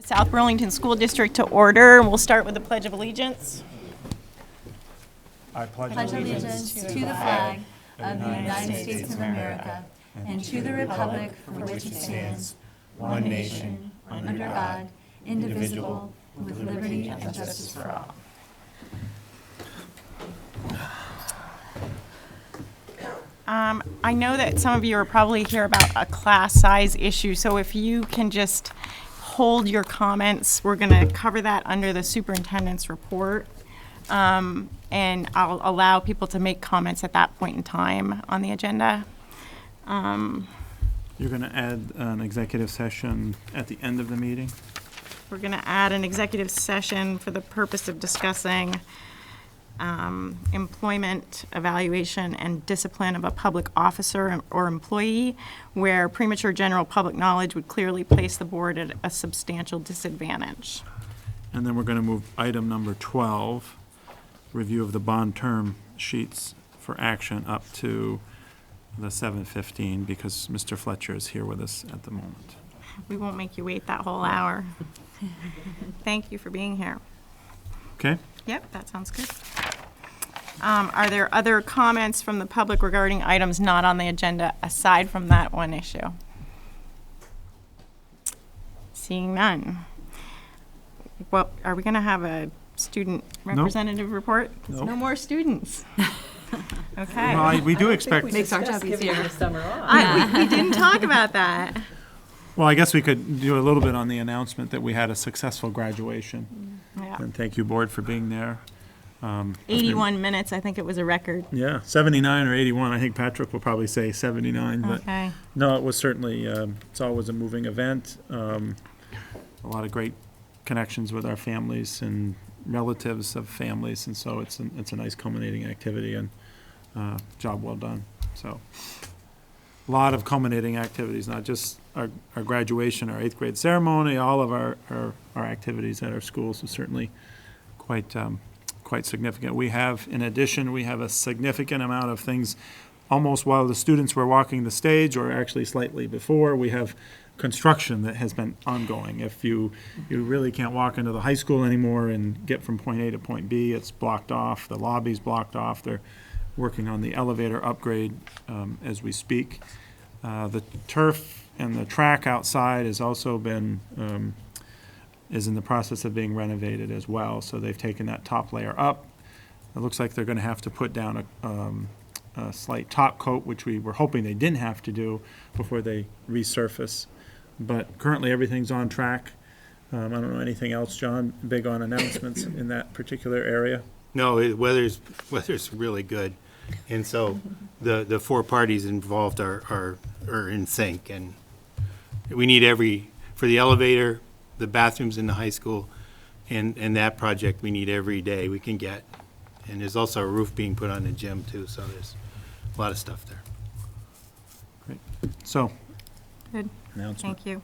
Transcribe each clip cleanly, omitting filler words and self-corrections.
South Burlington School District to order, and we'll start with the Pledge of Allegiance. I pledge allegiance to the flag of the United States of America and to the republic for which it stands, one nation, under God, indivisible, with liberty and justice for all. I know that some of you are probably here about a class size issue, so if you can just hold your comments, we're going to cover that under the superintendent's report. And I'll allow people to make comments at that point in time on the agenda. You're going to add an executive session at the end of the meeting? We're going to add an executive session for the purpose of discussing employment, evaluation, and discipline of a public officer or employee where premature general public knowledge would clearly place the board at a substantial disadvantage. And then we're going to move item number 12, review of the bond term sheets for action up to the 7:15 because Mr. Fletcher is here with us at the moment. We won't make you wait that whole hour. Thank you for being here. Okay? Yep, that sounds good. Are there other comments from the public regarding items not on the agenda aside from that one issue? Seeing none. Well, are we going to have a student representative report? Nope. No more students. Okay. Well, we do expect, Makes our job easier. Summer off. We didn't talk about that. well, I guess we could do a little bit on the announcement that we had a successful graduation. Yeah. And thank you, board, for being there. 81 minutes, I think it was a record. Yeah, 79 or 81. I think Patrick will probably say 79. But Okay. no, it was certainly, it's always a moving event. A lot of great connections with our families and relatives of families, and so it's a nice culminating activity and job well done. So a lot of culminating activities, not just our graduation, our 8th grade ceremony, all of our activities at our schools is certainly quite significant. We have, in addition, we have a significant amount of things almost while the students were walking the stage, or actually slightly before. We have construction that has been ongoing. If you really can't walk into the high school anymore and get from point A to point B, it's blocked off. The lobby's blocked off. They're working on the elevator upgrade as we speak. The turf and the track outside has also been is in the process of being renovated as well. So they've taken that top layer up. It looks like they're going to have to put down a slight top coat, which we were hoping they didn't have to do before they resurface. But currently, everything's on track. I don't know anything else, John, big on announcements in that particular area? No, weather's really good. And so the four parties involved are in sync. And we need for the elevator, the bathrooms in the high school, and that project we need every day we can get. And there's also a roof being put on the gym too, so there's a lot of stuff there. Great. So, Good. announcement. Thank you.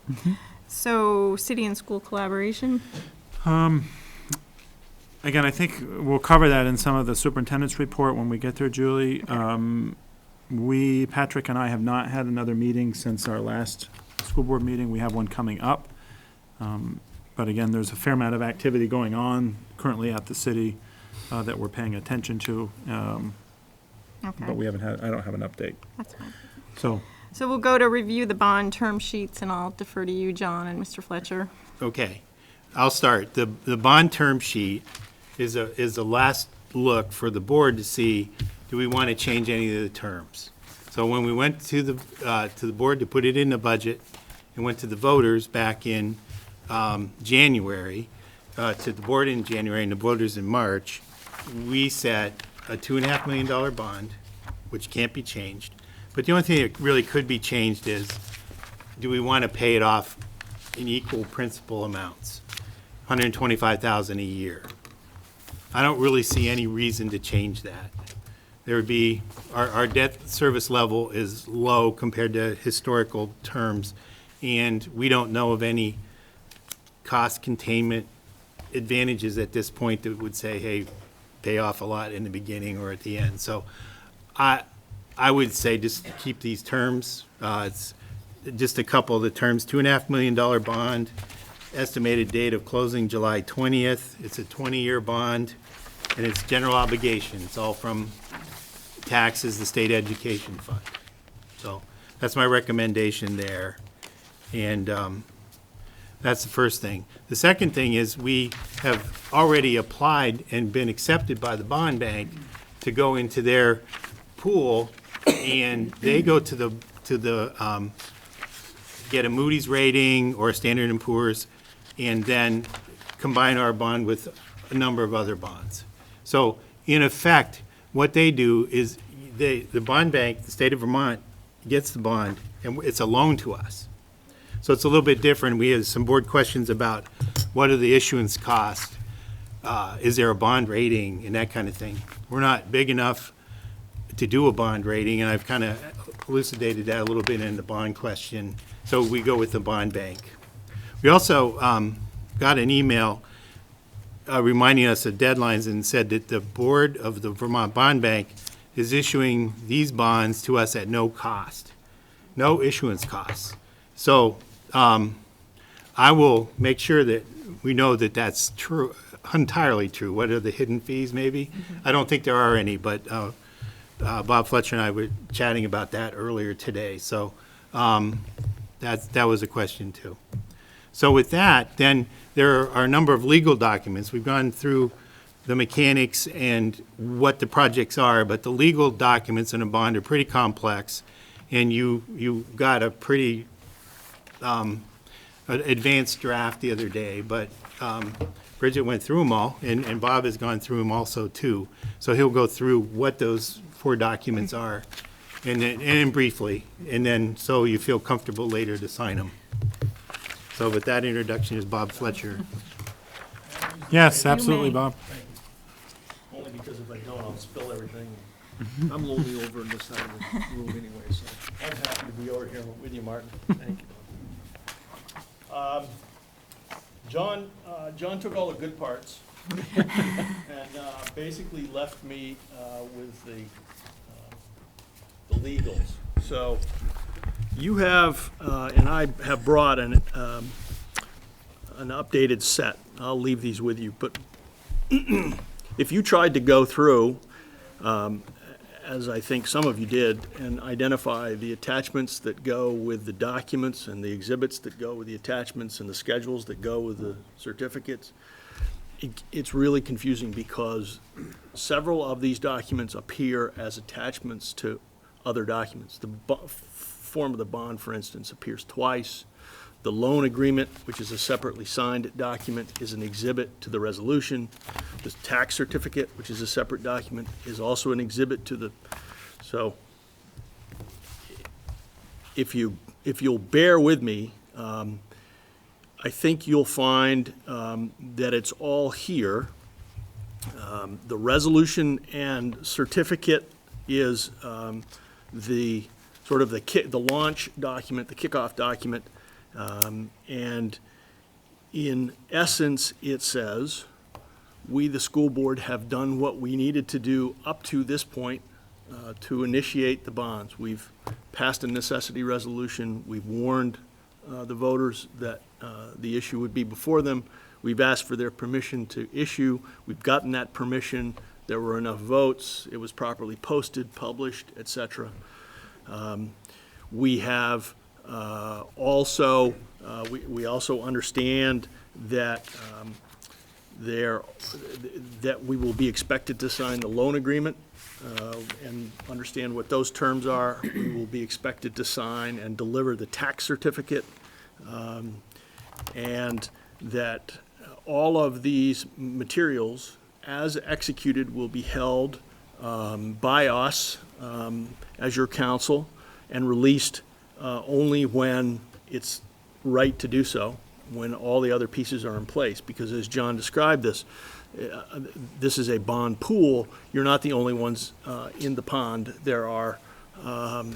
So, city and school collaboration? Again, I think we'll cover that in some of the superintendent's report when we get there, Julie. Patrick and I have not had another meeting since our last school board meeting. We have one coming up. But again, there's a fair amount of activity going on currently at the city that we're paying attention to. Okay. But I don't have an update. That's fine. So, So we'll go to review the bond term sheets, and I'll defer to you, John, and Mr. Fletcher. Okay, I'll start. The bond term sheet is a last look for the board to see, do we want to change any of the terms? So when we went to the board to put it in the budget and went to the voters back in January, to the board in January and the voters in March, we set a $2.5 million bond, which can't be changed. But the only thing that really could be changed is, do we want to pay it off in equal principal amounts, $125,000 a year? I don't really see any reason to change that. There would be, our debt service level is low compared to historical terms, and we don't know of any cost containment advantages at this point that would say, hey, pay off a lot in the beginning or at the end. So I would say just keep these terms. It's just a couple of the terms, $2.5 million bond, estimated date of closing July 20th. It's a 20-year bond, and it's general obligation. It's all from taxes, the state education fund. So that's my recommendation there. And that's the first thing. The second thing is we have already applied and been accepted by the bond bank to go into their pool, and they go to the get a Moody's rating or a Standard & Poor's, and then combine our bond with a number of other bonds. So in effect, what they do is the bond bank, the state of Vermont, gets the bond, and it's a loan to us. So it's a little bit different. We had some board questions about what are the issuance costs, is there a bond rating, and that kind of thing. We're not big enough to do a bond rating, and I've kind of elucidated that a little bit in the bond question. So we go with the bond bank. We also got an email reminding us of deadlines and said that the board of the Vermont Bond Bank is issuing these bonds to us at no cost, no issuance costs. So I will make sure that we know that that's true, entirely true. What are the hidden fees, maybe? I don't think there are any, but Bob Fletcher and I were chatting about that earlier today. So that was a question, too. So with that, then there are a number of legal documents. We've gone through the mechanics and what the projects are, but the legal documents in a bond are pretty complex, and you got a pretty advanced draft the other day, but Bridget went through them all, and Bob has gone through them also, too. So he'll go through what those 4 documents are, and briefly, and then so you feel comfortable later to sign them. So with that introduction is Bob Fletcher. Yes, absolutely, Bob. Only because if I don't, I'll spill everything. I'm lonely over in this side of the room anyway, so I'm happy to be over here with you, Martin. Thank you. John took all the good parts and basically left me with the legals. So you have, and I have brought an updated set. I'll leave these with you, but if you tried to go through, as I think some of you did, and identify the attachments that go with the documents and the exhibits that go with the attachments and the schedules that go with the certificates, it's really confusing because several of these documents appear as attachments to other documents. The form of the bond, for instance, appears twice. The loan agreement, which is a separately signed document, is an exhibit to the resolution. The tax certificate, which is a separate document, is also an exhibit to the, so if you'll bear with me, I think you'll find that it's all here. The resolution and certificate is the sort of the launch document, the kickoff document. And in essence, it says, we, the school board, have done what we needed to do up to this point to initiate the bonds. We've passed a necessity resolution. We've warned the voters that the issue would be before them. We've asked for their permission to issue. We've gotten that permission. There were enough votes. It was properly posted, published, et cetera. We have also, we also understand that that we will be expected to sign the loan agreement and understand what those terms are. We will be expected to sign and deliver the tax certificate, and that all of these materials, as executed, will be held by us as your counsel and released only when it's right to do so, when all the other pieces are in place. Because as John described this, this is a bond pool. You're not the only ones in the pond. There are, I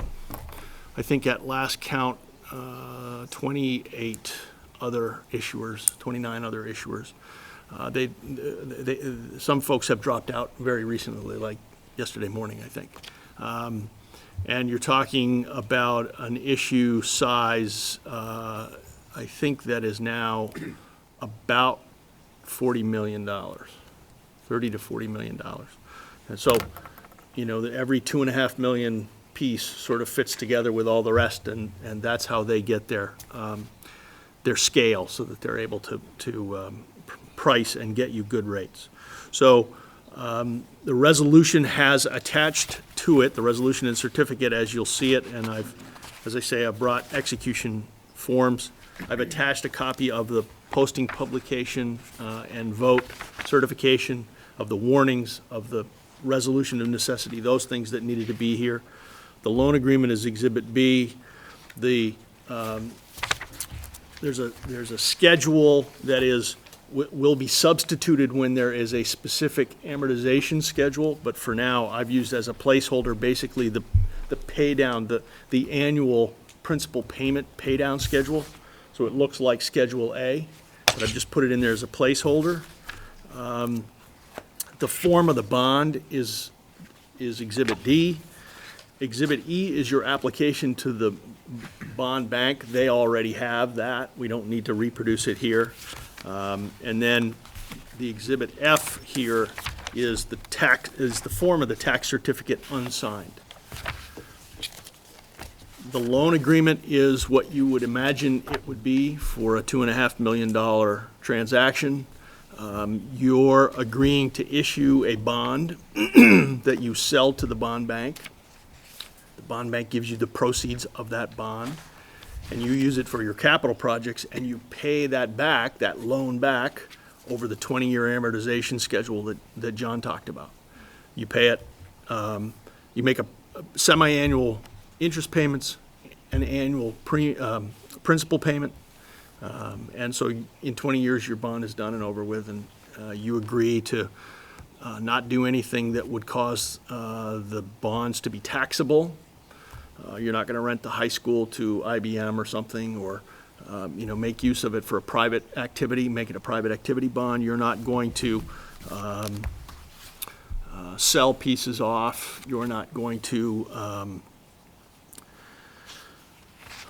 think at last count, 28 other issuers, 29 other issuers. Some folks have dropped out very recently, like yesterday morning, I think. And you're talking about an issue size I think that is now about $40 million, $30 to $40 million. And so, every 2.5 million piece sort of fits together with all the rest, and that's how they get their scale, so that they're able to price and get you good rates. So the resolution has attached to it, the resolution and certificate as you'll see it, and as I say, I've brought execution forms. I've attached a copy of the posting, publication, and vote certification, of the warnings, of the resolution of necessity, those things that needed to be here. The loan agreement is Exhibit B. There's a schedule that will be substituted when there is a specific amortization schedule, but for now, I've used as a placeholder basically the pay down, the annual principal payment pay down schedule. So it looks like Schedule A, but I've just put it in there as a placeholder. The form of the bond is Exhibit D. Exhibit E is your application to the bond bank. They already have that. We don't need to reproduce it here. And then the Exhibit F here is the form of the tax certificate unsigned. The loan agreement is what you would imagine it would be for a $2.5 million transaction. You're agreeing to issue a bond that you sell to the bond bank. The bond bank gives you the proceeds of that bond, and you use it for your capital projects, and you pay that back, that loan back, over the 20-year amortization schedule that John talked about. You pay it, you make a semi-annual interest payments, an annual principal payment, and so in 20 years, your bond is done and over with, and you agree to not do anything that would cause the bonds to be taxable. You're not going to rent the high school to IBM or something, or make use of it for a private activity, make it a private activity bond. You're not going to sell pieces off. You're not going to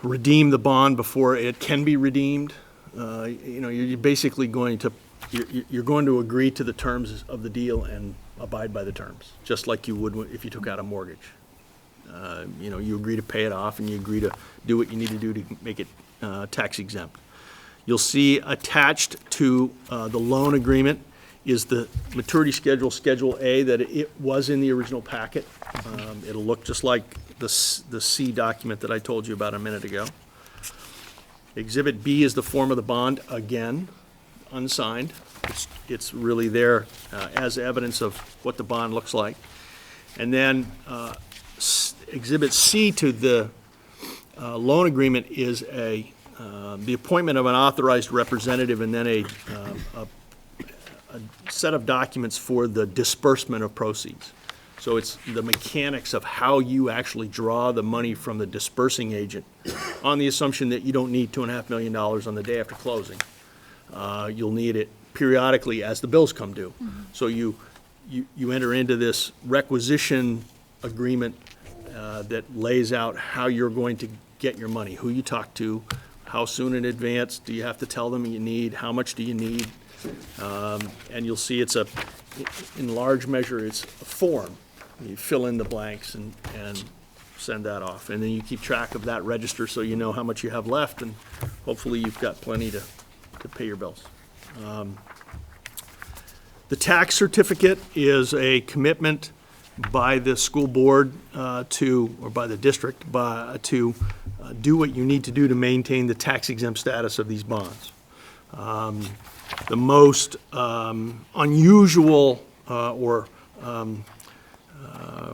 redeem the bond before it can be redeemed. You're basically going to you're going to agree to the terms of the deal and abide by the terms, just like you would if you took out a mortgage. You agree to pay it off, and you agree to do what you need to do to make it tax exempt. You'll see attached to the loan agreement is the maturity schedule, Schedule A, that it was in the original packet. It'll look just like the C document that I told you about a minute ago. Exhibit B is the form of the bond, again, unsigned. It's really there as evidence of what the bond looks like. And then Exhibit C to the loan agreement is the appointment of an authorized representative, and then a set of documents for the disbursement of proceeds. So it's the mechanics of how you actually draw the money from the dispersing agent, on the assumption that you don't need $2.5 million on the day after closing. You'll need it periodically as the bills come due. Mm-hmm. So you enter into this requisition agreement that lays out how you're going to get your money, who you talk to, how soon in advance do you have to tell them you need, how much do you need. And you'll see in large measure, it's a form. You fill in the blanks and send that off. And then you keep track of that register so you know how much you have left, and hopefully you've got plenty to pay your bills. The tax certificate is a commitment by the school board or by the district to do what you need to do to maintain the tax exempt status of these bonds. The most unusual or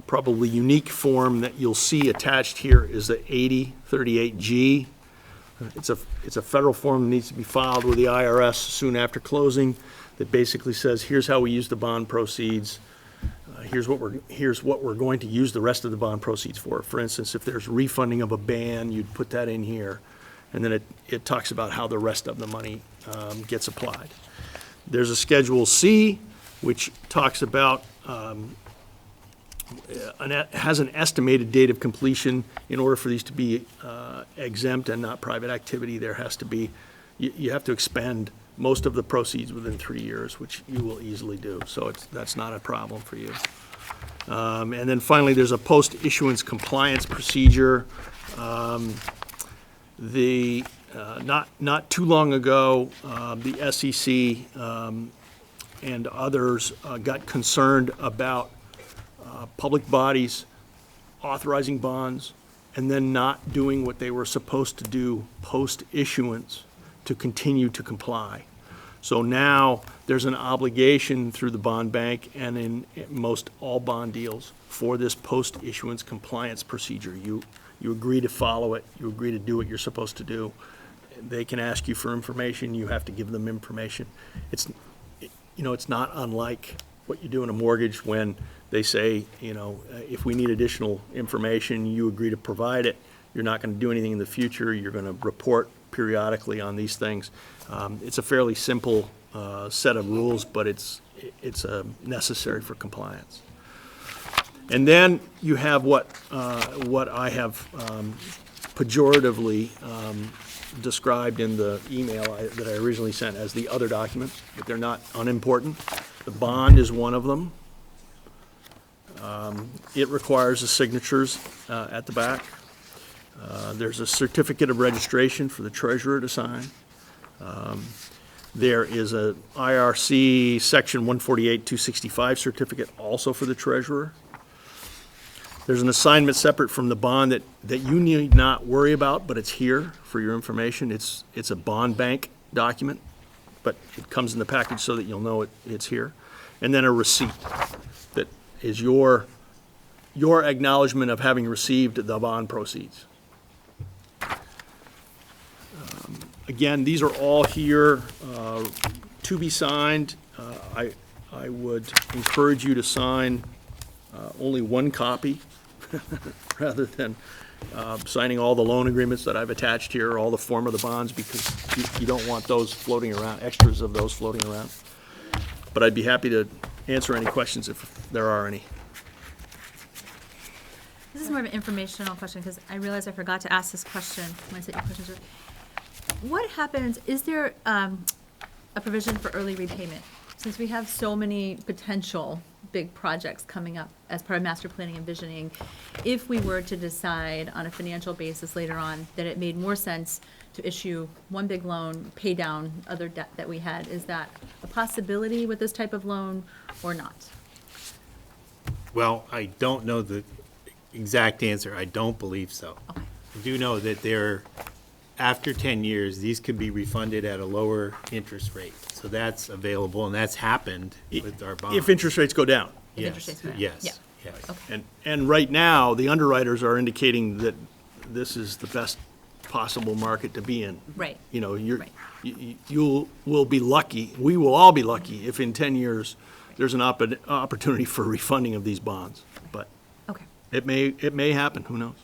probably unique form that you'll see attached here is the 8038G. It's a federal form that needs to be filed with the IRS soon after closing, that basically says, here's how we use the bond proceeds. Here's what we're going to use the rest of the bond proceeds for. For instance, if there's refunding of a ban, you'd put that in here. And then it talks about how the rest of the money gets applied. There's a Schedule C, which talks about has an estimated date of completion. In order for these to be exempt and not private activity, there has to be, you have to expend most of the proceeds within 3 years, which you will easily do. So that's not a problem for you. And then finally, there's a post-issuance compliance procedure. Not too long ago, the SEC and others got concerned about public bodies authorizing bonds and then not doing what they were supposed to do post-issuance to continue to comply. So now there's an obligation through the bond bank and in most all bond deals for this post-issuance compliance procedure. You agree to follow it, you agree to do what you're supposed to do. They can ask you for information, you have to give them information. It's not unlike what you do in a mortgage when they say, if we need additional information, you agree to provide it. You're not going to do anything in the future. You're going to report periodically on these things. It's a fairly simple set of rules, but it's necessary for compliance. And then you have what I have pejoratively described in the email that I originally sent as the other documents, but they're not unimportant. The bond is one of them. It requires the signatures at the back. There's a certificate of registration for the treasurer to sign. There is a IRC Section 148-265 certificate also for the treasurer. There's an assignment separate from the bond that you need not worry about, but it's here for your information. It's a bond bank document, but it comes in the package so that you'll know it's here. And then a receipt that is your acknowledgement of having received the bond proceeds. Again, these are all here to be signed. I would encourage you to sign only one copy rather than signing all the loan agreements that I've attached here, all the form of the bonds, because you don't want those floating around, extras of those floating around. But I'd be happy to answer any questions if there are any. This is more of an informational question, because I realized I forgot to ask this question when I said your questions. What happens, is there a provision for early repayment? Since we have so many potential big projects coming up as part of master planning and visioning, if we were to decide on a financial basis later on that it made more sense to issue one big loan, pay down other debt that we had, is that a possibility with this type of loan or not? Well, I don't know the exact answer. I don't believe so. Okay. I do know that after 10 years, these could be refunded at a lower interest rate. So that's available, and that's happened with our bonds. If interest rates go down. If interest rates go down. Yes, Yeah. yes. Okay. And right now, the underwriters are indicating that this is the best possible market to be in. Right. Right. You will be lucky, we will all be lucky if in 10 years there's an opportunity for refunding of these bonds. But Okay. it may happen, who knows?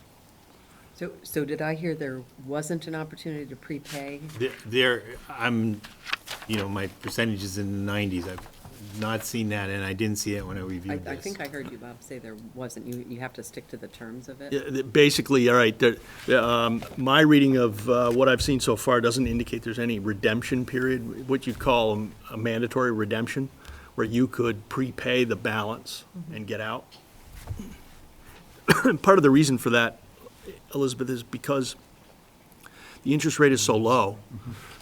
So did I hear there wasn't an opportunity to prepay? My percentage is in the 90s. I've not seen that, and I didn't see it when I reviewed this. I think I heard you, Bob, say there wasn't. You have to stick to the terms of it? Yeah, basically, all right, my reading of what I've seen so far doesn't indicate there's any redemption period, what you'd call a mandatory redemption, where you could prepay the balance and get out. Part of the reason for that, Elizabeth, is because the interest rate is so low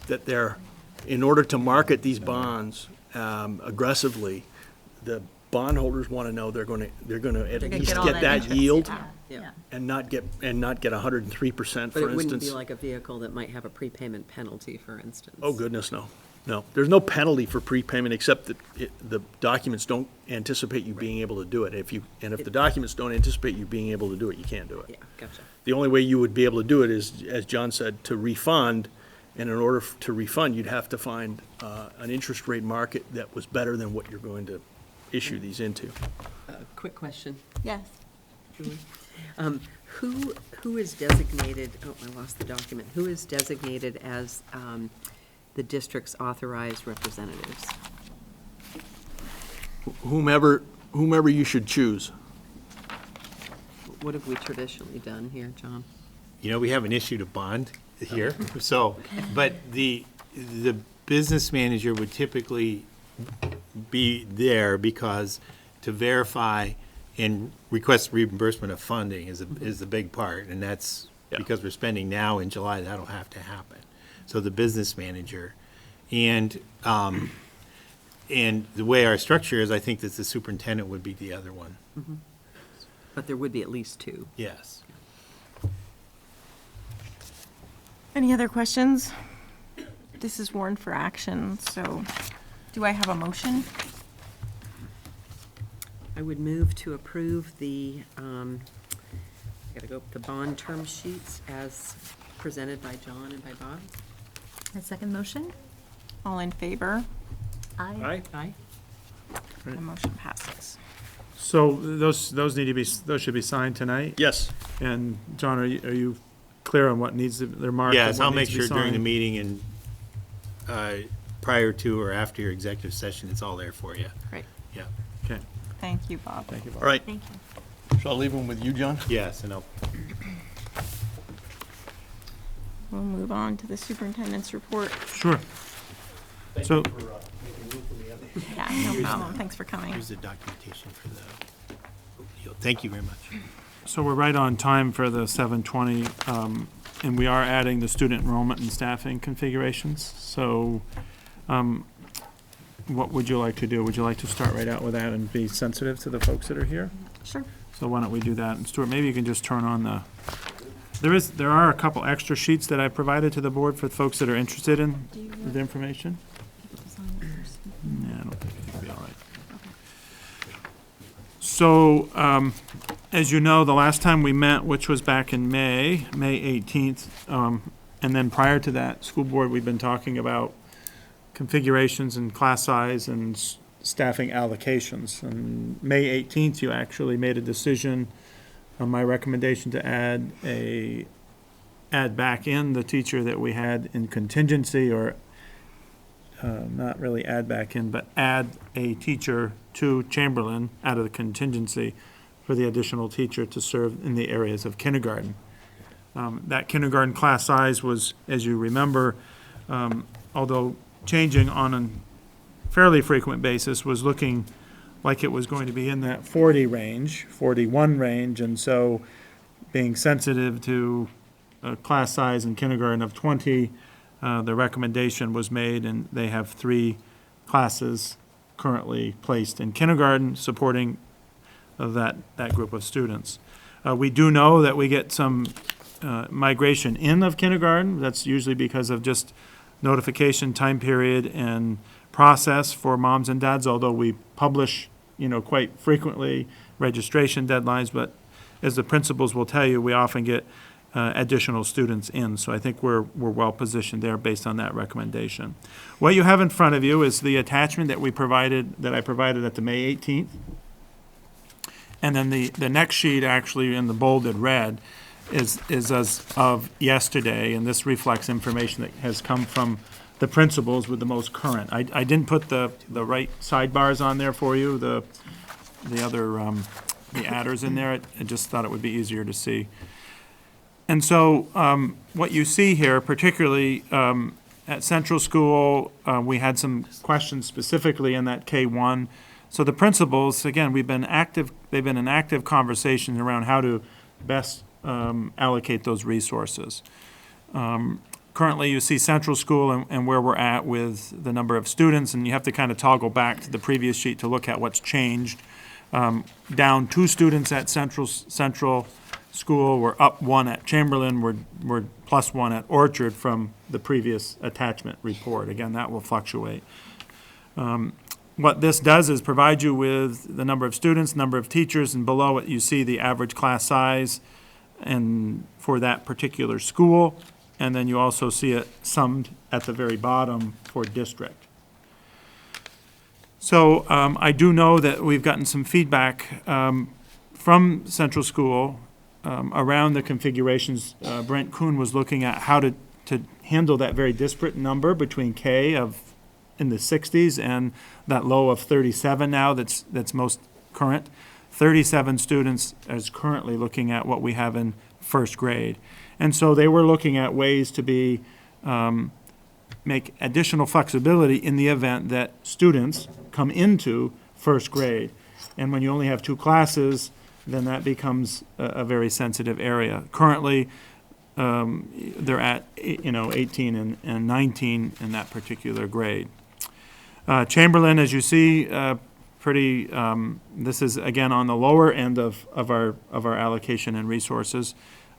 that in order to market these bonds aggressively, the bondholders want to know they're going to at least all get that interest, yield Yeah. and not get 103%, But for it wouldn't be instance. like a vehicle that might have a prepayment penalty, for instance? Oh, goodness, no. No, there's no penalty for prepayment except that the documents don't anticipate you being able to do it. If the documents don't anticipate you being able to do it, you can't do it. Yeah, gotcha. The only way you would be able to do it is, as John said, to refund, and in order to refund, you'd have to find an interest rate market that was better than what you're going to issue these into. Quick question, Yes. Julie. Who is designated, I lost the document. Who is designated as the district's authorized representatives? Whomever you should choose. what have we traditionally done here, John? You know, we haven't issued a bond here, so, but the business manager would typically be there because to verify and request reimbursement of funding is the big part, and that's Yeah. because we're spending now in July, that'll have to happen. So the business manager, and the way our structure is, I think that the superintendent would be the other one, But there would be at least two. yes. Any other questions? This is warned for action, so do I have a motion? I would move to approve the, gotta go, the bond term sheets as presented by John and by Bob. A second motion? All in favor? Aye. Aye. The motion passes. So those need to be, those should be signed tonight? Yes. And John, are you clear on what needs to, they're marked? Yes, what I'll needs make to be sure during the signed? meeting and prior to or after your executive session, it's all there for you. Great. Yeah, Okay, Thank you, Bob. thank you, Bob. All right. Thank you. Shall I leave them with you, John? yes, and I'll, We'll move on to the superintendent's report. Sure. So, Yeah, no problem. Thanks for coming. here's the documentation for the, thank you very much. so we're right on time for the 7:20, and we are adding the student enrollment and staffing configurations. So, what would you like to do? Would you like to start right out with that and be sensitive to the folks that are here? Sure. So why don't we do that? And Stuart, maybe you can just turn on the, there are a couple extra sheets that I provided to the board for folks that are interested in the information. Yeah, I don't think it'll be all right. So, as you know, the last time we met, which was back in May 18th, and then prior to that, school board, we've been talking about configurations and class size and staffing allocations. And May 18th, you actually made a decision on my recommendation to add back in the teacher that we had in contingency, or not really add back in, but add a teacher to Chamberlain out of the contingency for the additional teacher to serve in the areas of kindergarten. That kindergarten class size was, as you remember, although changing on a fairly frequent basis, was looking like it was going to be in that 40 range, 41 range, and so being sensitive to a class size in kindergarten of 20, the recommendation was made, and they have 3 classes currently placed in kindergarten supporting that group of students. We do know that we get some migration in of kindergarten. That's usually because of just notification time period and process for moms and dads, although we publish, quite frequently registration deadlines, but as the principals will tell you, we often get additional students in. So I think we're well positioned there based on that recommendation. What you have in front of you is the attachment that I provided at the May 18th. And then the next sheet, actually in the bolded red, is as of yesterday, and this reflects information that has come from the principals with the most current. I didn't put the right sidebars on there for you, the other, the adders in there. I just thought it would be easier to see. And so what you see here, particularly at Central School, we had some questions specifically in that K-1. So the principals, again, they've been in active conversations around how to best allocate those resources. Currently, you see Central School and where we're at with the number of students, and you have to kind of toggle back to the previous sheet to look at what's changed. Down 2 students at Central School, we're up 1 at Chamberlain, we're plus 1 at Orchard from the previous attachment report. Again, that will fluctuate. What this does is provide you with the number of students, number of teachers, and below it you see the average class size and for that particular school, and then you also see it summed at the very bottom for district. So I do know that we've gotten some feedback from Central School around the configurations. Brent Kuhn was looking at how to handle that very disparate number between K in the 60s and that low of 37 now that's most current. 37 students is currently looking at what we have in first grade. And so they were looking at ways to be, make additional flexibility in the event that students come into first grade. And when you only have 2 classes, then that becomes a very sensitive area. Currently, they're at, 18 and 19 in that particular grade. Chamberlain, as you see, this is again on the lower end of our allocation and resources.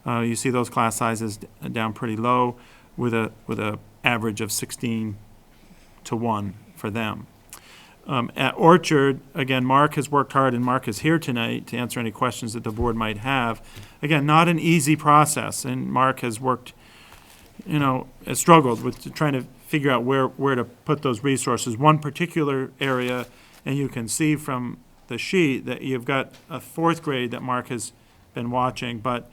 You see those class sizes down pretty low with a average of 16 to 1 for them. At Orchard, again, Mark has worked hard, and Mark is here tonight to answer any questions that the board might have. Again, not an easy process, and Mark has worked, has struggled with trying to figure out where to put those resources. One particular area, and you can see from the sheet that you've got a 4th grade that Mark has been watching, but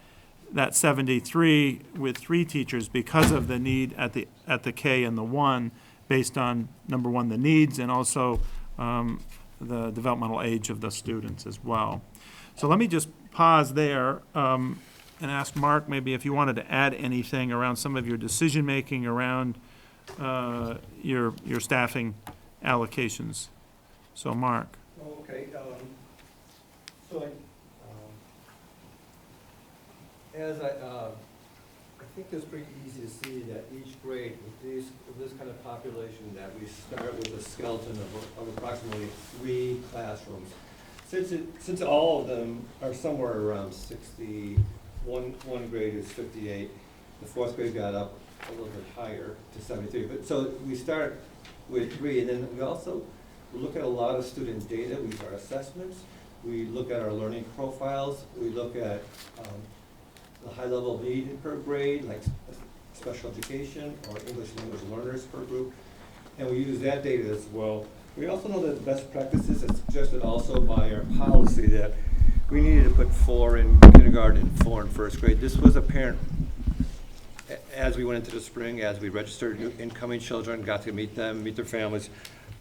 that 73 with 3 teachers because of the need at the K and the 1, based on, number 1, the needs, and also the developmental age of the students as well. So let me just pause there and ask Mark maybe if you wanted to add anything around some of your decision-making around your staffing allocations. So Mark. Okay, so I think it's pretty easy to see that each grade with this kind of population, that we start with a skeleton of approximately 3 classrooms. Since all of them are somewhere around 60, one grade is 58, the 4th grade got up a little bit higher to 73. But so we start with 3, and then we look at a lot of student data. We do our assessments. We look at our learning profiles. We look at the high level of need per grade, like special education or English language learners per group. And we use that data as well. We also know that best practices is suggested also by our policy that we needed to put 4 in kindergarten and 4 in first grade. This was apparent as we went into the spring, as we registered new incoming children, got to meet them, meet their families.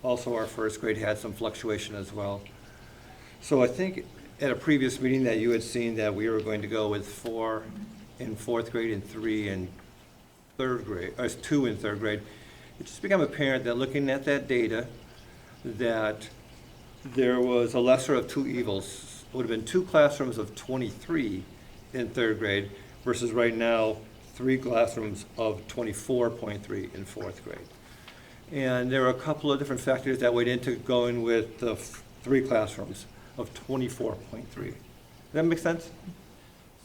Also, our first grade had some fluctuation as well. So I think at a previous meeting that you had seen that we were going to go with 4 in 4th grade and 3 in 3rd grade, or 2 in 3rd grade. It just became apparent that looking at that data, that there was a lesser of 2 evils. It would have been 2 classrooms of 23 in 3rd grade versus right now 3 classrooms of 24.3 in 4th grade. And there were a couple of different factors that went into going with the 3 classrooms of 24.3. Does that make sense?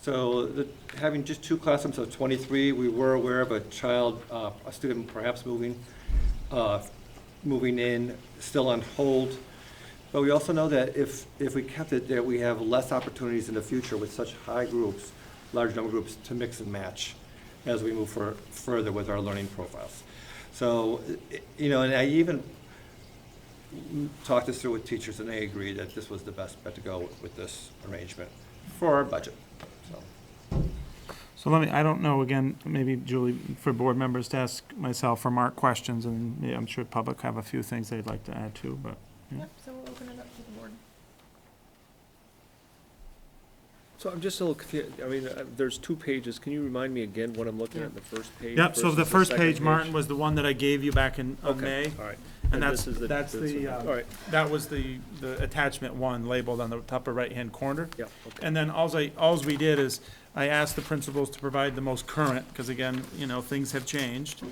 So having just 2 classrooms of 23, we were aware of a child, a student perhaps moving in, still on hold. But we also know that if we kept it there, we have less opportunities in the future with such high groups, large number of groups, to mix and match as we move further with our learning profiles. So, and I even talked this through with teachers, and they agreed that this was the best bet to go with this arrangement for our budget. So I don't know, again, maybe Julie, for board members to ask myself or Mark questions, and I'm sure the public have a few things they'd like to add too, but. Yeah. Yep, so we'll open it up to the board. So I'm just a little confused. I mean, there's 2 pages. Can you remind me again what I'm looking at, the first page? Yep, so versus the first second page, Martin, was the one that I gave you back in Okay, May. all right. And this is all right. that was the attachment 1 labeled on the upper right-hand corner. Yeah, okay. And then alls we did is, I asked the principals to provide the most current, because again, things have changed.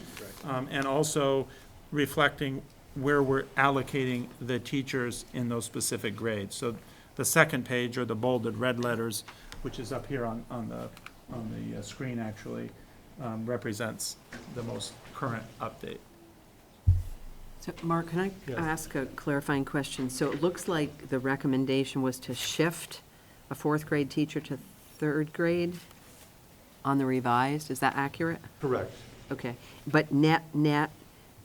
And also reflecting where we're allocating the teachers in those specific grades. So the second page, or the bolded red letters, which is up here on the screen actually, represents the most current update. So, Mark, can I Yes. ask a clarifying question? So it looks like the recommendation was to shift a 4th grade teacher to 3rd grade on the revised. Is that accurate? Correct. Okay. But net,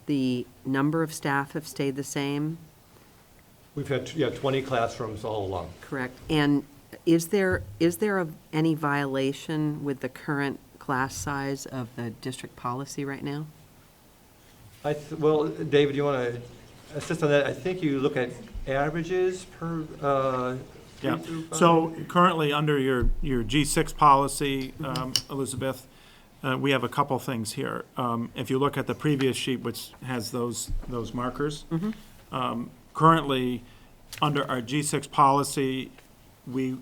the number of staff have stayed the same? We've had 20 classrooms all along. Correct. And is there any violation with the current class size of the district policy right now? Well, David, you want to assist on that? I think you look at averages per Yeah, through five? so currently, under your G6 policy, Elizabeth, we have a couple things here. If you look at the previous sheet, which has those markers, currently, under our G6 policy, we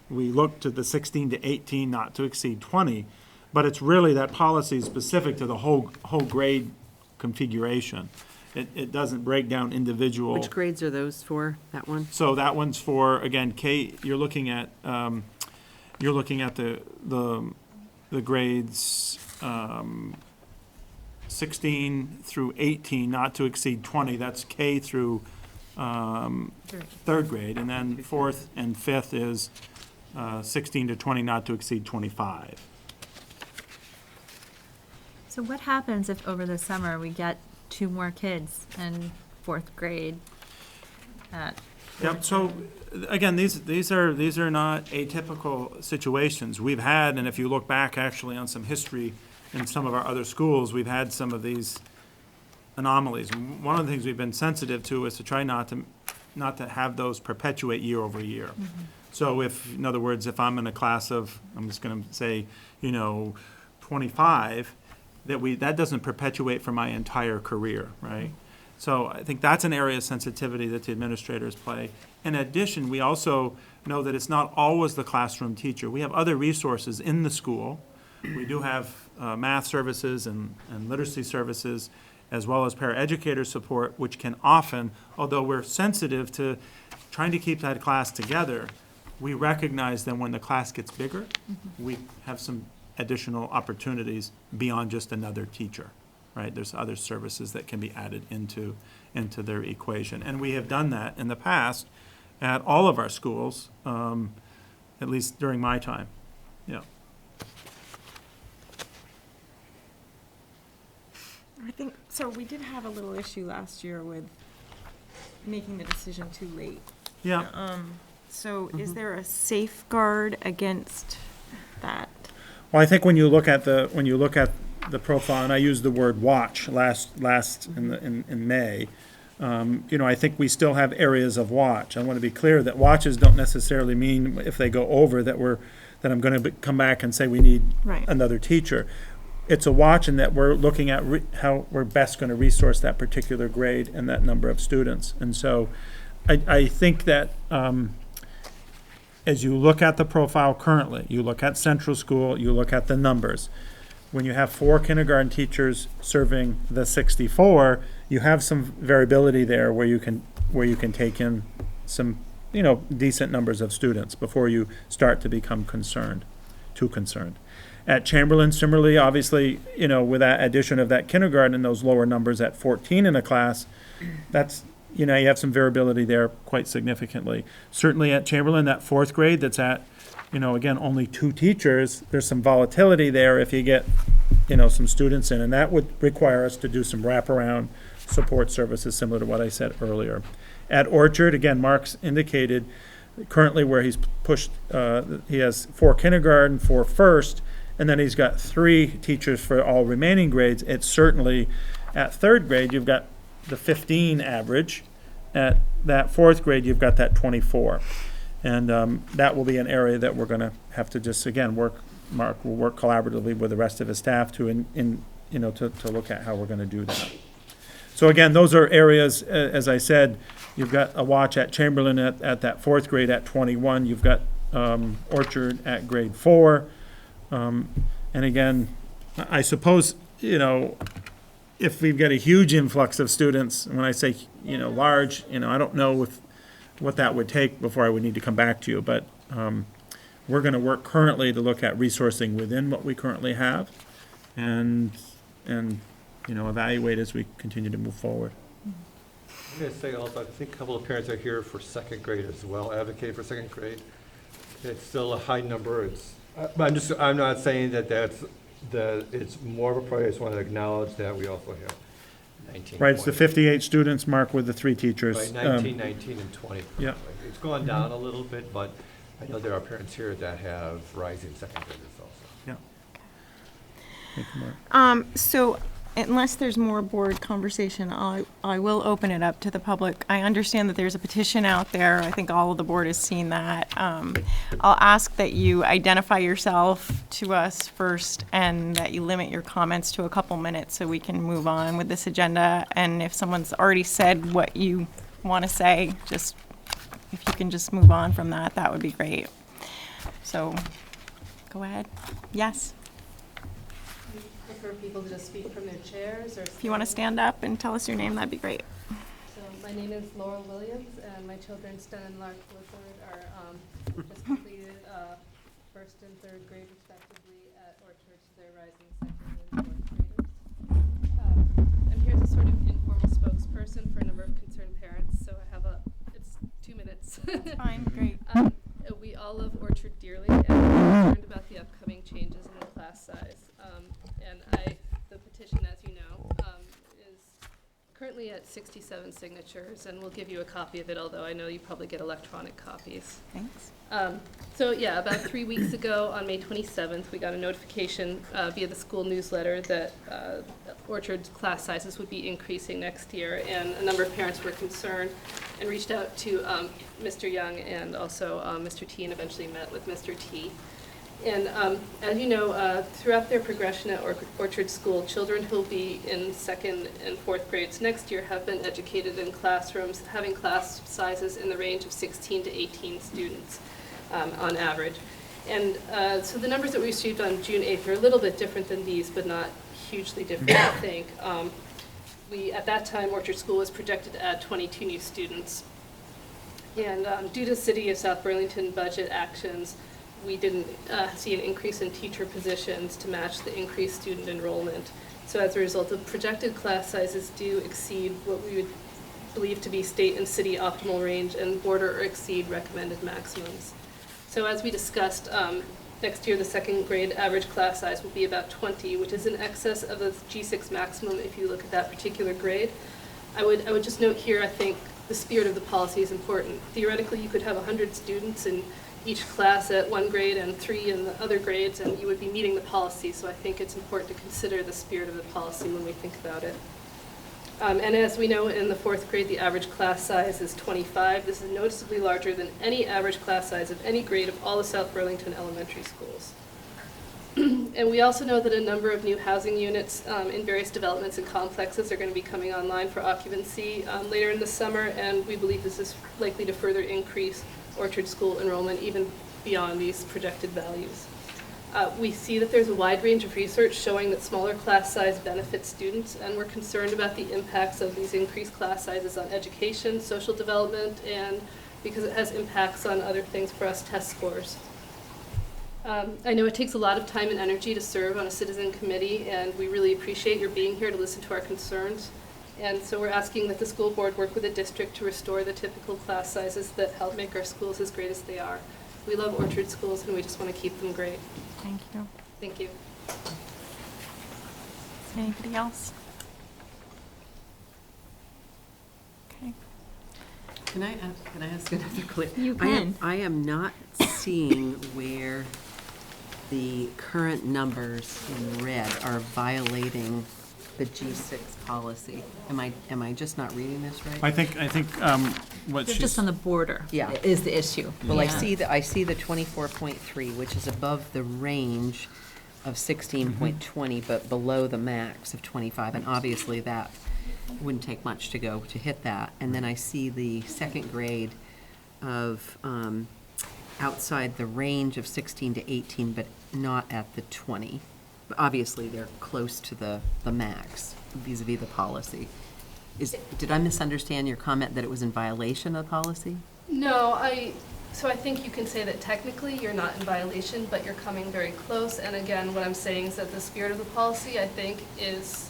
look to the 16 to 18, not to exceed 20, but it's really that policy specific to the whole grade configuration. It doesn't break down individual. Which grades are those for, that one? So that one's for, again, K, you're looking at the grades 16 through 18, not to exceed 20. That's K through third grade. And then fourth and fifth is 16 to 20, not to exceed 25. So what happens if over the summer we get 2 more kids in 4th grade at Yep, so, again, these are not atypical situations. We've had, and if you look back actually on some history in some of our other schools, we've had some of these anomalies. And one of the things we've been sensitive to is to try not to have those perpetuate year over year. So if, in other words, if I'm in a class of, I'm just gonna say, 25, that doesn't perpetuate for my entire career, right? So I think that's an area of sensitivity that the administrators play. In addition, we also know that it's not always the classroom teacher. We have other resources in the school. We do have math services and literacy services, as well as paraeducator support, which can often, although we're sensitive to trying to keep that class together, we recognize that when the class gets bigger, we have some additional opportunities beyond just another teacher. Right, there's other services that can be added into their equation. And we have done that in the past at all of our schools, at least during my time, yeah. I think, so we did have a little issue last year with making the decision too late. Yeah, So is there a safeguard against that? well, I think when you look at the profile, and I used the word watch last in May, I think we still have areas of watch. I want to be clear that watches don't necessarily mean if they go over that I'm going to come back and say we need Right. another teacher. It's a watch in that we're looking at how we're best going to resource that particular grade and that number of students. And so I think that as you look at the profile currently, you look at Central School, you look at the numbers. When you have 4 kindergarten teachers serving the 64, you have some variability there where you can take in some, decent numbers of students before you start to become too concerned. At Chamberlain, similarly, obviously, with that addition of that kindergarten and those lower numbers at 14 in a class, that's, you have some variability there quite significantly. Certainly at Chamberlain, that 4th grade that's at, again, only 2 teachers, there's some volatility there if you get, some students in, and that would require us to do some wraparound support services, similar to what I said earlier. At Orchard, again, Mark's indicated currently where he's pushed, he has 4 kindergarten, 4 first, and then he's got 3 teachers for all remaining grades. It's certainly, at 3rd grade, you've got the 15 average. At that 4th grade, you've got that 24. And that will be an area that we're going to have to just, again, Mark will work collaboratively with the rest of his staff to look at how we're going to do that. So again, those are areas, as I said, you've got a watch at Chamberlain at that 4th grade at 21. You've got Orchard at grade 4. And again, I suppose, if we've got a huge influx of students, when I say, large, I don't know what that would take before I would need to come back to you, but we're going to work currently to look at resourcing within what we currently have and evaluate as we continue to move forward. I'm going to say also, I think a couple of parents are here for 2nd grade as well, advocating for 2nd grade. It's still a high number. I'm not saying that it's more of a priority. I just want to acknowledge that we also have 19. Right, it's the 58 students, Mark, with the 3 teachers. Right, 19, and 20. Yeah. It's gone down a little bit, but I know there are parents here that have rising 2nd graders also. Yeah. Thank you, Mark. So unless there's more board conversation, I will open it up to the public. I understand that there's a petition out there. I think all of the board has seen that. I'll ask that you identify yourself to us first and that you limit your comments to a couple minutes so we can move on with this agenda. And if someone's already said what you want to say, just, if you can just move on from that, that would be great. So, go ahead. Yes? Prefer people to just speak from their chairs, or If you want to stand up and tell us your name, that'd be great. So my name is Laurel Williams, and my children, Sten and Lark Woodward, are just completed first and third grade respectively at Orchard. So they're rising second and fourth graders. I'm here as a sort of informal spokesperson for a number of concerned parents. So I have it's 2 minutes. That's fine, great. We all love Orchard dearly, and we're concerned about the upcoming changes in the class size. The petition, as you know, is currently at 67 signatures, and we'll give you a copy of it, although I know you probably get electronic copies. Thanks. So yeah, about 3 weeks ago, on May 27th, we got a notification via the school newsletter that Orchard's class sizes would be increasing next year, and a number of parents were concerned and reached out to Mr. Young and also Mr. T, and eventually met with Mr. T. And as you know, throughout their progression at Orchard School, children who will be in second and fourth grades next year have been educated in classrooms having class sizes in the range of 16 to 18 students on average. And so the numbers that we received on June 8th are a little bit different than these, but not hugely different, I think. At that time, Orchard School was projected to add 22 new students. And due to the City of South Burlington budget actions, we didn't see an increase in teacher positions to match the increased student enrollment. So as a result, the projected class sizes do exceed what we would believe to be state and city optimal range and border or exceed recommended maximums. So as we discussed, next year the second grade average class size will be about 20, which is in excess of the G6 maximum if you look at that particular grade. I would just note here, I think the spirit of the policy is important. Theoretically, you could have 100 students in each class at one grade and 3 in the other grades, and you would be meeting the policy. So I think it's important to consider the spirit of the policy when we think about it. And as we know, in the fourth grade, the average class size is 25. This is noticeably larger than any average class size of any grade of all the South Burlington elementary schools. And we also know that a number of new housing units in various developments and complexes are going to be coming online for occupancy later in the summer, and we believe this is likely to further increase Orchard School enrollment even beyond these projected values. We see that there's a wide range of research showing that smaller class size benefits students, and we're concerned about the impacts of these increased class sizes on education, social development, and because it has impacts on other things for us, test scores. I know it takes a lot of time and energy to serve on a citizen committee, and we really appreciate your being here to listen to our concerns. And so we're asking that the school board work with the district to restore the typical class sizes that help make our schools as great as they are. We love Orchard schools, and we just want to keep them great. Thank you. Thank you. Anybody else? Okay. Can I ask another question? You can. I am not seeing where the current numbers in red are violating the G6 policy. Am I just not reading this right? I think what They're she's. just on the border. Yeah. Is the issue. Well, I Yeah. see the 24.3, which is above the range of 16.20, but below the max of 25, and obviously that wouldn't take much to go to hit that. And then I see the second grade of outside the range of 16 to 18, but not at the 20. But obviously, they're close to the max vis-a-vis the policy. Did I misunderstand your comment that it was in violation of the policy? No, so I think you can say that technically you're not in violation, but you're coming very close. And again, what I'm saying is that the spirit of the policy, I think, is,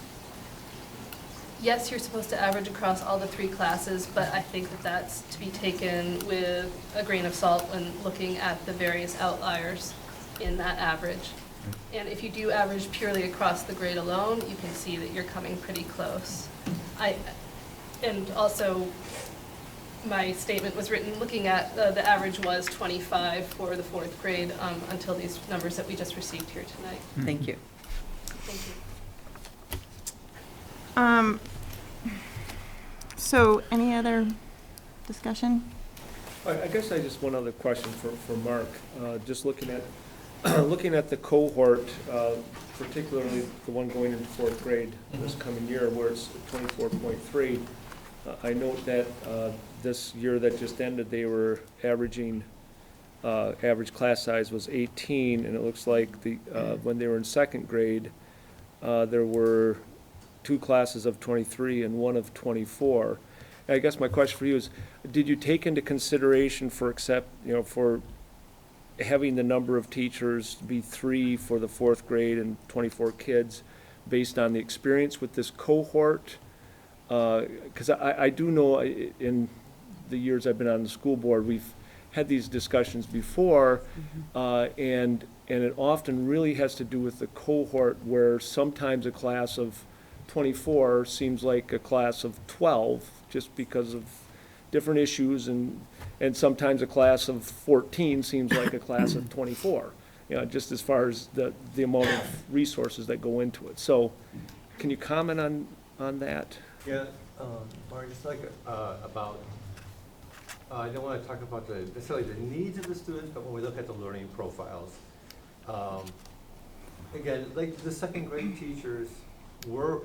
yes, you're supposed to average across all the 3 classes, but I think that that's to be taken with a grain of salt when looking at the various outliers in that average. And if you do average purely across the grade alone, you can see that you're coming pretty close. And also, my statement was written looking at the average was 25 for the 4th grade until these numbers that we just received here tonight. Thank you. Thank you. So any other discussion? I guess I just, one other question for Mark. Just looking at, looking at the cohort, particularly the one going into fourth grade this coming year, where it's 24.3. I note that this year that just ended, they were averaging, average class size was 18, and it looks like the, when they were in second grade, there were 2 classes of 23 and 1 of 24. I guess my question for you is, did you take into consideration for for having the number of teachers be 3 for the fourth grade and 24 kids based on the experience with this cohort? Because I do know in the years I've been on the school board, we've had these discussions before, and it often really has to do with the cohort, where sometimes a class of 24 seems like a class of 12, just because of different issues, and sometimes a class of 14 seems like a class of 24, just as far as the amount of resources that go into it. So can you comment on that? Yeah, Mark, just like about, I don't want to talk about necessarily the needs of the students, but when we look at the learning profiles, again, like the second grade teachers, we're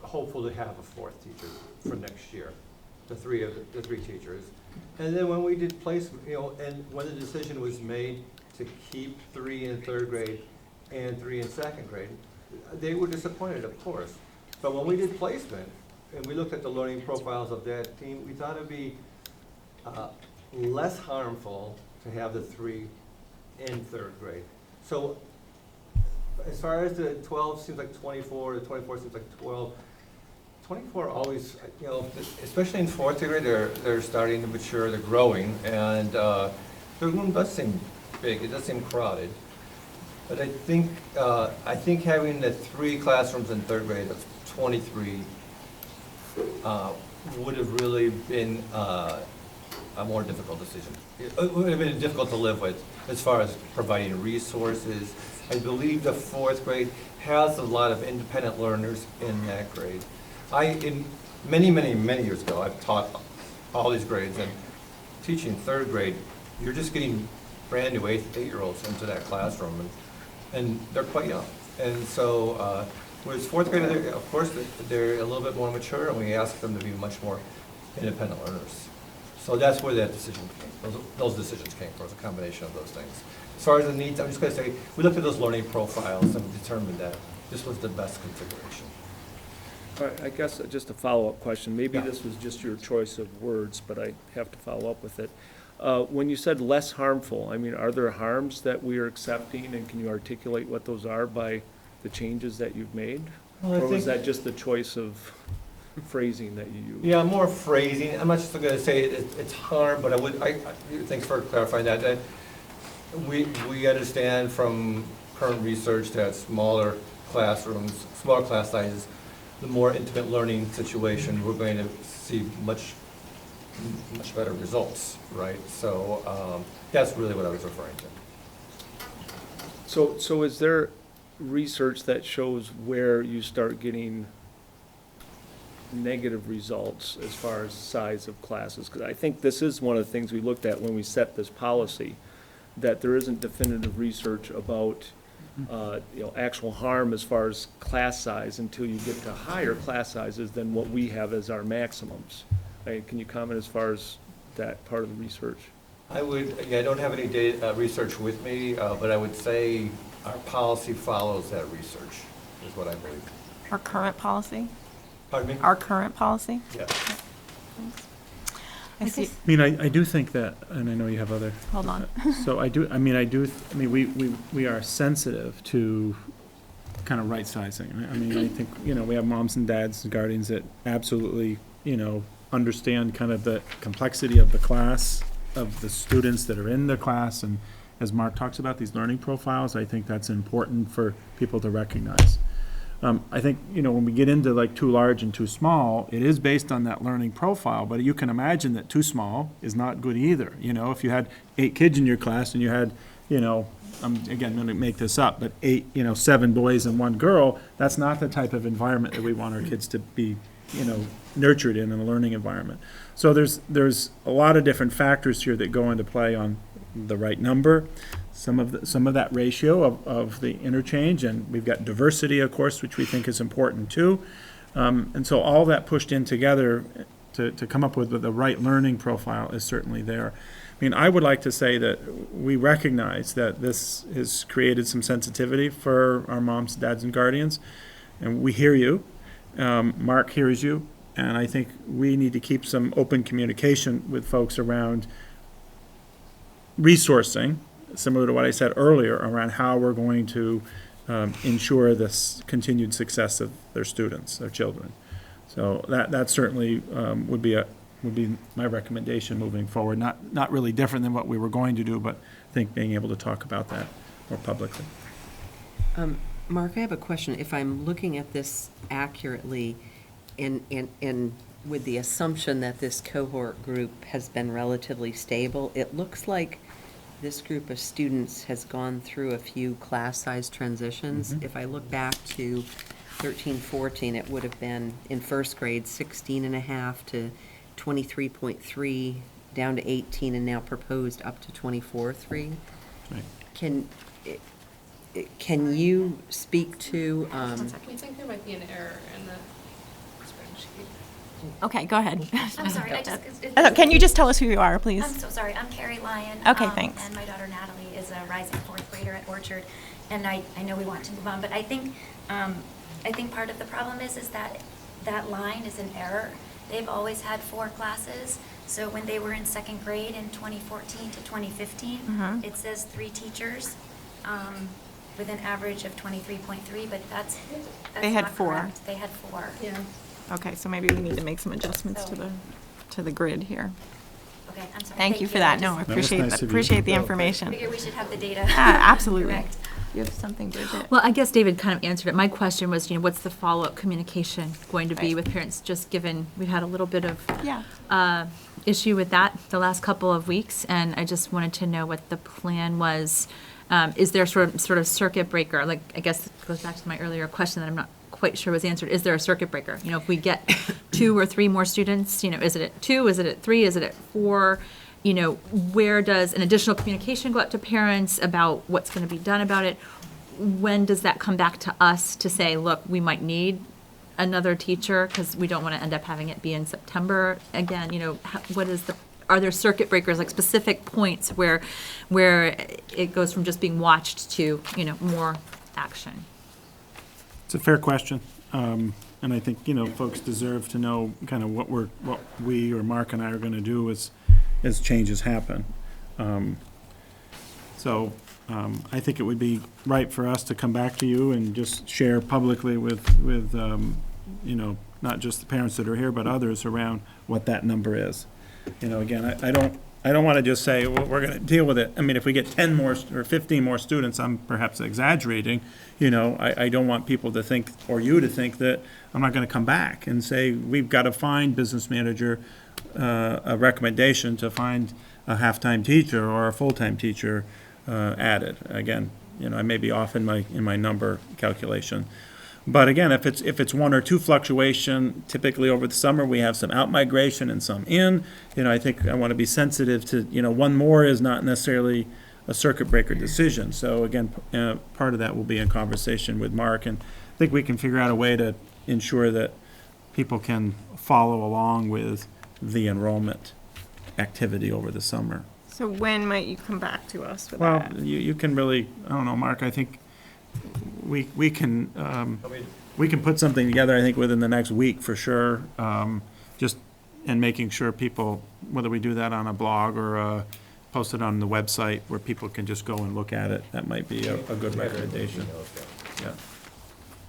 hopeful to have a fourth teacher for next year, the three teachers. And then when we did placement, and when the decision was made to keep 3 in third grade and 3 in second grade, they were disappointed, of course. But when we did placement, and we looked at the learning profiles of that team, we thought it'd be less harmful to have the 3 in third grade. So as far as the 12 seems like 24, the 24 seems like 12. 24 always, especially in fourth grade, they're starting to mature, they're growing, and the room does seem big, it does seem crowded. But I think having the 3 classrooms in third grade of 23 would have really been a more difficult decision. It would have been difficult to live with as far as providing resources. I believe the fourth grade has a lot of independent learners in that grade. In many years ago, I've taught all these grades, and teaching third grade, you're just getting brand new 8-year-olds into that classroom, and they're quite young. And so, whereas fourth grade, of course, they're a little bit more mature, and we ask them to be much more independent learners. So that's where that decision came. Those decisions came from, a combination of those things. As far as the needs, I'm just going to say, we looked at those learning profiles and determined that this was the best configuration. All right, I guess just a follow-up question. Maybe this was just your choice of words, but I have to follow up with it. When you said less harmful, I mean, are there harms that we are accepting, and can you articulate what those are by the changes that you've made? Well, or was that just the choice of phrasing that you used? Yeah, more phrasing. I'm not just going to say it's harm, but thanks for clarifying that. We understand from current research that smaller classrooms, smaller class sizes, the more intimate learning situation, we're going to see much better results, right? So that's really what I was referring to. So is there research that shows where you start getting negative results as far as size of classes? Because I think this is one of the things we looked at when we set this policy, that there isn't definitive research about actual harm as far as class size until you get to higher class sizes than what we have as our maximums. Can you comment as far as that part of the research? I don't have any data research with me, but I would say our policy follows that research, is what I believe. Our current policy? Pardon me? Our current policy? Yeah. I see. I mean, I do think that, and I know you have other. Hold on. So we are sensitive to kind of right sizing. I mean, I think, we have moms and dads and guardians that absolutely, understand kind of the complexity of the class, of the students that are in the class, and as Mark talks about these learning profiles, I think that's important for people to recognize. I think, when we get into like too large and too small, it is based on that learning profile, but you can imagine that too small is not good either. If you had 8 kids in your class and you had, I'm again going to make this up, but 7 boys and 1 girl, that's not the type of environment that we want our kids to be, nurtured in a learning environment. So there's a lot of different factors here that go into play on the right number, some of that ratio of the interchange, and we've got diversity, of course, which we think is important too. And so all that pushed in together to come up with the right learning profile is certainly there. I mean, I would like to say that we recognize that this has created some sensitivity for our moms, dads, and guardians, and we hear you. Mark hears you, and I think we need to keep some open communication with folks around resourcing, similar to what I said earlier, around how we're going to ensure this continued success of their students, their children. So that certainly would be my recommendation moving forward. Not really different than what we were going to do, but I think being able to talk about that more publicly. Mark, I have a question. If I'm looking at this accurately, and with the assumption that this cohort group has been relatively stable, it looks like this group of students has gone through a few class size transitions. If I look back to 13-14, it would have been in first grade 16.5 to 23.3, down to 18, and now proposed up to 24.3. Right. Can you speak to? We think there might be an error in the spreadsheet. Okay, go ahead. I'm sorry, Can you just tell us who you are, please? I'm so sorry. I'm Carrie Lyon. Okay, thanks. And my daughter Natalie is a rising 4th grader at Orchard. And I know we want to move on, but I think part of the problem is that line is an error. They've always had 4 classes. So when they were in 2nd grade in 2014 to 2015, it says 3 teachers with an average of 23.3, but that's They had not 4. correct. They had 4. Yeah. Okay, so maybe we need to make some adjustments to the grid here. Okay, I'm sorry. Thank you for that. No, I was appreciate nice that. of you. Appreciate the I information. figure we should have the data. Absolutely. Correct. You have something, Bridget? Well, I guess David kind of answered it. My question was, what's the follow-up communication going to be Right. with parents, just given we've had a little bit of Yeah. issue with that the last couple of weeks, and I just wanted to know what the plan was. Is there sort of circuit breaker? Like, I guess it goes back to my earlier question that I'm not quite sure was answered. Is there a circuit breaker? If we get 2 or 3 more students, is it at 2? Is it at 3? Is it at 4? Where does an additional communication go out to parents about what's going to be done about it? When does that come back to us to say, look, we might need another teacher because we don't want to end up having it be in September again? Are there circuit breakers, like specific points where it goes from just being watched to, more action? It's a fair question, and I think, folks deserve to know kind of what we or Mark and I are going to do as changes happen. So I think it would be right for us to come back to you and just share publicly with not just the parents that are here, but others around what that number is. Again, I don't want to just say, well, we're going to deal with it. I mean, if we get 10 more or 15 more students, I'm perhaps exaggerating. I don't want people to think, or you to think, that I'm not going to come back and say, we've got to find business manager a recommendation to find a half-time teacher or a full-time teacher added. Again, I may be off in my number calculation. But again, if it's 1 or 2 fluctuation, typically over the summer, we have some out migration and some in. I think I want to be sensitive to, 1 more is not necessarily a circuit breaker decision. So again, part of that will be in conversation with Mark, and I think we can figure out a way to ensure that people can follow along with the enrollment activity over the summer. So when might you come back to us with Well, that? you can really, I don't know, Mark, I think we can put something together, I think, within the next week for sure. Just and making sure people, whether we do that on a blog or post it on the website where people can just go and look at it, that might be a good recommendation. Yeah.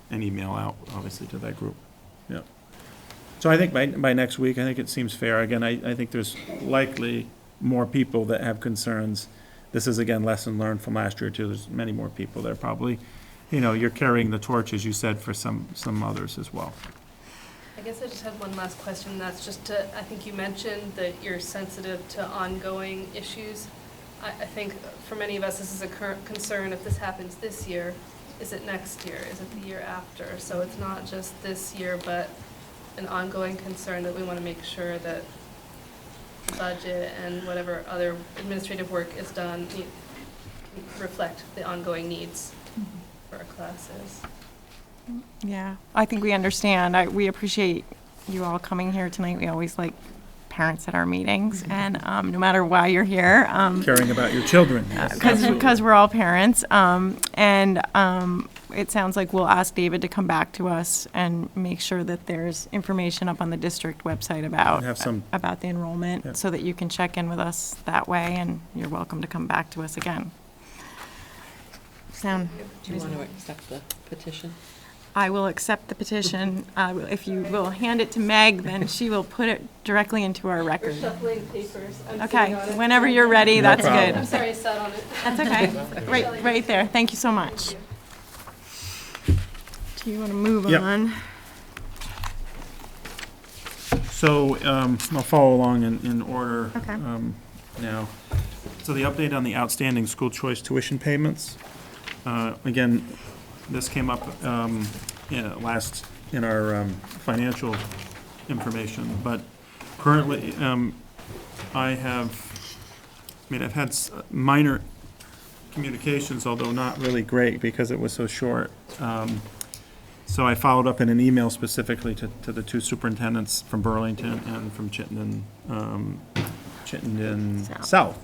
And email out, obviously, to that group. Yeah. So I think by next week, I think it seems fair. Again, I think there's likely more people that have concerns. This is, again, lesson learned from last year, too. There's many more people that are probably, you're carrying the torch, as you said, for some others as well. I guess I just had one last question. That's just I think you mentioned that you're sensitive to ongoing issues I think for many of us, this is a current concern. If this happens this year, is it next year? Is it the year after? So it's not just this year, but an ongoing concern that we want to make sure that the budget and whatever other administrative work is done reflect the ongoing needs for our classes. Yeah, I think we understand. We appreciate you all coming here tonight. We always like parents at our meetings, and no matter why you're here, Caring about your children. because we're all parents, and it sounds like we'll ask David to come back to us and make sure that there's information up on the district website about the enrollment, Yeah. so that you can check in with us that way, and you're welcome to come back to us again. Sound? Do you want to accept the petition? I will accept the petition. If you will hand it to Meg, then she will put it directly into our We're record. shuffling papers. I'm Okay, sitting on it. whenever you're ready, that's problem. good. I'm sorry I sat on it. That's okay. Right there. Thank you so much. Do you want to move Yep. on? So I'll follow along in order Okay. now. So the update on the outstanding school choice tuition payments. Again, this came up in our financial information, but currently I've had minor communications, although not really great because it was so short. So I followed up in an email specifically to the two superintendents from Burlington and from Chittenden South.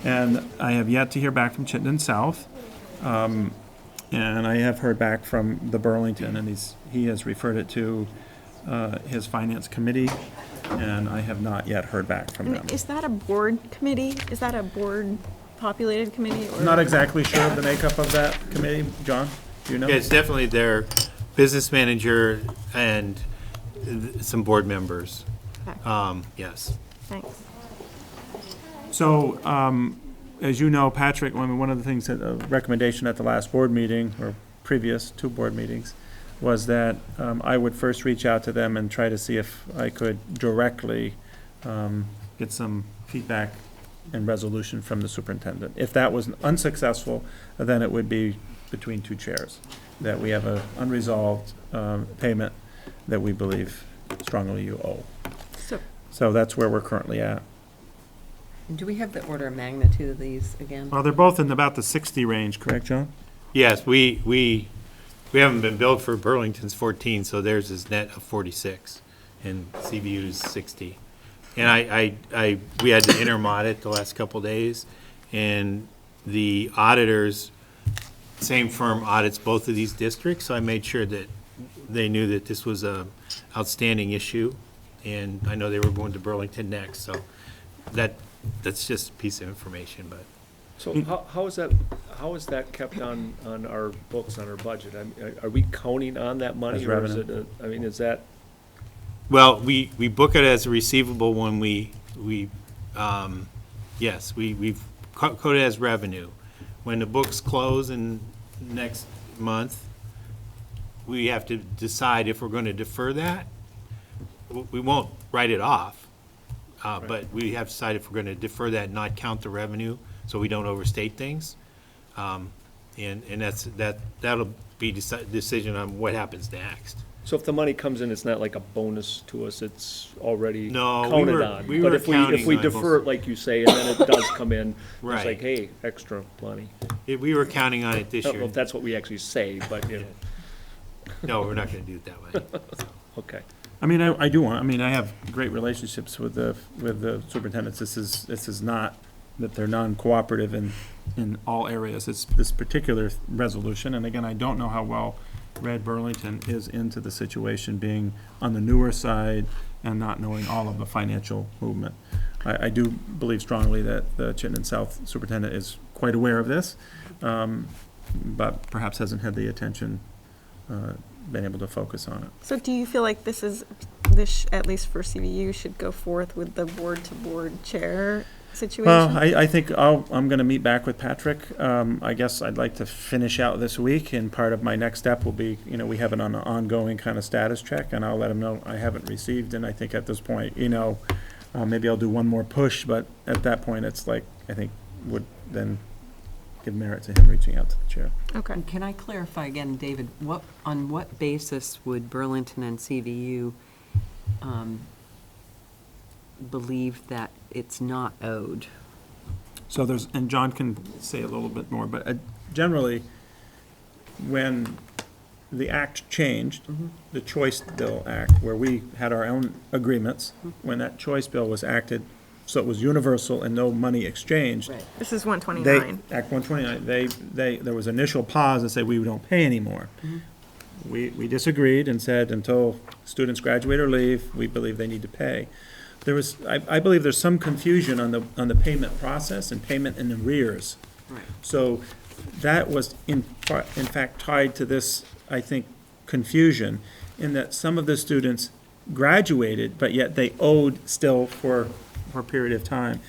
And I have yet to hear back from Chittenden South. And I have heard back from the Burlington, and he has referred it to his finance committee, and I have not yet heard back from them. Is that a board committee? Is that a board populated committee? Or? Not exactly sure of the makeup of that committee. John, do you know? Yeah, it's definitely their business manager and some board members. Okay. Yes. Thanks. So, as you know, Patrick, one of the things that, a recommendation at the last board meeting, or previous two board meetings, was that I would first reach out to them and try to see if I could directly get some feedback and resolution from the superintendent. If that was unsuccessful, then it would be between two chairs, that we have an unresolved payment that we believe strongly you owe. So that's where we're currently at. And do we have the order of magnitude of these again? Well, they're both in about the 60 range, correct, John? Yes, we haven't been billed for Burlington's 14, so theirs is net of 46, and CBU's 60. And we had the interim audit the last couple days, and the auditors, same firm audits both of these districts, so I made sure that they knew that this was a outstanding issue, and I know they were going to Burlington next, so that's just a piece of information, but. So how is that kept on our books, on our budget? Are we counting on that money? As Or is revenue. it, is that, Well, we book it as a receivable when we've coded as revenue. When the books close in next month, we have to decide if we're going to defer that. We won't write it off, but we have to decide if we're going to defer that and not count the revenue so we don't overstate things. And that'll be decision on what happens next. so if the money comes in, it's not like a bonus to us, it's already No, we counted were- on? we But were if we counting on defer it, like you say, and then it does come in, Right. it's like, hey, extra money. We were counting on it I this don't know year. if that's what we actually say, but, No, we're not going to do it that way. okay. I mean, I have great relationships with the superintendents. This is not that they're non-cooperative in all areas. It's this particular resolution, and again, I don't know how well read Burlington is into the situation, being on the newer side and not knowing all of the financial movement. I do believe strongly that the Chittenden South superintendent is quite aware of this, but perhaps hasn't had the attention, been able to focus on it. So do you feel like this, at least for CVU, should go forth with the board-to-board chair situation? Well, I think I'm going to meet back with Patrick. I guess I'd like to finish out this week, and part of my next step will be, we have an ongoing kind of status check, and I'll let him know I haven't received, and I think at this point, maybe I'll do one more push, but at that point, it's like, I think would then give merit to him reaching out to the chair. Okay. And can I clarify again, David, on what basis would Burlington and CVU believe that it's not owed? So there's, and John can say a little bit more, but generally, when the act changed, the Choice Bill Act, where we had our own agreements, when that Choice Bill was acted, so it was universal and no money exchanged. Right. This is They, 129. Act 129, there was initial pause and said, we don't pay anymore. We disagreed and said, until students graduate or leave, we believe they need to pay. There was, I believe there's some confusion on the payment process and payment in arrears. Right. So that was in fact tied to this, I think, confusion, in that some of the students graduated, but yet they owed still for a period of time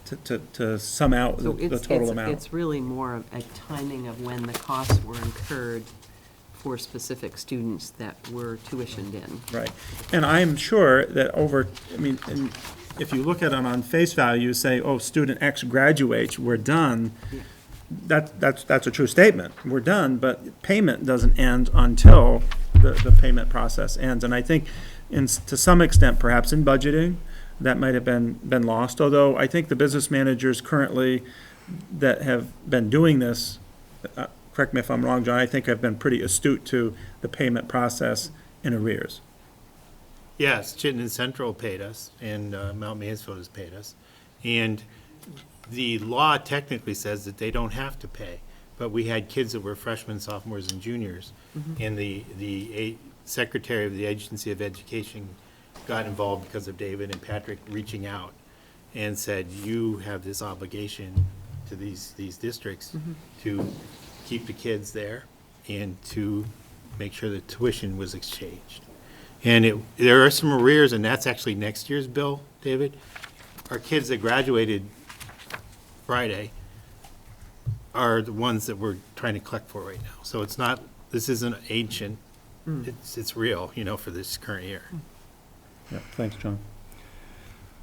to sum out So the total amount. It's really more of a timing of when the costs were incurred for specific students that were tuitioned in. Right. And I'm sure that and if you look at it on face value, say, oh, student X graduates, we're done, that's a true statement. We're done, but payment doesn't end until the payment process ends. And I think to some extent, perhaps in budgeting, that might have been lost, although I think the business managers currently that have been doing this, correct me if I'm wrong, John, I think have been pretty astute to the payment process in arrears. Yes, Chittenden Central paid us, and Mount Mansfield has paid us. And the law technically says that they don't have to pay, but we had kids that were freshmen, sophomores, and juniors, and the Secretary of the Agency of Education got involved because of David and Patrick reaching out and said, you have this obligation to these districts to keep the kids there and to make sure that tuition was exchanged. And there are some arrears, and that's actually next year's bill, David. Our kids that graduated Friday are the ones that we're trying to collect for right now. So it's not, this isn't ancient, it's real, for this current year. Yeah, thanks, John.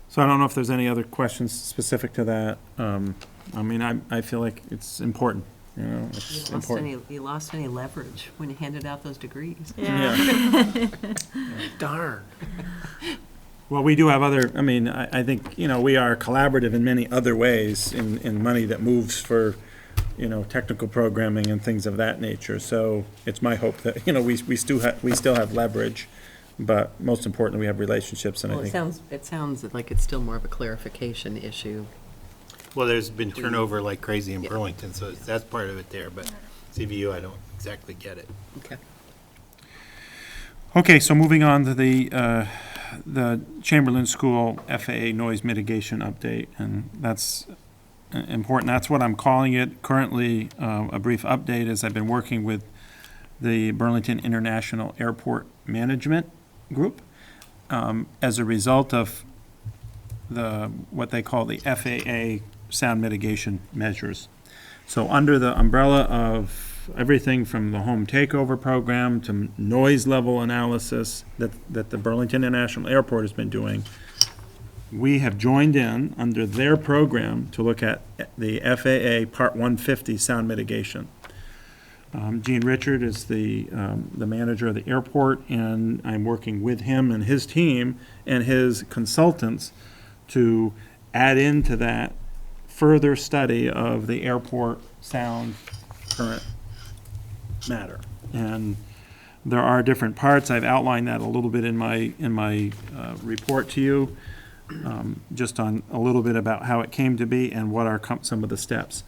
So I don't know if there's any other questions specific to that. I feel like it's important, it's important. You lost any leverage when you handed out those degrees? Yeah. Darn. Well, we do have other, I think, we are collaborative in many other ways in money that moves for, technical programming and things of that nature. So it's my hope that, we still have leverage, but most importantly, we have relationships, and Well, I it think. sounds like it's still more of a clarification issue. Well, there's been turnover like crazy in Burlington, so that's part of it there, but CVU, I don't exactly get it. Okay. Okay, so moving on to the Chamberlain School FAA noise mitigation update, and that's important. That's what I'm calling it currently, a brief update, as I've been working with the Burlington International Airport Management Group as a result of what they call the FAA sound mitigation measures. So under the umbrella of everything from the home takeover program to noise level analysis that the Burlington International Airport has been doing, we have joined in under their program to look at the FAA Part 150 sound mitigation. Gene Richard is the manager of the airport, and I'm working with him and his team and his consultants to add into that further study of the airport sound current matter. And there are different parts. I've outlined that a little bit in my report to you, just on a little bit about how it came to be and what are some of the steps.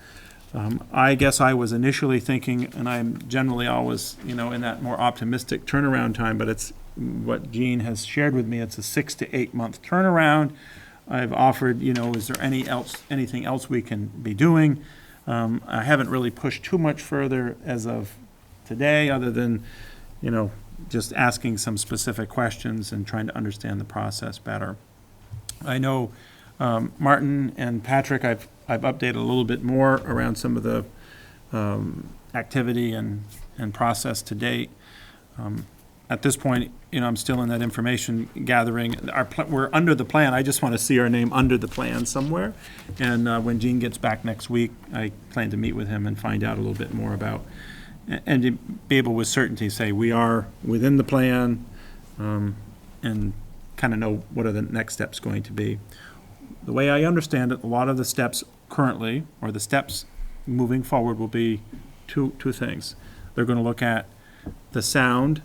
I guess I was initially thinking, and I'm generally always, in that more optimistic turnaround time, but it's what Gene has shared with me, it's a 6 to 8 month turnaround. I've offered, is there anything else we can be doing? I haven't really pushed too much further as of today, other than, just asking some specific questions and trying to understand the process better. I know Martin and Patrick, I've updated a little bit more around some of the at this point, I'm still in that information gathering. We're under the plan. I just want to see our name under the plan somewhere. And when Gene gets back next week, I plan to meet with him and find out a little bit more about, and to be able with certainty say we are within the plan, and kind of know what are the next steps going to be. The way I understand it, a lot of the steps currently, or the steps moving forward, will be two things. They're going to look at the sound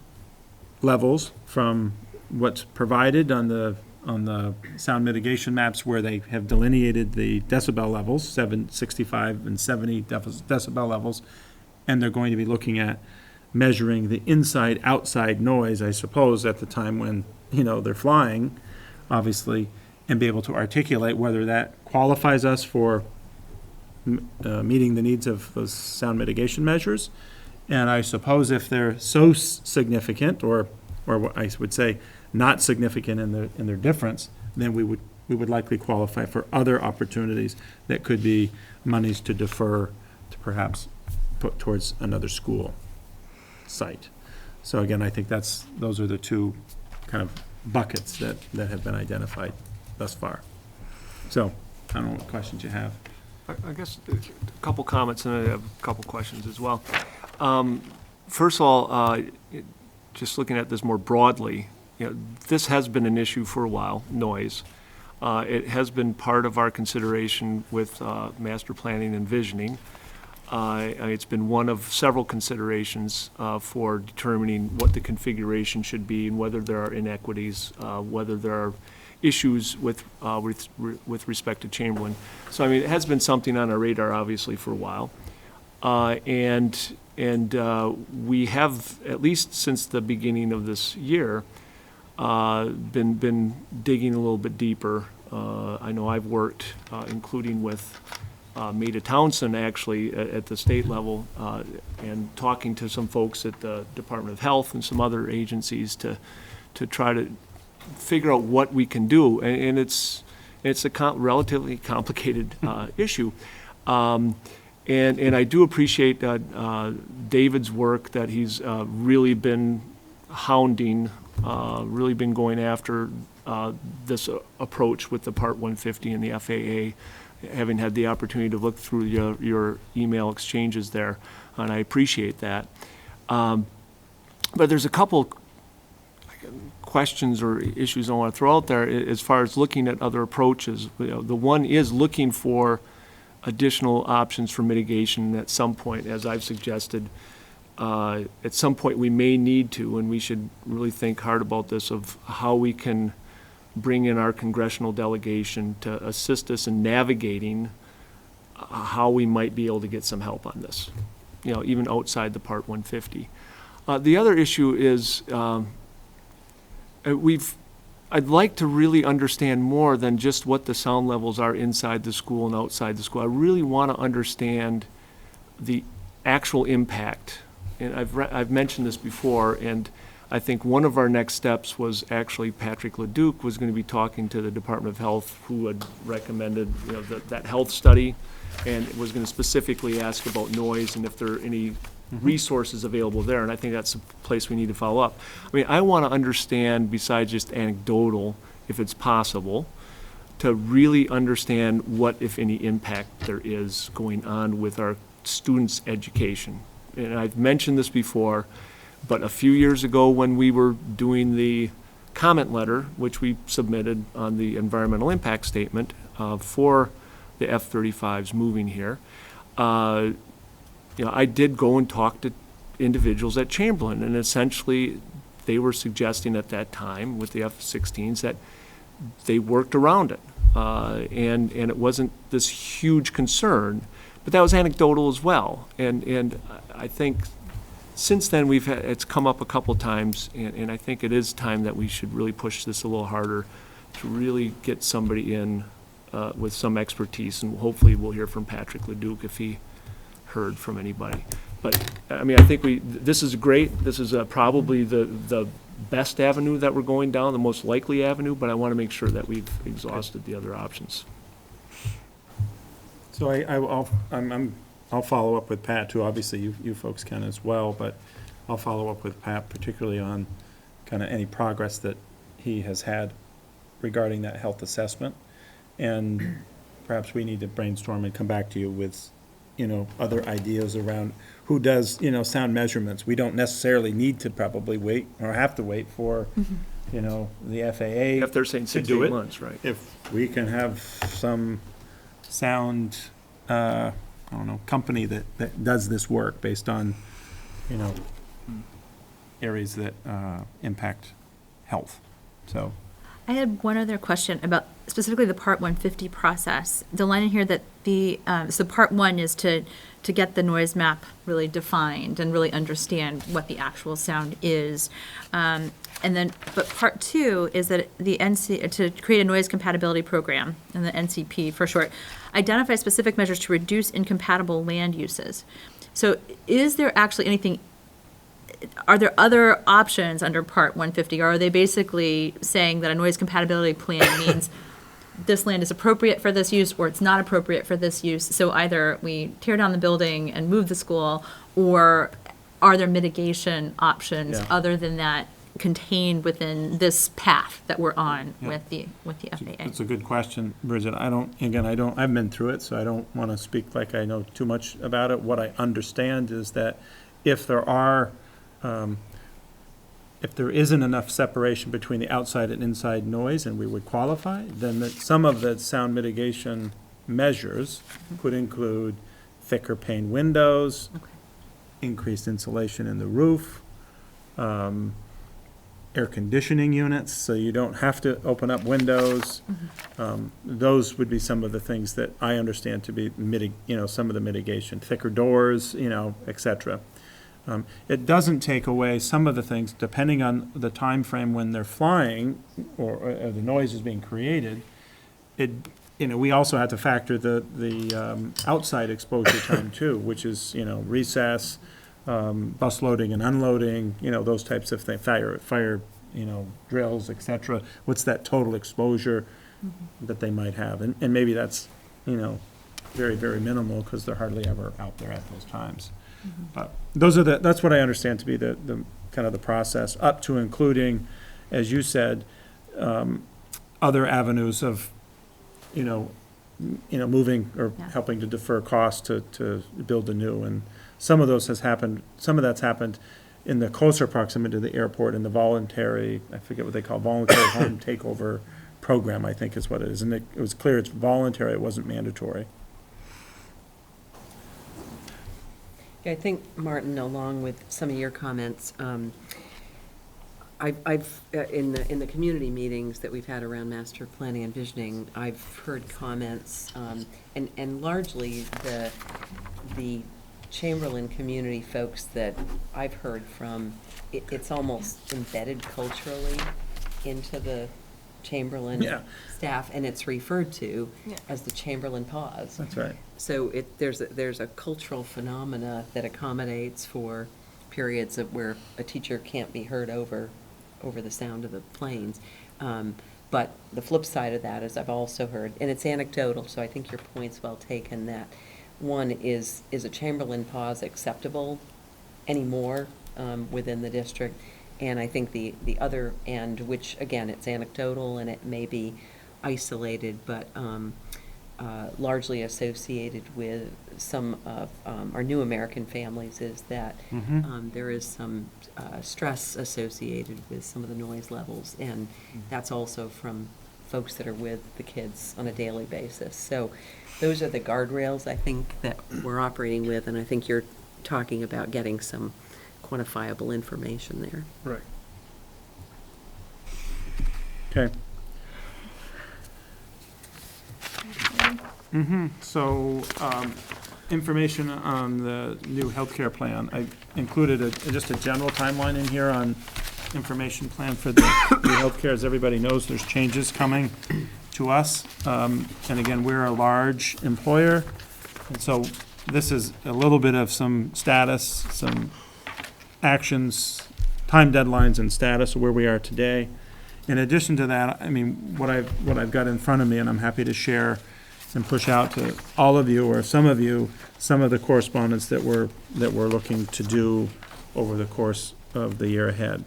levels from what's provided on the sound mitigation maps, where they have delineated the decibel levels, 65 and 70 decibel levels, and they're going to be looking at measuring the inside-outside noise, I suppose, at the time when, they're flying, obviously, and be able to articulate whether that qualifies us for meeting the needs of those sound mitigation measures. And I suppose if they're so significant, or what I would say not significant in their difference, then we would likely qualify for other opportunities that could be monies to defer to perhaps put towards another school site. So again, I think those are the two kind of buckets that have been identified thus far. So I don't know what questions you have. I guess a couple comments, and I have a couple questions as well. First of all, just looking at this more broadly, this has been an issue for a while, noise. It has been part of our consideration with master planning and visioning. It's been one of several considerations for determining what the configuration should be and whether there are inequities, whether there are issues with respect to Chamberlain. So, it has been something on our radar, obviously, for a while. And we have, at least since the beginning of this year, been digging a little bit deeper. I know I've worked, including with Maida Townsend, actually, at the state level, and talking to some folks at the Department of Health and some other agencies to try to figure out what we can do. And it's a relatively complicated issue. And I do appreciate David's work, that he's really been hounding, really been going after this approach with the Part 150 and the FAA, having had the opportunity to look through your email exchanges there, and I appreciate that. But there's a couple questions or issues I want to throw out there as far as looking at other approaches. The one is looking for additional options for mitigation at some point, as I've suggested. At some point we may need to, and we should really think hard about this, of how we can bring in our congressional delegation to assist us in navigating how we might be able to get some help on this, even outside the Part 150. The other issue is I'd like to really understand more than just what the sound levels are inside the school and outside the school. I really want to understand the actual impact. And I've mentioned this before, and I think one of our next steps was actually Patrick LeDuc was going to be talking to the Department of Health, who had recommended that health study, and was going to specifically ask about noise and if there are any resources available there, and I think that's a place we need to follow up. I want to understand, besides just anecdotal, if it's possible, to really understand what, if any, impact there is going on with our students' education. And I've mentioned this before, but a few years ago when we were doing the comment letter, which we submitted on the environmental impact statement for the F-35s moving here, I did go and talk to individuals at Chamberlain, and essentially they were suggesting at that time with the F-16s that they worked around it, and it wasn't this huge concern, but that was anecdotal as well. And I think since then it's come up a couple times, and I think it is time that we should really push this a little harder to really get somebody in with some expertise, and hopefully we'll hear from Patrick LeDuc if he heard from anybody. But I think this is great. This is probably the best avenue that we're going down, the most likely avenue, but I want to make sure that we've exhausted the other options. So I'll follow up with Pat too. Obviously, you folks can as well, but I'll follow up with Pat, particularly on kind of any progress that he has had regarding that health assessment. And perhaps we need to brainstorm and come back to you with, other ideas around who does, sound measurements. We don't necessarily need to probably wait or have to wait for, the FAA. If they're saying to 6 do to 8 it. months, right? If we can have some sound, company that does this work based on, areas that impact health. So, I had one other question about specifically the Part 150 process. The line in here that so Part 1 is to get the noise map really defined and really understand what the actual sound is. But Part 2 is that to create a noise compatibility program, and the NCP for short, identify specific measures to reduce incompatible land uses. So is there actually anything, are there other options under Part 150, or are they basically saying that a noise compatibility plan means this land is appropriate for this use or it's not appropriate for this use? So either we tear down the building and move the school, or are there mitigation options Yeah. other than that contained within this path that we're on Yeah. with the FAA? it's a good question, Bridget. I've been through it, so I don't want to speak like I know too much about it. What I understand is that if there are, if there isn't enough separation between the outside and inside noise, and we would qualify, then that some of the sound mitigation measures could include thicker pane windows, increased insulation in the roof, air conditioning units, so you don't have to open up windows. Those would be some of the things that I understand to be some of the mitigation, thicker doors, et cetera. It doesn't take away some of the things, depending on the time frame when they're flying or the noise is being created. We also have to factor the outside exposure time too, which is, recess, bus loading and unloading, those types of things, fire, drills, et cetera. What's that total exposure that they might have? And maybe that's, very, very minimal because they're hardly ever out there at those times. But that's what I understand to be the kind of the process, up to including, as you said, other avenues of, moving or Yeah. helping to defer costs to build anew. And some of that's happened in the closer proximity to the airport in the voluntary, I forget what they call, voluntary home takeover program, I think is what it is. And it was clear it's voluntary, it wasn't mandatory. Yeah, I think, Martin, along with some of your comments, I've in the community meetings that we've had around master planning and visioning, I've heard comments, and largely the Chamberlain community folks that I've heard from, it's almost embedded culturally into the Chamberlain Yeah. staff, and it's referred to as the Chamberlain pause. That's right. So there's a cultural phenomena that accommodates for periods of where a teacher can't be heard over the sound of the planes. But the flip side of that is I've also heard, and it's anecdotal, so I think your point's well taken, that one is a Chamberlain pause acceptable anymore within the district? And I think the other end, which again, it's anecdotal and it may be isolated, but largely associated with some of our new American families, is that there is some stress associated with some of the noise levels, and that's also from folks that are with the kids on a daily basis. So those are the guardrails, I think, that we're operating with, and I think you're talking about getting some quantifiable information there. Right. Okay. So, information on the new healthcare plan. I included just a general timeline in here on information plan for the new healthcare. As everybody knows, there's changes coming to us. And again, we're a large employer. And so this is a little bit of some status, some actions, time deadlines and status of where we are today. In addition to that, I mean, what I've got in front of me, and I'm happy to share and push out to all of you or some of you, some of the correspondence that we're looking to do over the course of the year ahead.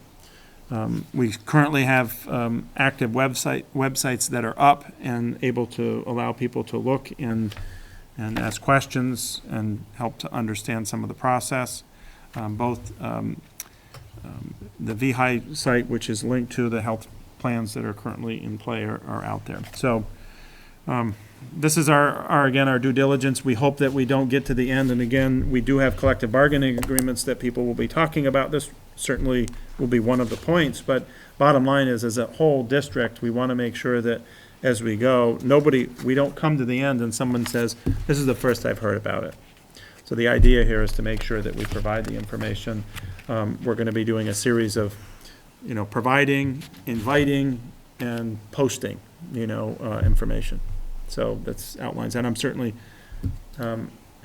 We currently have active websites that are up and able to allow people to look and ask questions and help to understand some of the process. Both the VHI site, which is linked to the health plans that are currently in play, are out there. So this is again, our due diligence. We hope that we don't get to the end. And again, we do have collective bargaining agreements that people will be talking about. This certainly will be one of the points. But bottom line is, as a whole district, we want to make sure that as we go, we don't come to the end and someone says, this is the first I've heard about it. So the idea here is to make sure that we provide the information. We're going to be doing a series of, providing, inviting, and posting, information. So that's outlines, and I'm certainly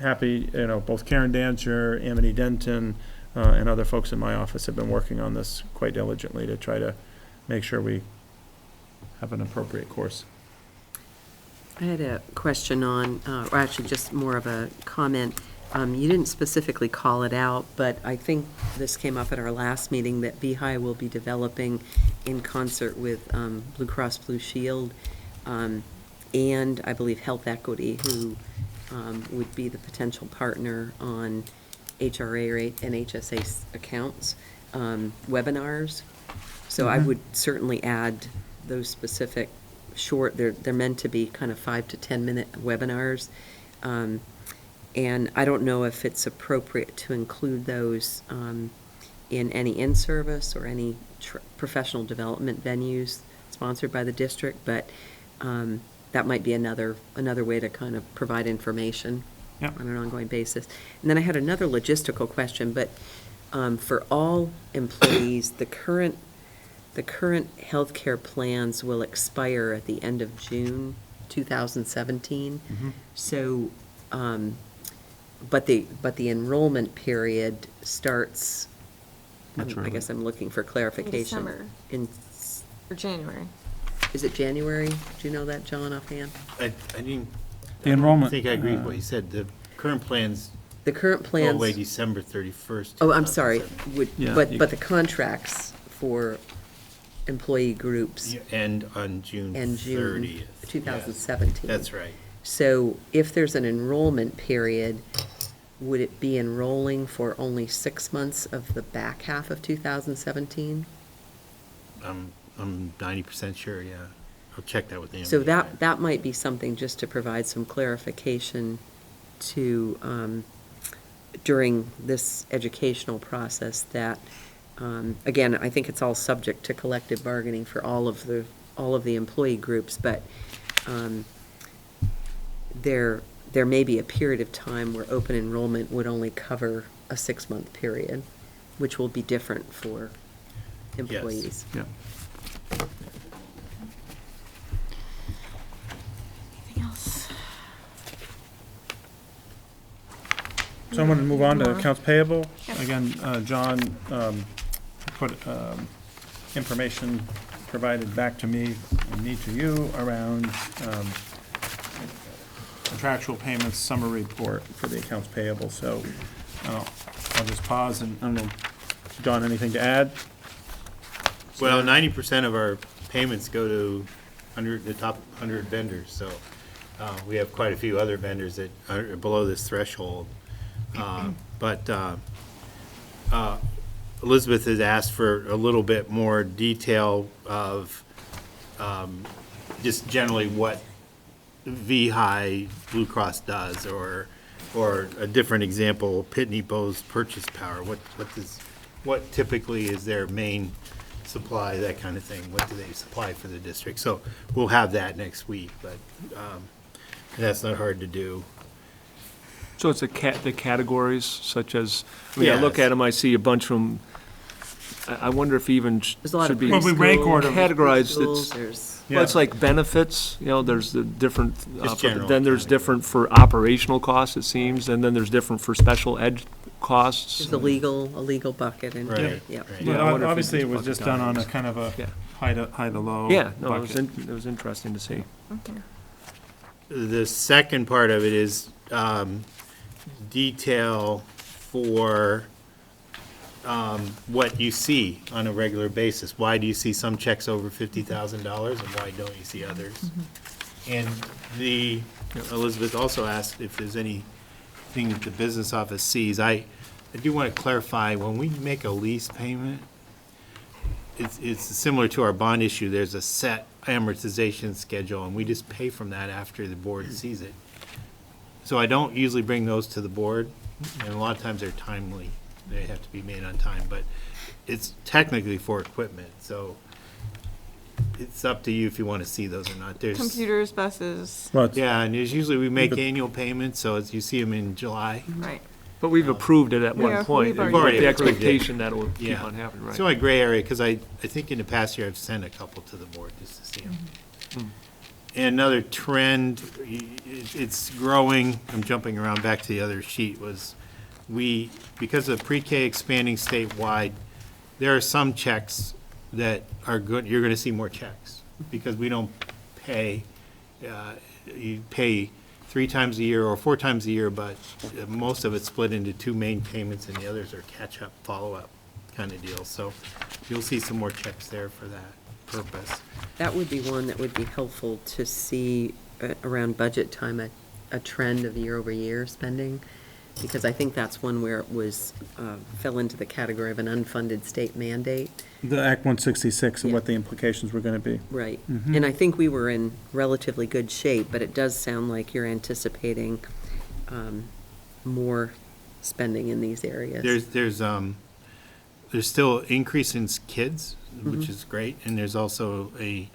happy, both Karen Dancher, Amity Denton, and other folks in my office have been working on this quite diligently to try to make sure we have an appropriate course. I had a question on, or actually just more of a comment. You didn't specifically call it out, but I think this came up at our last meeting that VHI will be developing in concert with Blue Cross Blue Shield and I believe Health Equity, who would be the potential partner on HRA and HSA accounts, webinars. So I would certainly add those specific short, they're meant to be kind of 5 to 10 minute webinars. And I don't know if it's appropriate to include those in any in-service or any professional development venues sponsored by the district, but that might be another way to kind of provide information on an ongoing basis. And then I had another logistical question, but for all employees, the current healthcare plans will expire at the end of June 2017. So, but the enrollment period starts. I guess I'm looking for clarification. December. Or January. Is it January? Do you know that, John, offhand? I didn't. The enrollment. I think I agree with what you said. The current plans The current go plans. away December 31st. Oh, I'm sorry. 2017. But the contracts for employee groups End on June end June 30th. 2017. That's right. So if there's an enrollment period, would it be enrolling for only 6 months of the back half of 2017? I'm 90% sure, yeah. I'll check that with Amy. So that might be something just to provide some clarification to, during this educational process that, again, I think it's all subject to collective bargaining for all of the employee groups, but there may be a period of time where open enrollment would only cover a 6-month period, which will be different for employees. Yeah. Anything else? So I'm going to move on to accounts payable. Again, John put information provided back to me and me to you around contractual payments summary report for the accounts payable. So I'll just pause and, I don't know, John, anything to add? Well, 90% of our payments go to the top 100 vendors, so we have quite a few other vendors that are below this threshold. But Elizabeth has asked for a little bit more detail of just generally what VHI Blue Cross does, or a different example, Pitney Bowes Purchase Power. What typically is their main supply, that kind of thing? What do they supply for the district? So we'll have that next week, but that's not hard to do. So it's the categories such as, I mean, I look at them, I see a bunch of them. I wonder if even There's a lot of should be Well, we rank order. categorized. Schools, Well, it's like benefits, there's the different, Just general then there's accounting. different for operational costs, it seems, and then there's different for special ed costs. There's a legal bucket and, Right, yeah. right. Yeah, I wonder if Obviously, we it was just just bucket done on a items. kind of a Yeah. high to low Yeah, no, it bucket. was interesting to see. The second part of it is detail for what you see on a regular basis. Why do you see some checks over $50,000 and why don't you see others? And Elizabeth also asked if there's anything that the business office sees. I do want to clarify, when we make a lease payment, it's similar to our bond issue. There's a set amortization schedule, and we just pay from that after the board sees it. So I don't usually bring those to the board, and a lot of times they're timely. They have to be made on time, but it's technically for equipment, so it's up to you if you want to see those or not. There's, Computers, buses, Well, it's- yeah, and there's usually, we make annual payments, so you see them in July. right. But we've approved it at one Yeah, point. we've and already with the approved it. expectation that it will keep Yeah. on happening, right? It's the only gray area, because I think in the past year I've sent a couple to the board just to see them. And another trend, it's growing, I'm jumping around back to the other sheet, was because of pre-K expanding statewide, there are some checks that are good, you're gonna see more checks, because we don't pay, you pay 3 times a year or 4 times a year, but most of it's split into 2 main payments and the others are catch-up, follow-up kind of deals. So you'll see some more checks there for that purpose. That would be one that would be helpful to see around budget time, a trend of year-over-year spending, because I think that's one where it was, fell into the category of an unfunded state mandate. The Act 166 and Yeah. what the implications were going to be. Right. And I think we were in relatively good shape, but it does sound like you're anticipating more spending in these areas. There's still increase in kids, which is great, and there's also an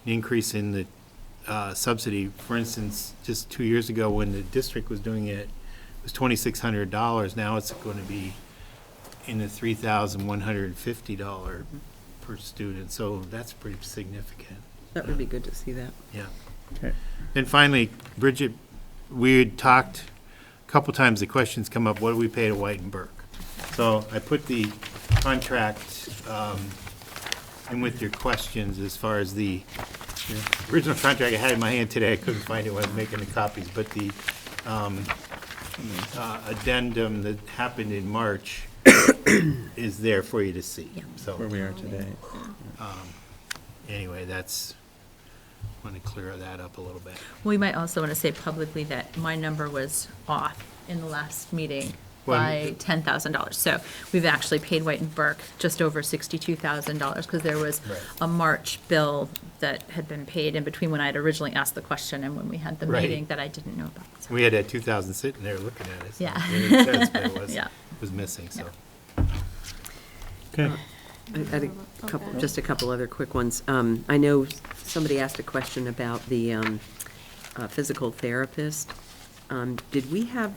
increase in the subsidy. For instance, just 2 years ago, when the district was doing it, it was $2,600. Now it's going to be in the $3,150 per student, so that's pretty significant. That would be good to see that. Yeah. Okay. And finally, Bridget, we had talked, a couple times the questions come up, what do we pay to White and Burke? So I put the contract in with your questions as far as the original contract I had in my hand today. I couldn't find it when I was making the copies, but the addendum that happened in March is there for you to see. So Where we are today. anyway, that's, want to clear that up a little bit. We might also want to say publicly that my number was off in the last meeting Well, by $10,000. So we've actually paid White and Burke just over $62,000 because there was Right. a March bill that had been paid in between when I had originally asked the question and when we had the Right. meeting that I didn't know about. So- We had that 2,000 sitting there looking at it. So Yeah. it made sense, but it Yeah. was missing, so. Okay. I had a couple, just a couple other quick ones. I know somebody asked a question about the physical therapist. Did we have,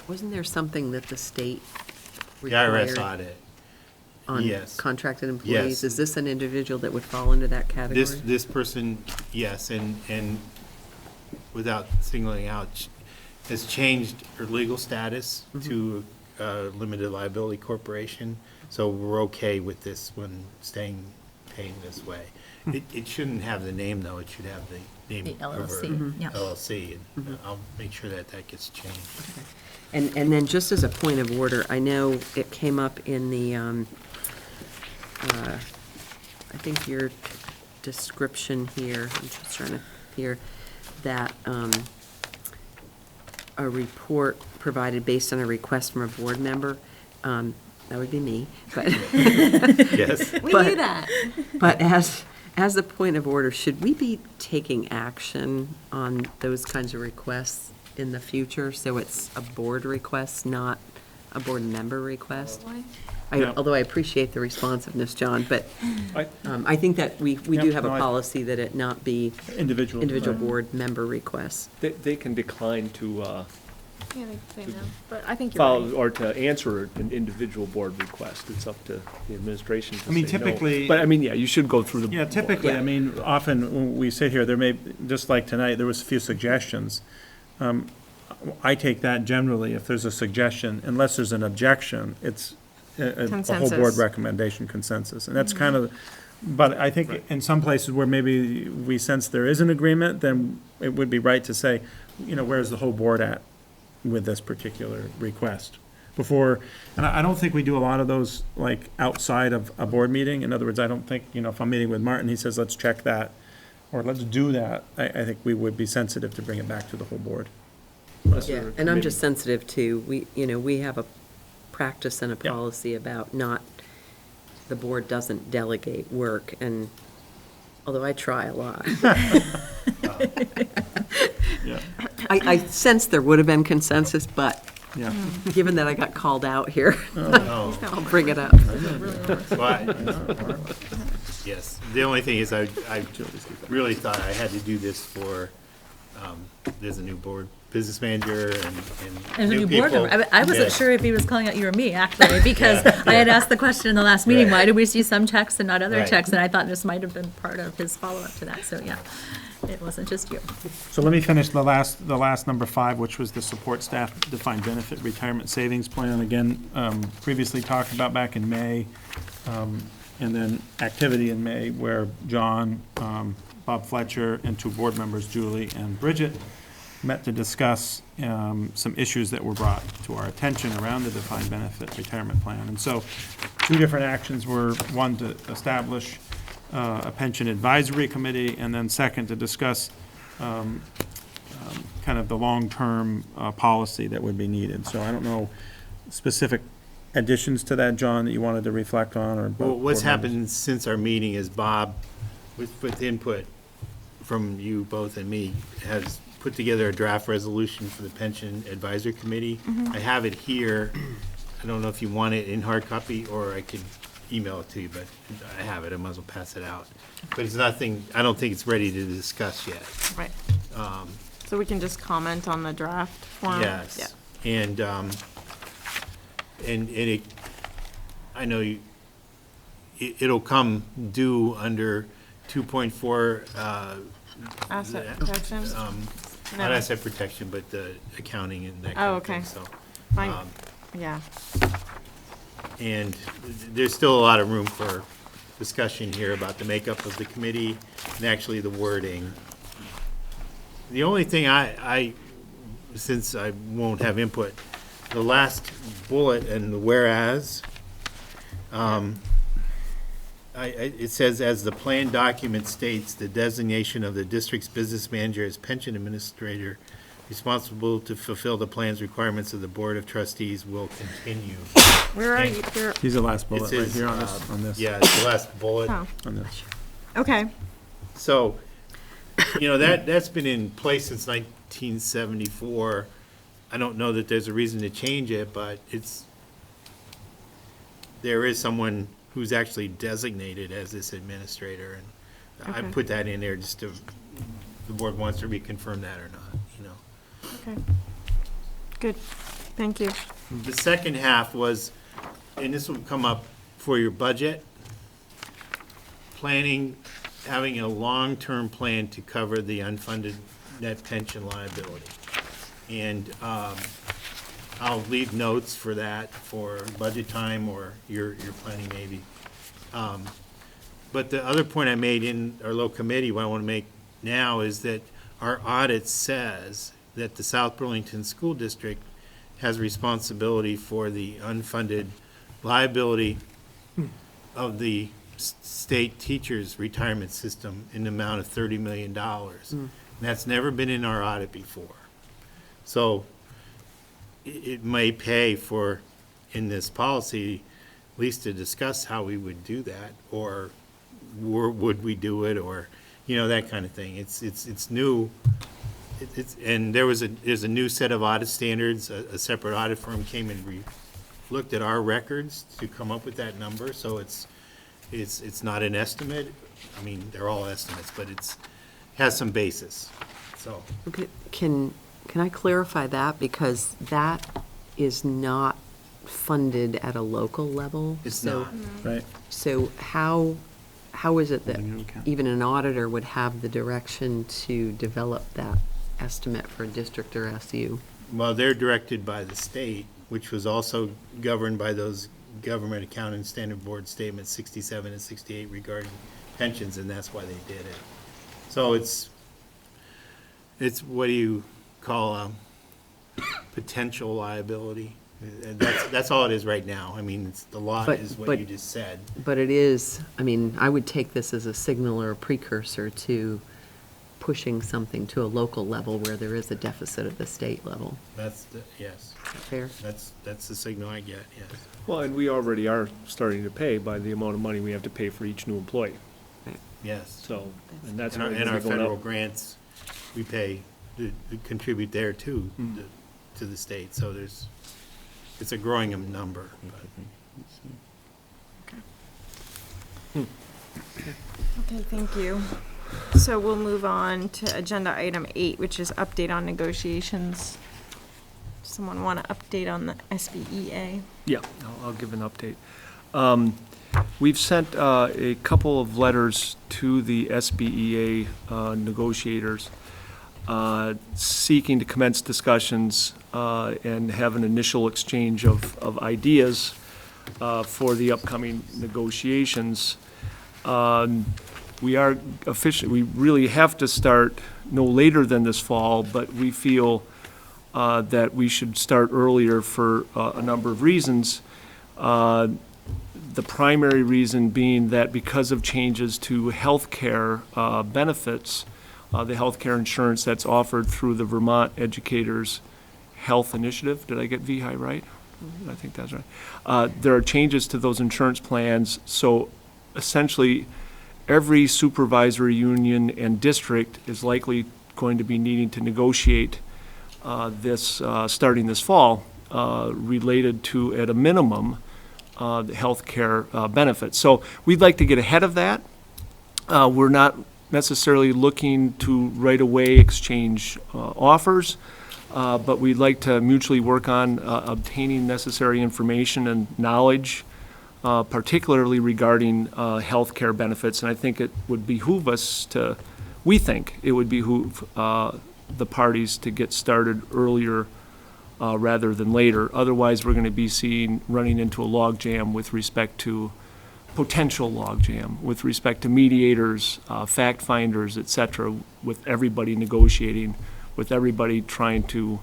wasn't there something that the state The IRS required audit. on yes. contracted employees? Yes. Is this an individual that would fall into that category? This person, yes, and without singling out, has changed her legal status to a limited liability corporation, so we're okay with this one staying paid this way. It shouldn't have the name, though, it should have the name The of her LLC, yeah. LLC, and I'll make sure that that gets changed. And then just as a point of order, I know it came up in the, I think your description here, I'm just trying to hear, that a report provided based on a request from a board member, that would be me, but. Yes. We But- knew that. But as a point of order, should we be taking action on those kinds of requests in the future? So it's a board request, not a board member request? Yeah. Although I appreciate the responsiveness, John, but I- I think that we do Yep, have a no, I- policy that it not be Individual. individual right. board member requests. They can decline to Yeah, they say no, but I think you're file right. or to answer an individual board request. It's up to the administration to I mean, say no. typically- But I mean, yeah, you should go through the. Yeah, typically, Yeah. I mean, often when we sit here, there may, just like tonight, there was a few suggestions. I take that generally, if there's a suggestion, unless there's an objection, it's a whole board Consensus. recommendation consensus. And that's kind of, but I think in some places where maybe we sense there is an agreement, then it would be right to say, you know, where's the whole board at with this particular request? before, and I don't think we do a lot of those, like, outside of a board meeting. In other words, I don't think, if I'm meeting with Martin, he says, let's check that, or let's do that, I think we would be sensitive to bring it back to the whole board. Unless Yeah, we're and I'm committing. just sensitive to, we have a practice and a Yeah. policy about not, the board doesn't delegate work, and although I try a lot. Yeah, I sense there would have been consensus, but yeah. given that I got called out here, Oh, I'll bring it up. but, yes, the only thing is I really thought I had to do this for, there's a new board business manager and There's a new new board people. member. I wasn't Yes. sure if he was calling out you or me, actually, because I had asked the question in the last meeting, Right. why did we see some checks and not other Right. checks? And I thought this might have been part of his follow-up to that, so yeah, it wasn't just you. So let me finish the last number 5, which was the support staff defined benefit retirement savings plan. Again, previously talked about back in May, and then activity in May where John, Bob Fletcher, and 2 board members, Julie and Bridget, met to discuss some issues that were brought to our attention around the defined benefit retirement plan. And so 2 different actions were, one, to establish a pension advisory committee, and then second, to discuss kind of the long-term policy that would be needed. So I don't know specific additions to that, John, that you wanted to reflect on, or? Well, what's board members? happened since our meeting is Bob, with input from you both and me, has put together a draft resolution for the Pension Advisory Committee. I have it here. I don't know if you want it in hard copy, or I could email it to you, but I have it. I might as well pass it out. But it's nothing, I don't think it's ready to discuss yet. Right. So we can just comment on the draft form? Yes. And it, I know you, it'll come due under 2.4, Asset protection? not No. asset protection, but the accounting and that Oh, kind of okay. thing, so. Fine, um, yeah. And there's still a lot of room for discussion here about the makeup of the committee and actually the wording. The only thing since I won't have input, the last bullet and the whereas, it says, as the plan document states, the designation of the district's business manager as pension administrator responsible to fulfill the plan's requirements of the Board of Trustees will continue. Where are you? Here- He's the last It bullet right says, here on this. Yeah, it's the last bullet. Oh, On this. okay. So, that's been in place since 1974. I don't know that there's a reason to change it, but there is someone who's actually designated as this administrator, and I Okay. put that in there just to, the board wants to reconfirm that or not, Okay. Good, thank you. The second half was, and this will come up for your budget, planning, having a long-term plan to cover the unfunded net pension liability. And I'll leave notes for that for budget time or your planning maybe. But the other point I made in our local committee, what I want to make now, is that our audit says that the South Burlington School District has responsibility for the unfunded liability of the state teachers' retirement system in the amount of $30 million. And that's never been in our audit before. So it may pay for, in this policy, at least to discuss how we would do that, or would we do it, or, that kind of thing. It's new. And there's a new set of audit standards. A separate audit firm came and looked at our records to come up with that number, so it's not an estimate. I mean, they're all estimates, but has some basis, so. Okay, Can I clarify that? Because that is not funded at a local level? It's So- not. Right. So how is it that Holding an account. even an auditor would have the direction to develop that estimate for a district or SU? Well, they're directed by the state, which was also governed by those Government Accounting Standard Board Statements 67 and 68 regarding pensions, and that's why they did it. So it's what do you call a potential liability? And that's all it is right now. I mean, it's, the law But- is but- what you just said. But it is, I mean, I would take this as a signal or a precursor to pushing something to a local level where there is a deficit at the state level. That's, yes, Fair? that's the signal I get, yes. Well, and we already are starting to pay by the amount of money we have to pay for each new employee. Yes. So, and that's And our, only and our going federal up. grants, we pay, to contribute there too, to the state. So it's a growing number. Okay, thank you. So we'll move on to agenda item 8, which is update on negotiations. Someone want to update on the SBEA? Yeah, I'll give an update. We've sent a couple of letters to the SBEA negotiators seeking to commence discussions and have an initial exchange of ideas for the upcoming negotiations. We really have to start no later than this fall, but we feel that we should start earlier for a number of reasons. The primary reason being that because of changes to healthcare benefits, the healthcare insurance that's offered through the Vermont Educators Health Initiative, did I get VHI right? I think that's right. There are changes to those insurance plans, so essentially every supervisory union and district is likely going to be needing to negotiate this, starting this fall, related to, at a minimum, the healthcare benefits. So we'd like to get ahead of that. We're not necessarily looking to right away exchange offers, but we'd like to mutually work on obtaining necessary information and knowledge, particularly regarding healthcare benefits. And I think it would behoove us to, we think it would behoove the parties to get started earlier rather than later. Otherwise, we're going to be running into a logjam with respect to potential logjam, with respect to mediators, fact finders, et cetera, with everybody negotiating, with everybody trying to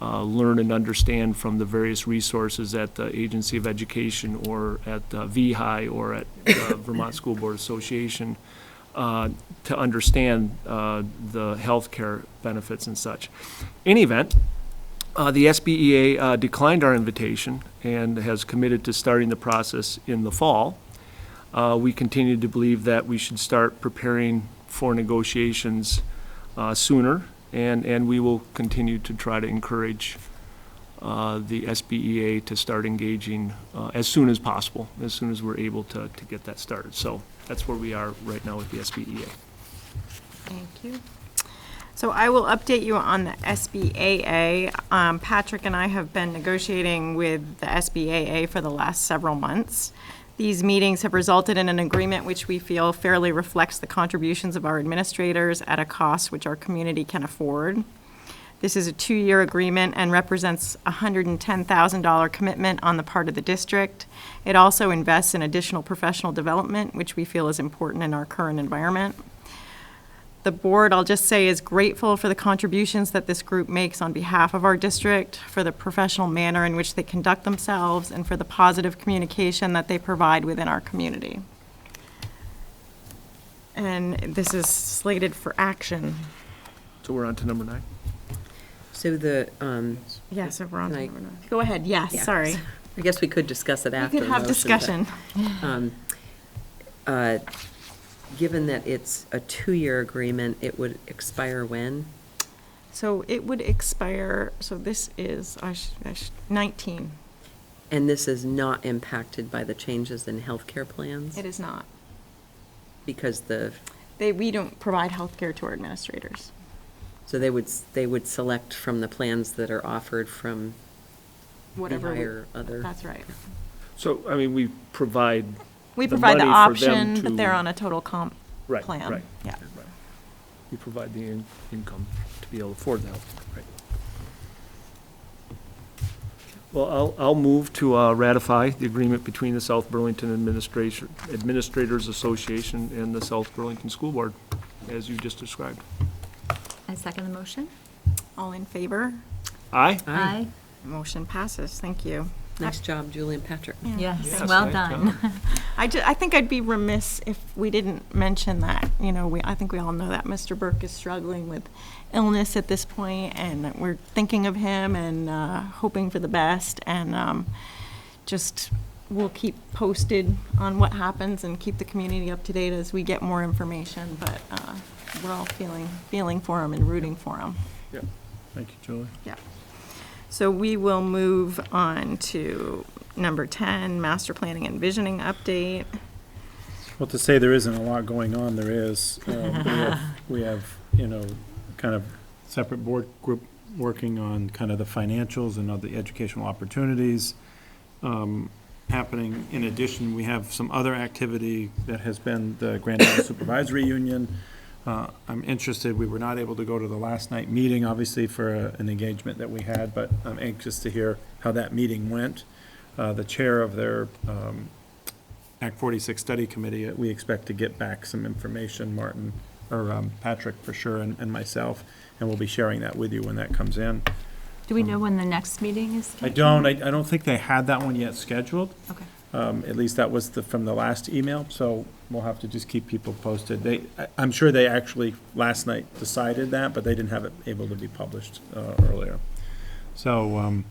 learn and understand from the various resources at the Agency of Education or at VHI or at Vermont School Board Association to understand the healthcare benefits and such. In any event, the SBEA declined our invitation and has committed to starting the process in the fall. We continue to believe that we should start preparing for negotiations sooner, and we will continue to try to encourage the SBEA to start engaging as soon as possible, as soon as we're able to get that started. So that's where we are right now with the SBEA. Thank you. So I will update you on the SBAA. Patrick and I have been negotiating with the SBAA for the last several months. These meetings have resulted in an agreement which we feel fairly reflects the contributions of our administrators at a cost which our community can afford. This is a 2-year agreement and represents a $110,000 commitment on the part of the district. It also invests in additional professional development, which we feel is important in our current environment. The board, I'll just say, is grateful for the contributions that this group makes on behalf of our district, for the professional manner in which they conduct themselves, and for the positive communication that they provide within our community. And this is slated for action. So we're on to number 9. So the, Yes, so we're on to Can I- number 9. Go ahead, yes, Yeah. sorry. I guess we could discuss it We after could the have motion, discussion. but, given that it's a 2-year agreement, it would expire when? So it would expire, so this is 19. And this is not impacted by the changes in healthcare plans? It is not. Because We don't provide health care to our administrators. so they would select from the plans that are offered from Whatever. VHI or other? That's right. So, I mean, we provide We the provide the money for them option, but they're to- on a total comp Right, plan. right. Yeah. Right. We provide the income to be able to afford the health, right. Well, I'll move to ratify the agreement between the South Burlington Administrators Association and the South Burlington School Board, as you just described. I second the motion. All in favor? Aye? Aye. Motion passes, thank you. Nice job, Julie and Patrick. Yes, Yes, well nice done. I think I'd be remiss if we didn't mention that, you know, I think we all know that Mr. Burke is struggling with illness at this point, and that we're thinking of him and hoping for the best, and just, we'll keep posted on what happens and keep the community up to date as we get more information, but we're all feeling for him and rooting for him. Thank you, Julie. Yeah. So we will move on to number 10, master planning and visioning update. Well, to say there isn't a lot going on, there is. We have, you know, kind of separate board group working on kind of the financials and other educational opportunities happening. In addition, we have some other activity that has been the Grand Island Supervisory Union. I'm interested, we were not able to go to the last night meeting, obviously, for an engagement that we had, but I'm anxious to hear how that meeting went. The chair of their Act 46 Study Committee, we expect to get back some information, Martin, or Patrick for sure, and myself, and we'll be sharing that with you when that comes in. Do we know when the next meeting is? I don't think they had that one yet scheduled. Okay. At least that was from the last email, so we'll have to just keep people posted. I'm sure they actually last night decided that, but they didn't have it able to be published earlier. So,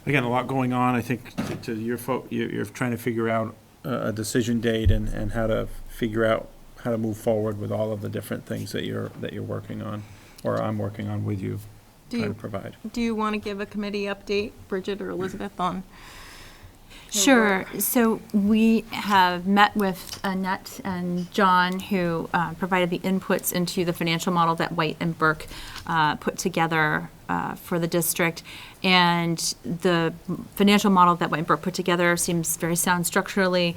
again, a lot going on. I think to you're trying to figure out a decision date and how to figure out how to move forward with all of the different things that you're working on, or I'm working on with you, trying to provide. Do you want to give a committee update, Bridget or Elizabeth, on? Sure. So we have met with Annette and John, who provided the inputs into the financial model that White and Burke put together for the district. And the financial model that White and Burke put together seems very sound structurally.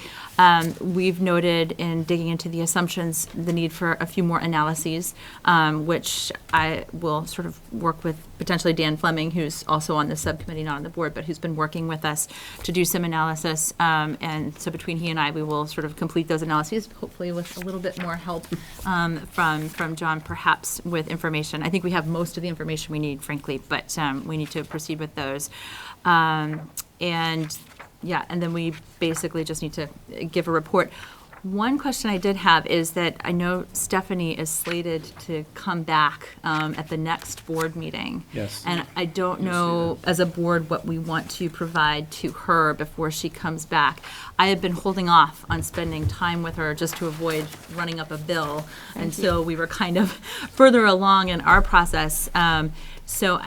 We've noted in digging into the assumptions the need for a few more analyses, which I will sort of work with potentially Dan Fleming, who's also on the subcommittee, not on the board, but who's been working with us to do some analysis. And so between he and I, we will sort of complete those analyses, hopefully with a little bit more help from John, perhaps with information. I think we have most of the information we need, frankly, but we need to proceed with those. And then we basically just need to give a report. One question I did have is that I know Stephanie is slated to come back at the next board meeting. Yes. And I don't know, as a board, what we want to provide to her before she comes back. I have been holding off on spending time with her just to avoid running up a bill until we were kind of further along in our process. So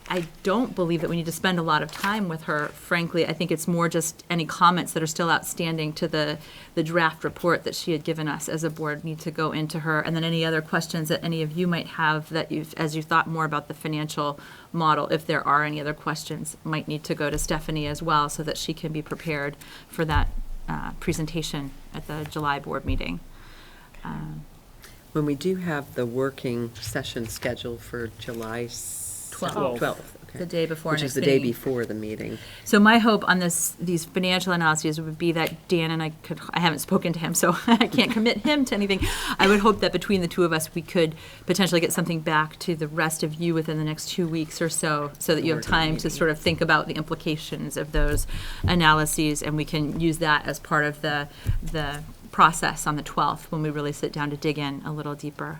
I don't believe that we need to spend a lot of time with her, frankly. I think it's more just any comments that are still outstanding to the draft report that she had given us as a board need to go into her. And then any other questions that any of you might have that as you thought more about the financial model, if there are any other questions, might need to go to Stephanie as well so that she can be prepared for that presentation at the July board meeting. When we do have the working session scheduled for July 12th. 12th, okay. The day before Which next is the day meeting. before the meeting. So my hope on these financial analyses would be that Dan and I haven't spoken to him, so I can't commit him to anything. I would hope that between the two of us, we could potentially get something back to the rest of you within the next 2 weeks or so that you have time to sort of think about the implications of those analyses, and we can use that as part of the process on the 12th when we really sit down to dig in a little deeper.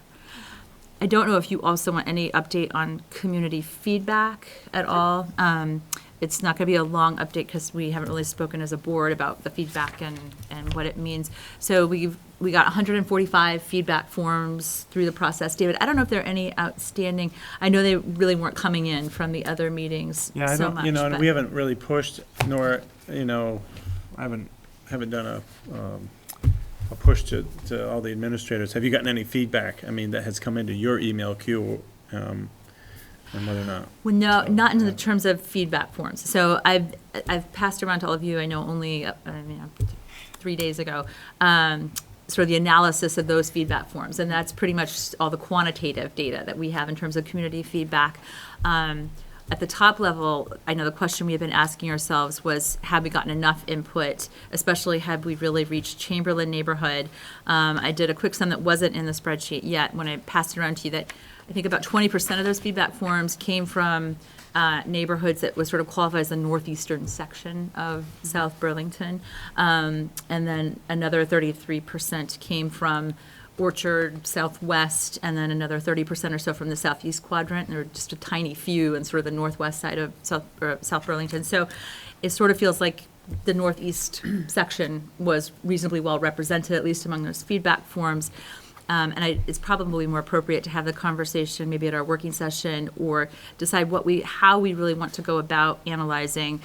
I don't know if you also want any update on community feedback at all. It's not going to be a long update because we haven't really spoken as a board about the feedback and what it means. So we got 145 feedback forms through the process. David, I don't know if there are any outstanding. I know they really weren't coming in from the other meetings Yeah, I so don't, much. and but- we haven't really pushed, nor, I haven't done a push to all the administrators. Have you gotten any feedback, that has come into your email queue, and whether or not? Well, no, not in the terms of feedback forms. So I've passed around to all of you, I know only 3 days ago, sort of the analysis of those feedback forms. And that's pretty much all the quantitative data that we have in terms of community feedback. At the top level, I know the question we have been asking ourselves was, have we gotten enough input, especially have we really reached Chamberlain neighborhood? I did a quick sum that wasn't in the spreadsheet yet when I passed it around to you, that I think about 20% of those feedback forms came from neighborhoods that was sort of qualified as the northeastern section of South Burlington. And then another 33% came from Orchard, Southwest, and then another 30% or so from the southeast quadrant. There were just a tiny few in sort of the northwest side of South Burlington. So it sort of feels like the northeast section was reasonably well represented, at least among those feedback forms. It's probably more appropriate to have the conversation maybe at our working session, or decide how we really want to go about analyzing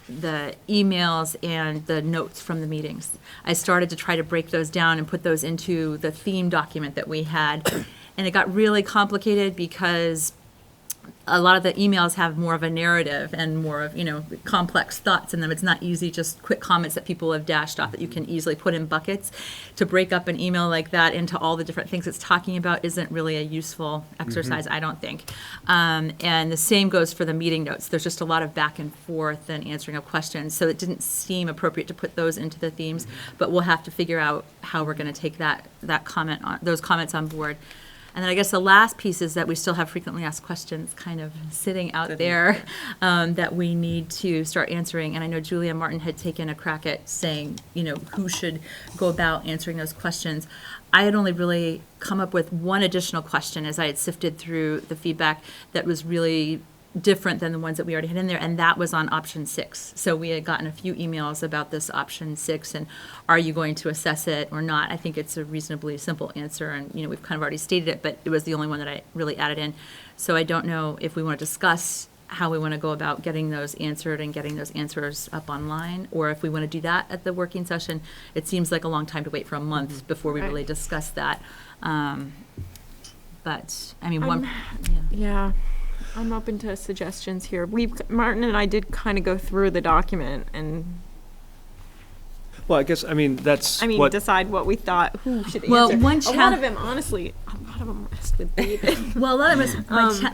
the emails and the notes from the meetings. I started to try to break those down and put those into the theme document that we had. And it got really complicated because a lot of the emails have more of a narrative and more of, complex thoughts in them. It's not easy, just quick comments that people have dashed off that you can easily put in buckets. To break up an email like that into all the different things it's talking about isn't really a useful exercise, I don't think. And the same goes for the meeting notes. There's just a lot of back and forth and answering of questions, so it didn't seem appropriate to put those into the themes, but we'll have to figure out how we're going to take those comments on board. And then I guess the last piece is that we still have frequently asked questions kind of sitting out there that we need to start answering. And I know Julia Martin had taken a crack at saying, who should go about answering those questions. I had only really come up with one additional question as I had sifted through the feedback that was really different than the ones that we already had in there, and that was on option 6. So we had gotten a few emails about this option 6, and are you going to assess it or not? I think it's a reasonably simple answer, and we've kind of already stated it, but it was the only one that I really added in. So I don't know if we want to discuss how we want to go about getting those answered and getting those answers up online, or if we want to do that at the working session. It seems like a long time to wait for a month before we really discuss that. But I mean, Yeah. I'm open to suggestions here. Martin and I did kind of go through the document and Well, I guess, that's decide what we thought, who should answer. Well, A lot of them, honestly, a lot of them rest with David. Well, a lot of them,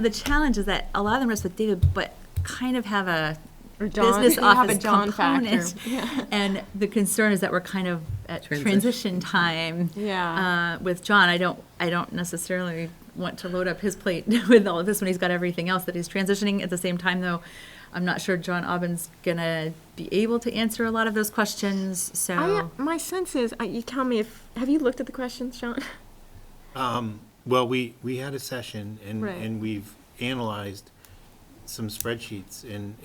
the challenge is that a lot of them rest with David, but kind of have a business office component. Yeah. And the concern is that we're kind of at transition time Yeah. with John. I don't necessarily want to load up his plate with all of this when he's got everything else that he's transitioning. At the same time, though, I'm not sure John Aubin's gonna be able to answer a lot of those questions. So My sense is, you tell me have you looked at the questions, John? Well, we had a session Right. and we've analyzed some spreadsheets and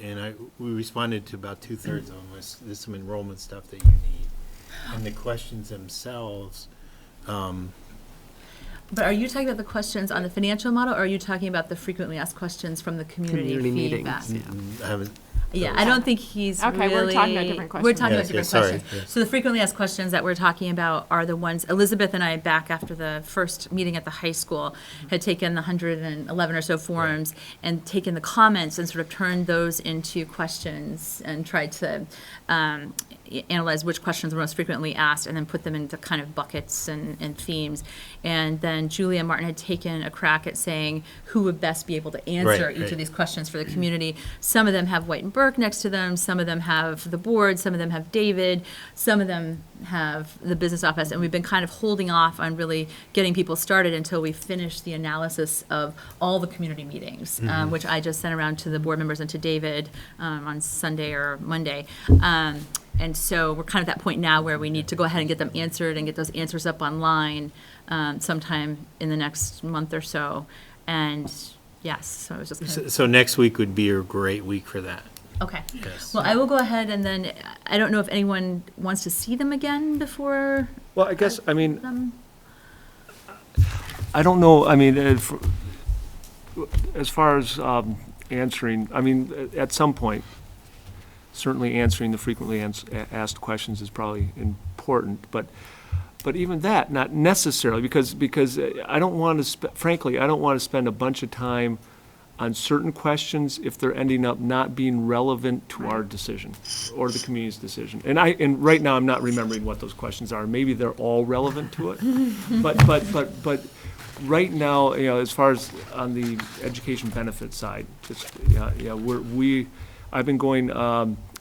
we responded to about 2/3 of them. There's some enrollment stuff that you need. And the questions themselves, But are you talking about the questions on the financial model, or are you talking about the frequently asked questions from the community feedback? I haven't. Yeah, I don't think he's Okay, really. we're talking about different We're questions. talking about Yes, different yes, sorry, questions. yes. So the frequently asked questions that we're talking about are the ones, Elizabeth and I, back after the first meeting at the high school, had taken the 111 or so forums and taken the comments and sort of turned those into questions and tried to analyze which questions were most frequently asked and then put them into kind of buckets and themes. And then Julia Martin had taken a crack at saying who would best be able to answer Right, each right. of these questions for the community. Some of them have White and Burke next to them, some of them have the board, some of them have David, some of them have the business office, and we've been kind of holding off on really getting people started until we finish the analysis of all the community meetings, which I just sent around to the board members and to David on Sunday or Monday. And so we're kind of at that point now where we need to go ahead and get them answered and get those answers up online sometime in the next month or so. And yes, so I was just kind of, So next week would be a great week for that. okay. Yes. Well, I will go ahead and then, I don't know if anyone wants to see them again before Well, I guess, them. I don't know, as far as answering, at some point, certainly answering the frequently asked questions is probably important, but even that, not necessarily, because I don't want to, frankly, I don't want to spend a bunch of time on certain questions if they're ending up not being relevant to our decision or the community's decision. And right now, I'm not remembering what those questions are. Maybe they're all relevant to it. But right now, as far as on the education benefit side, I've been going,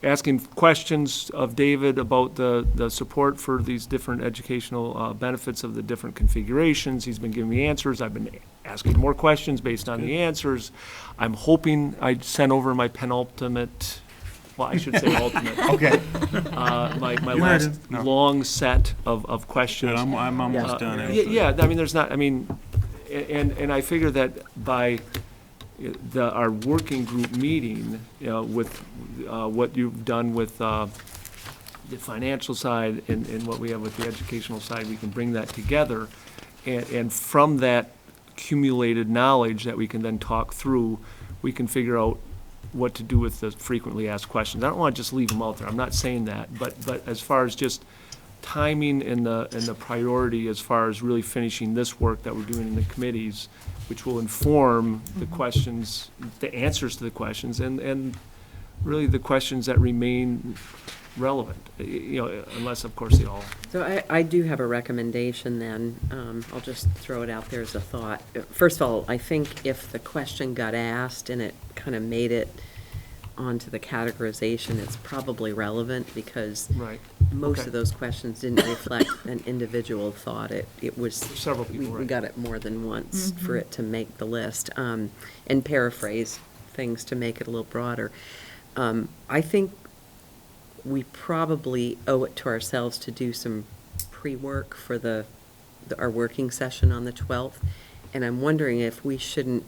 asking questions of David about the support for these different educational benefits of the different configurations. He's been giving me answers. I've been asking more questions based on the answers. I'm hoping I sent over my penultimate, well, I should say ultimate. Okay. My You heard last him. No. long set of questions. Good, I'm almost done. Yeah, I mean, there's not, I mean, and I figure that by our working group meeting, with what you've done with the financial side and what we have with the educational side, we can bring that together. And from that accumulated knowledge that we can then talk through, we can figure out what to do with the frequently asked questions. I don't want to just leave them out there. I'm not saying that, but as far as just timing and the priority as far as really finishing this work that we're doing in the committees, which will inform the questions, the answers to the questions, and really the questions that remain relevant, unless, of course, they all. So I do have a recommendation then. I'll just throw it out there as a thought. First of all, I think if the question got asked and it kind of made it onto the categorization, it's probably relevant because Right. most Okay. of those questions didn't reflect an individual thought. It was, Several people, we right. got it more than once for it to make the list, and paraphrase things to make it a little broader. I think we probably owe it to ourselves to do some pre-work for our working session on the 12th. And I'm wondering if we shouldn't,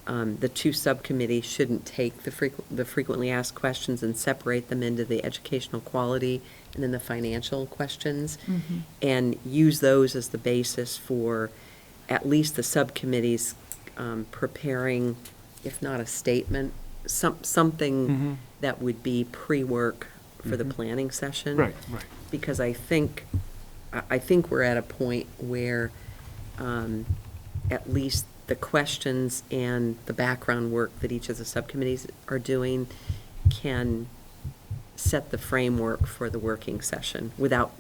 the two subcommittees shouldn't take the frequently asked questions and separate them into the educational quality and then the financial questions, and use those as the basis for at least the subcommittees preparing, if not a statement, something that would be pre-work for the planning session. Right, right. Because I think we're at a point where at least the questions and the background work that each of the subcommittees are doing can set the framework for the working session without,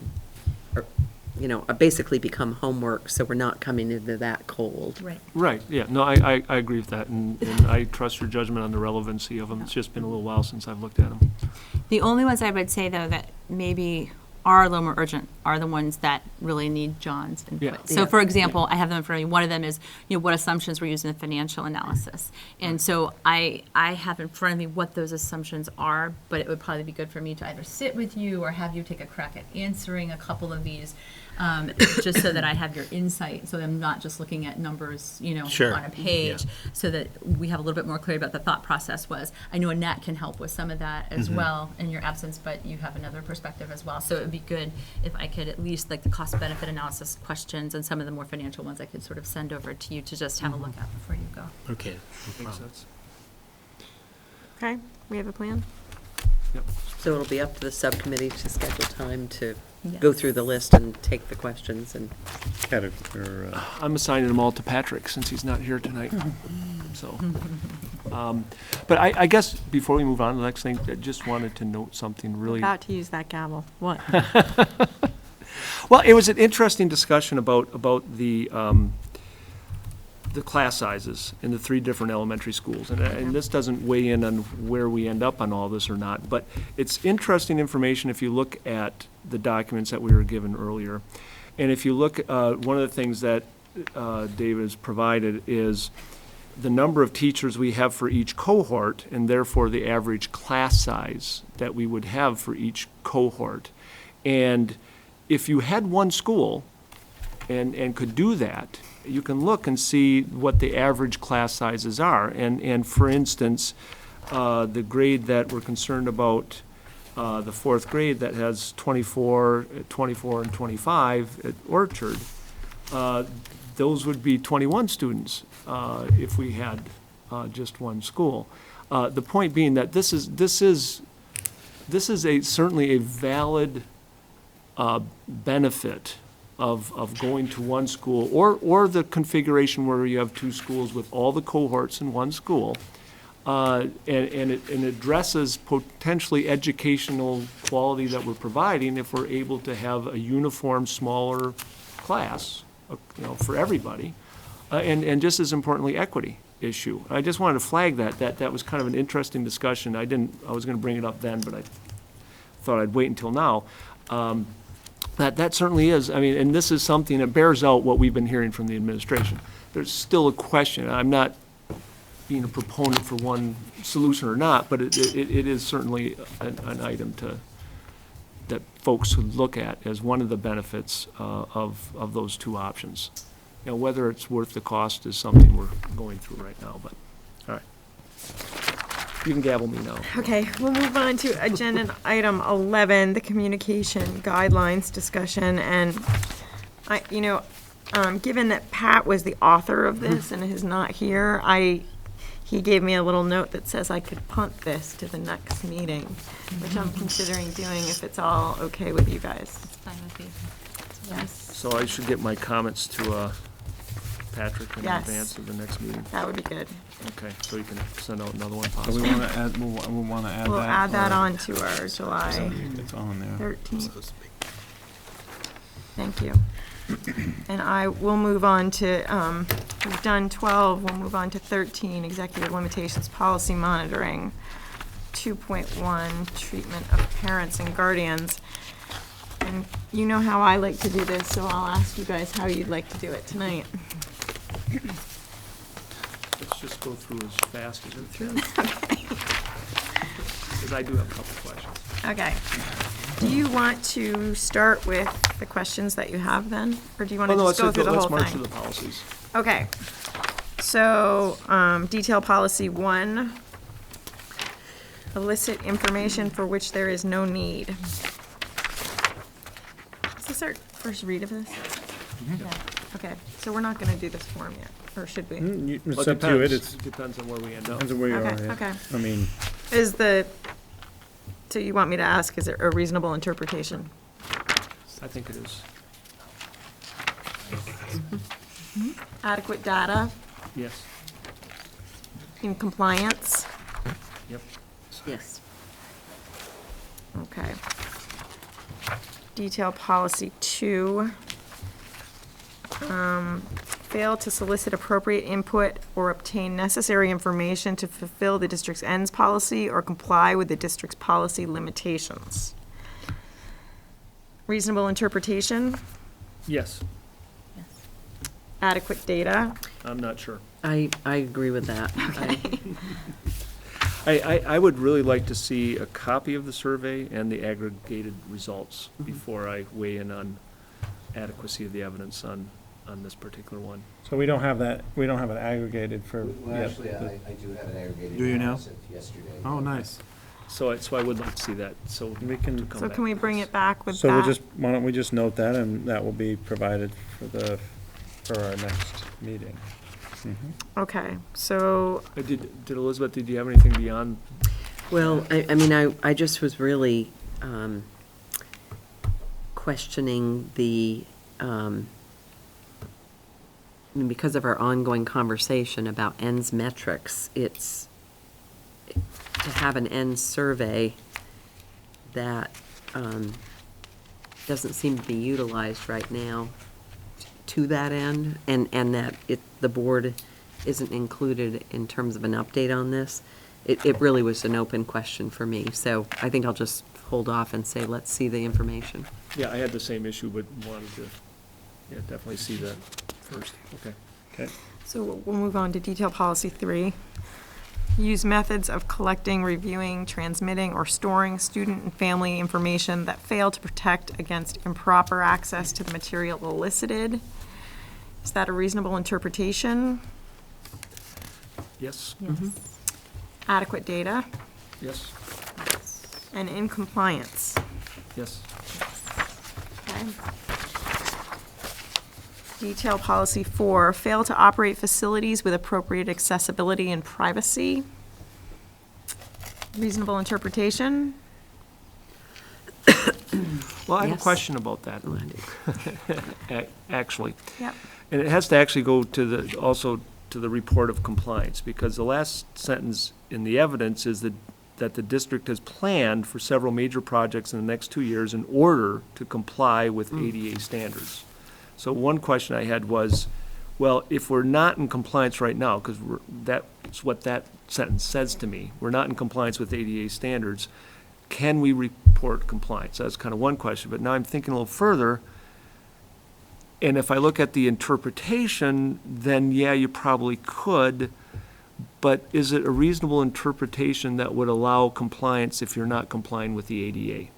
basically become homework, so we're not coming into that cold. Right. Right, yeah, no, I agree with that, and I trust your judgment on the relevancy of them. It's just been a little while since I've looked at them. The only ones I would say, though, that maybe are a little more urgent are the ones that really need John's input. Yeah. So, Yeah. for example, I have them in front of me. One of them is, what assumptions we're using in the financial analysis. And so I have in front of me what those assumptions are, but it would probably be good for me to either sit with you or have you take a crack at answering a couple of these, just so that I have your insight, so I'm not just looking at numbers, Sure. on a page, so that we have a little bit more clarity about the thought process was. I know Annette can help with some of that as well in your absence, but you have another perspective as well. So it would be good if I could at least, like the cost benefit analysis questions and some of the more financial ones, I could sort of send over to you to just have a look at before you go. Okay. Makes sense. Okay, we have a plan? Yep. So it'll be up to the subcommittee to schedule time to Yes. go through the list and take the questions and. I'm assigning them all to Patrick since he's not here tonight. So, but I guess before we move on to the next thing, I just wanted to note something really. About to use that gavel. What? Well, it was an interesting discussion about the class sizes in the three different elementary schools. And this doesn't weigh in on where we end up on all this or not, but it's interesting information if you look at the documents that we were given earlier. And if you look, one of the things that Dave has provided is the number of teachers we have for each cohort, and therefore the average class size that we would have for each cohort. And if you had one school and could do that, you can look and see what the average class sizes are. And for instance, the grade that we're concerned about, the fourth grade that has 24, and 25 at Orchard, those would be 21 students if we had just one school. The point being that this is certainly a valid benefit of going to one school, or the configuration where you have two schools with all the cohorts in one school, and it addresses potentially educational quality that we're providing if we're able to have a uniform, smaller class, for everybody, and just as importantly, equity. issue. I just wanted to flag that was kind of an interesting discussion. I was gonna bring it up then, but I thought I'd wait until now. That certainly is, I mean, and this is something that bears out what we've been hearing from the administration. There's still a question. I'm not being a proponent for one solution or not, but it is certainly an item that folks would look at as one of the benefits of those two options. You know, whether it's worth the cost is something we're going through right now, but, all right. You can gavel me now. Okay, we'll move on to agenda item 11, the communication guidelines discussion. And given that Pat was the author of this and is not here, he gave me a little note that says I could punt this to the next meeting, which I'm considering doing if it's all okay with you guys. It's fine with me. Yes, So I should get my comments to Patrick in Yes. advance of the next meeting? that would be good. Okay, so you can send out another one Do we possibly. want to add, we want to add that? We'll add that or- on to our July It's on there. 13th. Thank you. And I will move on to, we've done 12, we'll move on to 13, executive limitations policy monitoring. 2.1, treatment of parents and guardians. And you know how I like to do this, so I'll ask you guys how you'd like to do it tonight. Let's just go through as fast as we can. Because I do have a couple questions. Okay. Do you want to start with the questions that you have then? Or do you want to Oh, no, just go through the whole let's march thing? through the policies. Okay. So, detail policy 1, elicit information for which there is no need. Is this our first read of this? Yeah. Okay, so we're not gonna do this form yet, or should we? It's Well, up to you, depends. it Depends on where we end up. depends on where you are, Okay, yeah. okay. I mean, So you want me to ask, is it a reasonable interpretation? I think it is. Adequate data Yes. in compliance? Yep. Yes. Okay. Detail policy 2. Fail to solicit appropriate input or obtain necessary information to fulfill the district's ends policy or comply with the district's policy limitations. Reasonable interpretation, Yes. adequate data. I'm not sure. I agree with that. I would really like to see a copy of the survey and the aggregated results before I weigh in on adequacy of the evidence on this particular one. so we don't have that, we don't have it aggregated for. Well, yet, actually, but- I do have an aggregated Do you now? analysis yesterday. Oh, nice. So I would like to see that, so. We can- to come So back can we to bring this. it back with So we'll that? just, why don't we just note that, and that will be provided for our next meeting. Okay, so, Did Elizabeth, did you have anything beyond? Well, I mean, I just was really questioning the, I mean, because of our ongoing conversation about ends metrics, it's, to have an ends survey that doesn't seem to be utilized right now to that end, and that the board isn't included in terms of an update on this. It really was an open question for me, so I think I'll just hold off and say, let's see the information. Yeah, I had the same issue, but wanted to, yeah, definitely see that first. Okay. Okay. so we'll move on to detail policy 3. Use methods of collecting, reviewing, transmitting, or storing student and family information that fail to protect against improper access to the material elicited. Is that a reasonable interpretation? Yes? Adequate data Yes? and in compliance. Yes? Okay. Detail policy 4, fail to operate facilities with appropriate accessibility and privacy. Reasonable interpretation? Well, I have a Yes. question about that, Oh, I do. actually. Yep. And it has to actually go to also to the report of compliance, because the last sentence in the evidence is that the district has planned for several major projects in the next 2 years in order to comply with ADA standards. So one question I had was, Well, if we're not in compliance right now, because that's what that sentence says to me, we're not in compliance with ADA standards, can we report compliance? That's kind of one question, but now I'm thinking a little further, and if I look at the interpretation, then yeah, you probably could, but is it a reasonable interpretation that would allow compliance if you're not complying with the ADA?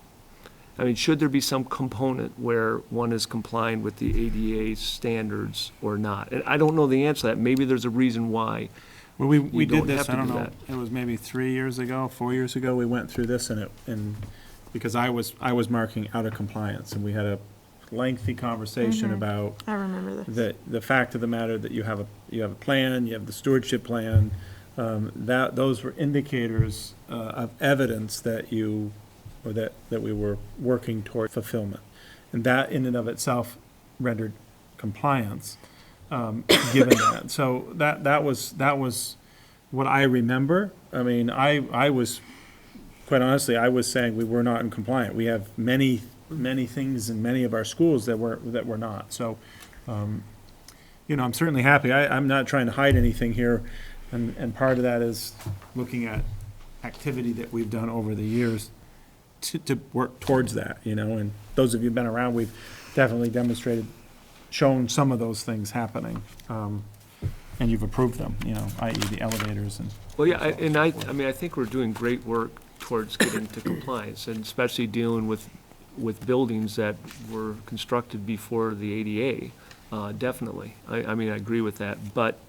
I mean, should there be some component where one is complying with the ADA standards or not? And I don't know the answer to that. Maybe there's a reason why. Well, we You did don't this, have to I don't do know, that. it was maybe 3 years ago, 4 years ago, we went through this and because I was marking out of compliance, and we had a lengthy conversation about I remember this. the fact of the matter that you have a plan, you have the stewardship plan, those were indicators of evidence that that we were working toward fulfillment. And that in and of itself rendered compliance, given that. So that was what I remember. I mean, I was, quite honestly, I was saying we were not in compliant. We have many things in many of our schools that were not. So, you know, I'm certainly happy. I'm not trying to hide anything here. And part of that is looking at activity that we've done over the years to work towards that, you know, and those of you who've been around, we've definitely shown some of those things happening. And you've approved them, you know, i.e. the elevators and. Well, yeah, I mean, I think we're doing great work towards getting to compliance, and especially dealing with buildings that were constructed before the ADA, definitely. I mean, I agree with that, but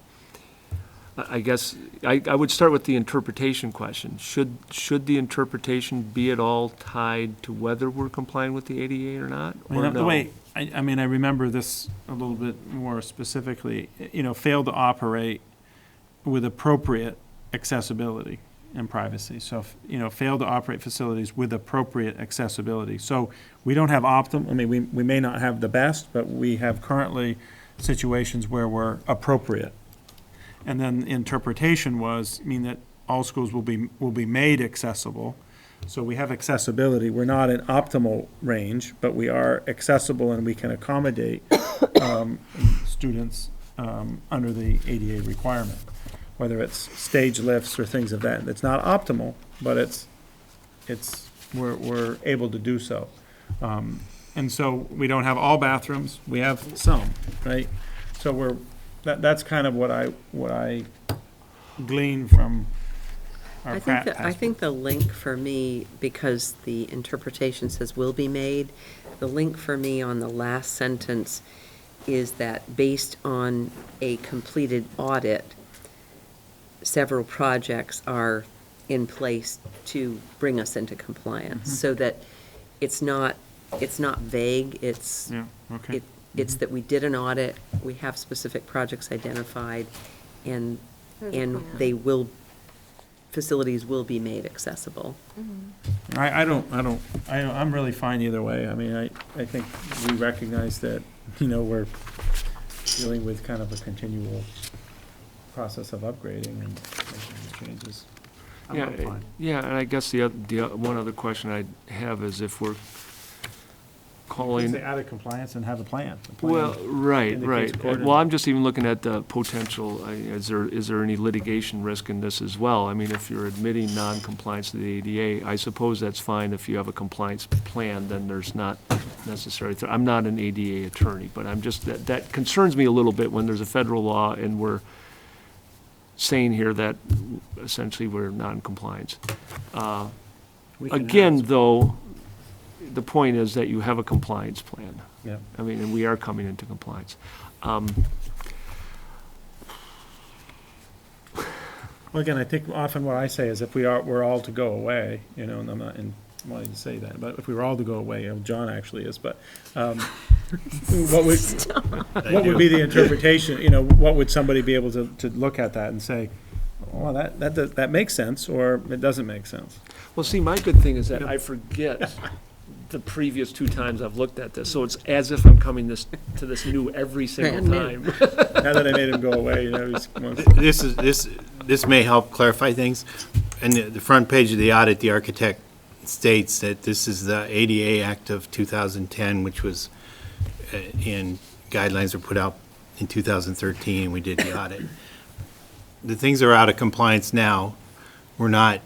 I guess I would start with the interpretation question. Should the interpretation be at all tied to whether we're complying with the ADA or not? I mean, Or the no? way, I mean, I remember this a little bit more specifically, you know, failed to operate with appropriate accessibility and privacy. So, you know, failed to operate facilities with appropriate accessibility. So we don't have I mean, we may not have the best, but we have currently situations where we're appropriate. And then interpretation that all schools will be made accessible. So we have accessibility. We're not in optimal range, but we are accessible and we can accommodate students under the ADA requirement, whether it's stage lifts or things of that. It's not optimal, but we're able to do so. And so we don't have all bathrooms. We have some, right? So that's kind of what I glean from our I think the link for me, because the interpretation says will be made, the link for me on the last sentence is that based on a completed audit, several projects are in place to bring us into compliance, so that it's not vague, it's that we did an audit, we have specific projects identified, and facilities will be made accessible. I'm really fine either way. I mean, I think we recognize that, you know, we're dealing with kind of a continual process of upgrading and making changes. I'm fine. Yeah, and I guess the one other question I have is if we're calling. Say out of compliance and have a plan. Well, right. indicates accordingly. Well, I'm just even looking at the potential, is there any litigation risk in this as well? I mean, if you're admitting non-compliance to the ADA, I suppose that's fine if you have a compliance plan, then there's not necessary. I'm not an ADA attorney, but I'm just, that concerns me a little bit when there's a federal law and we're saying here that essentially we're not in compliance. Again, though, the point is that you have a compliance plan. Yeah. I mean, and we are coming into compliance. Well, again, I think often what I say is if we're all to go away, you know, and I'm not wanting to say that, but if we were all to go away, you know, John actually is, but what would be the interpretation, you know, what would somebody be able to look at that and say, well, that makes sense, or it doesn't make sense? Well, see, my good thing is that I forget the previous 2 times I've looked at this, so it's as if I'm coming to this new every single time. Now that I made him go away, you know, This may help clarify things. In the front page of the audit, the architect states that this is the ADA Act of 2010, which was in guidelines were put out in 2013, we did the audit. The things that are out of compliance now, we're not,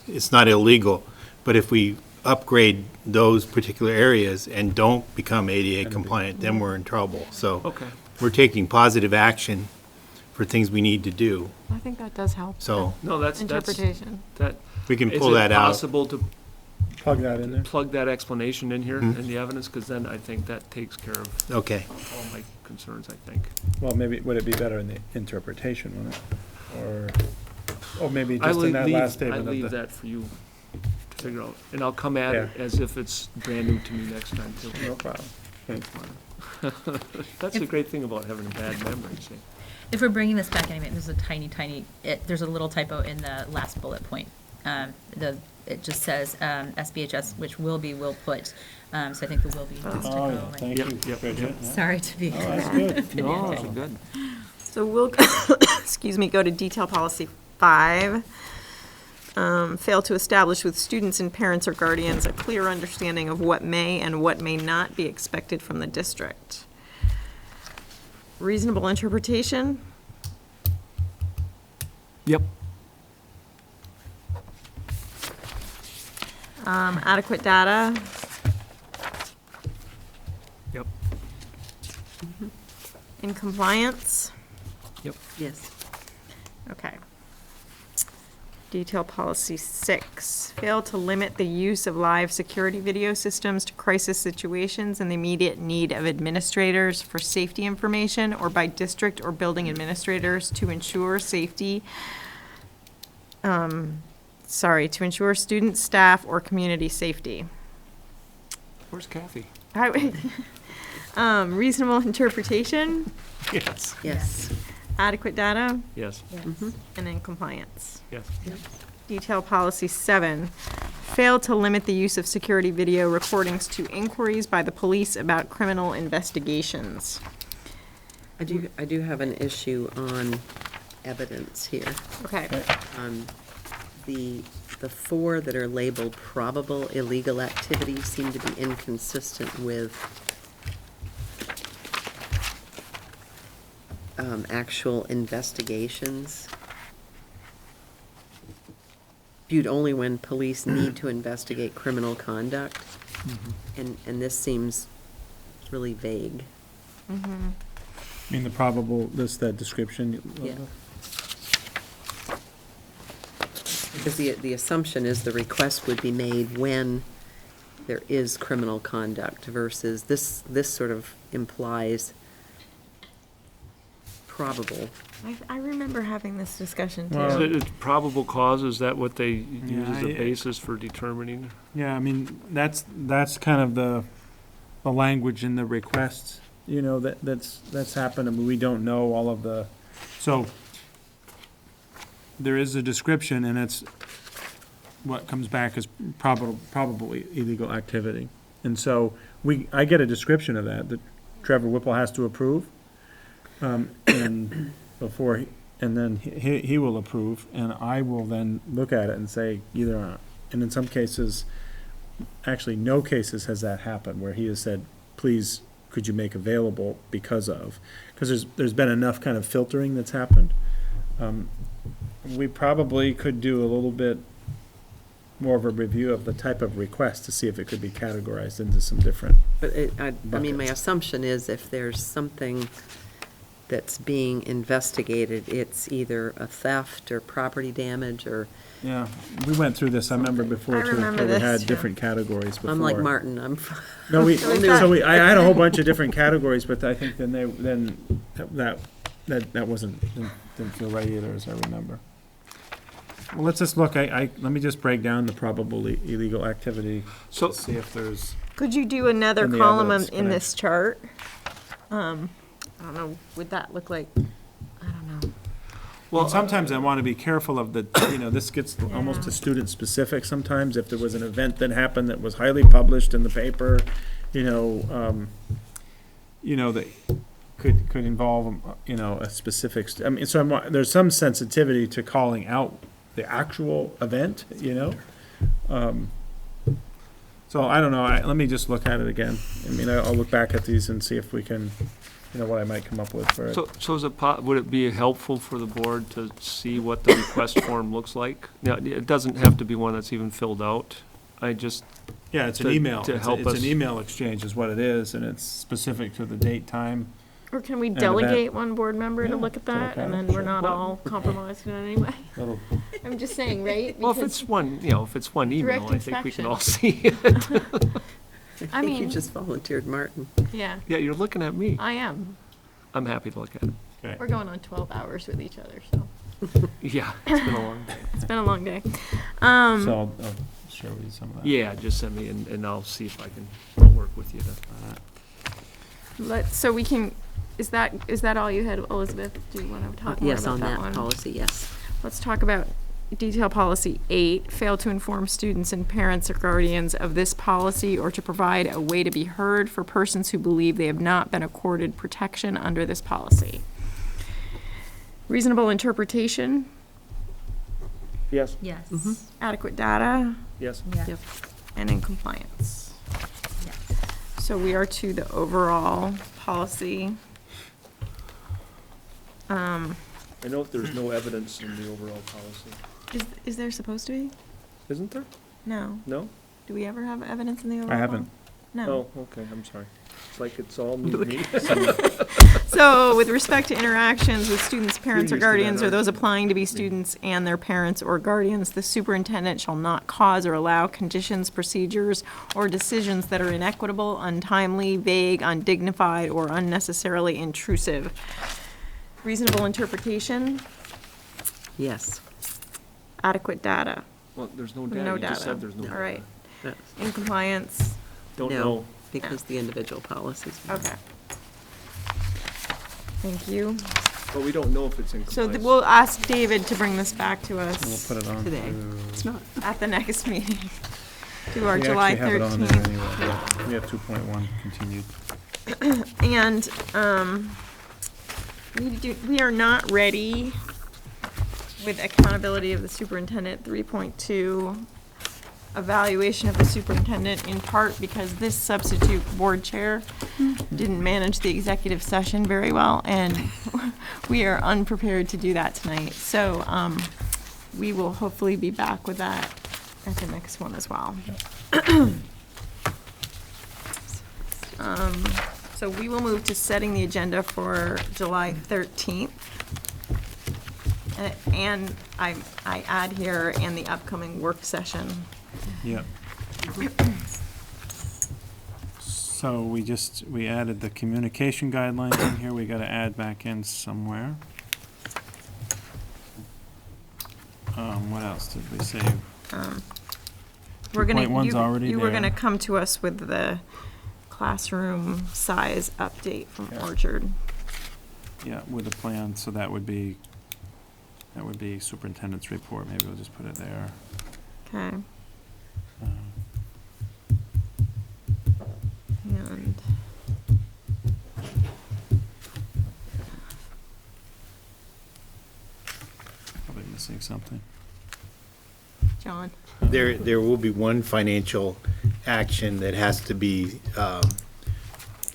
it's not illegal, but if we upgrade those particular areas and don't become ADA compliant, then we're in trouble. So Okay. we're taking positive action for things we need to do. I think that does help. So No, that's, Interpretation. that, we can is pull that it out. possible to Plug that in there. plug that explanation in here, in the evidence? Because then I think that takes care of Okay. all my concerns, I think. Well, maybe, would it be better in the interpretation, wouldn't it? Or maybe I just in that last I statement leave of the. that for you to figure out, and I'll come at it Yeah. as if it's brand new to me next time, too. No problem. Thanks. That's the great thing about having a bad memory, see? If we're bringing this back anyway, there's a tiny, there's a little typo in the last bullet point. It just says, SBHS, which will put, so I think the will be needs to Oh, go yeah, away. thank Yep, you, yep, Bridget. Yeah. Sorry to be. Oh, that's good. No, that's good. So we'll, excuse me, go to detail policy 5. Fail to establish with students and parents or guardians a clear understanding of what may and what may not be expected from the district. Reasonable interpretation? Yep. Adequate data? Yep. In compliance? Yep. Yes. Okay. Detail policy 6, fail to limit the use of live security video systems to crisis situations and the immediate need of administrators for safety information or by district or building administrators to ensure safety, to ensure student, staff, or community safety. Where's Kathy? Reasonable interpretation, Yes. Yes. adequate data, Yes. and in compliance. Yes. Detail policy 7, fail to limit the use of security video recordings to inquiries by the police about criminal investigations. I do have an issue on evidence here. Okay, The 4 that are labeled probable illegal activity seem to be inconsistent with actual investigations. Viewed only when police need to investigate criminal conduct. And this seems really vague. I mean, the probable, that description. Yeah. Because the assumption is the request would be made when there is criminal conduct versus this sort of implies probable. I remember having this discussion Well, too. Is it probable cause, is that what they use as the I- basis for determining? Yeah, I mean, that's kind of the language in the requests, that's happened, I mean, we don't know all of the, so there is a description, and it's what comes back as probably illegal activity. And so I get a description of that Trevor Whipple has to approve, and before, and then he will approve, and I will then look at it and say either, and in some cases, actually, no cases has that happened, where he has said, please, could you make available because there's been enough kind of filtering that's happened. We probably could do a little bit more of a review of the type of request to see if it could be categorized into some different. But I mean, my buckets. assumption is if there's something that's being investigated, it's either a theft or property damage or, Yeah, we went through this, I remember before I too, remember where we this, had too. different categories before. I'm like Martin, I'm, No, thought- I had a whole bunch of different categories, but I think that wasn't, didn't feel right either, as I remember. Well, let's just look, let me just break down the probable illegal activity, So, to see if there's, Could you do another And the column evidence in this chart? I don't know, would that look like, I don't know. well, sometimes I want to be careful of the, this gets almost to student-specific sometimes, if there was an event that happened that was highly published in the paper, that could involve, a specific, I mean, so there's some sensitivity to calling out the actual event, So I don't know, let me just look at it again. I mean, I'll look back at these and see if we can what I might come up with for it. So is it, would it be helpful for the board to see what the request form looks like? Now, it doesn't have to be one that's even filled out. I just, Yeah, it's an to- email. to It's help it's us. an email exchange is what it is, and it's specific to the date, time. Or can we And delegate one board member to Yeah, look at to look that, at and it, then we're sure. not all compromised in any way? Little- I'm just saying, right? well, if Because- it's one, if it's one email, Direct I think we can all inspection. see it. I think you mean- just volunteered Martin. Yeah, Yeah, you're looking at me. I am. I'm happy to look at it. Okay. We're going on 12 hours with each other, so Yeah, it's been a long day. it's been a long day. So I'll share with you some of that. Yeah, just send me and I'll see if I'll work with you to. So we can, is that all you had, Elizabeth? Do you want to talk more Yes, about on that that one? policy, yes. Let's talk about detail policy 8, fail to inform students and parents or guardians of this policy or to provide a way to be heard for persons who believe they have not been accorded protection under this policy. Reasonable interpretation, Yes. Yes. adequate data, Yes. Yeah. and in compliance. Yes. So we are to the overall policy. I know there's no evidence in the overall policy. Is there supposed to be? Isn't there? No. No? Do we ever have evidence in the overall? I haven't. No. Oh, okay, I'm sorry. It's like it's all new to me. So with respect to interactions with students, parents, or used to that, guardians, or aren't those you? applying to be students and their parents or guardians, the superintendent shall not cause or allow conditions, procedures, or decisions that are inequitable, untimely, vague, undignified, or unnecessarily intrusive. Reasonable interpretation, Yes. adequate data, Well, there's no no data. You data. just said there's no All data. right, That's- in compliance, Don't No, know. because the individual policies. okay. Thank you. But we don't know if it's in So compliance. we'll ask David to bring this back to We'll us put it on. Today. to- It's not. at the next meeting, to our We July actually have it on there 13th. anyway, yeah. We have 2.1 continued. And we are not ready with accountability of the superintendent 3.2, evaluation of the superintendent, in part because this substitute board chair didn't manage the executive session very well, and we are unprepared to do that tonight. So we will hopefully be back with that at the next one as well. So we will move to setting the agenda for July 13th. And I add here, and the upcoming work session. Yep. So we added the communication guidelines in here, we gotta add back in somewhere. What else did we say? We're gonna, 2.1's already you were there. gonna come to us with the classroom size update from Yeah. Orchard. Yeah, with a plan, so that would be superintendent's report, maybe we'll just put it there. Okay, Uh, and Probably missing something. John, There will be one financial action that has to be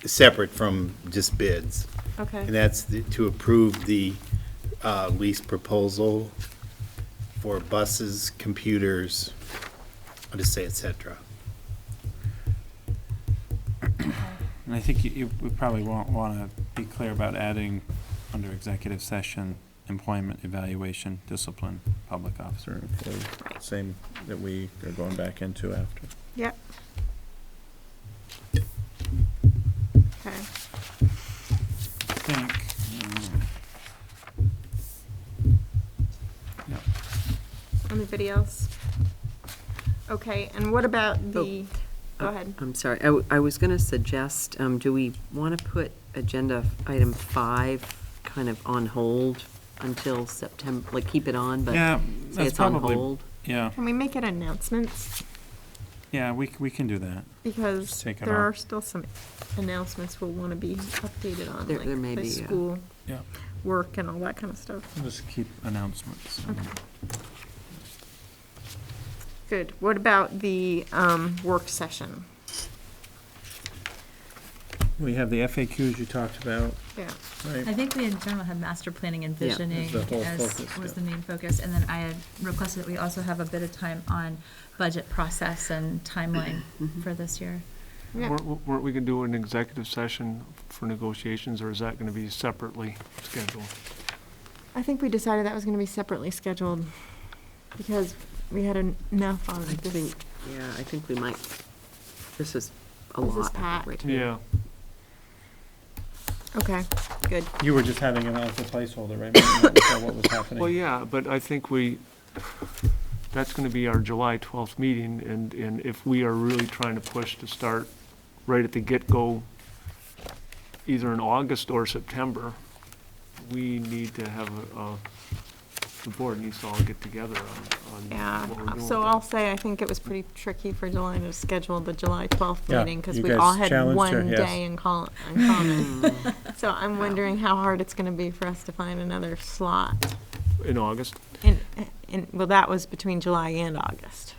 separate from just bids. And okay, that's to approve the lease proposal for buses, computers, I'll just say et cetera. And I think we probably won't wanna be clear about adding under executive session, employment, evaluation, discipline, public officer, employee, same that we are going back into after. yep. Okay, I think, yeah. anybody else? Okay, and what about the, go ahead. I'm sorry, I was gonna suggest, do we wanna put agenda item 5 kind of on hold until September, like keep it on, but Yeah, say that's it's on probably, hold? yeah, Can we make it announcements? yeah, we can do that. Because Just take it there off. are still some announcements we'll want to be updated on, There may like the be, yeah. school Yeah. work and all that kind of stuff. We'll just keep announcements. Good. What about the work session? We have the FAQs you talked about. Yeah. I think we in general had master planning and Yeah. visioning That's the whole as, focus, was yeah. the main focus. And then I had requested that we also have a bit of time on budget process and timeline for this year. Yeah. Weren't we gonna do an executive session for negotiations, or is that gonna be separately scheduled? I think we decided that was gonna be separately scheduled because we had enough on I think, yeah, I think we might, this is a This is lot. packed. right? Yeah. Okay, good. You were just having it as a placeholder, right? Is that what was happening? Well, yeah, but I think that's gonna be our July 12th meeting, and if we are really trying to push to start right at the get-go, either in August or September, we need to have the board needs to all get together on Yeah, what we're doing. so I'll say I think it was pretty tricky for July to schedule the July 12th Yeah, meeting because you we guys all had challenged her, one yes. day in common. So I'm wondering how hard it's gonna be for us to find another slot. In August? Well, that was between July and August.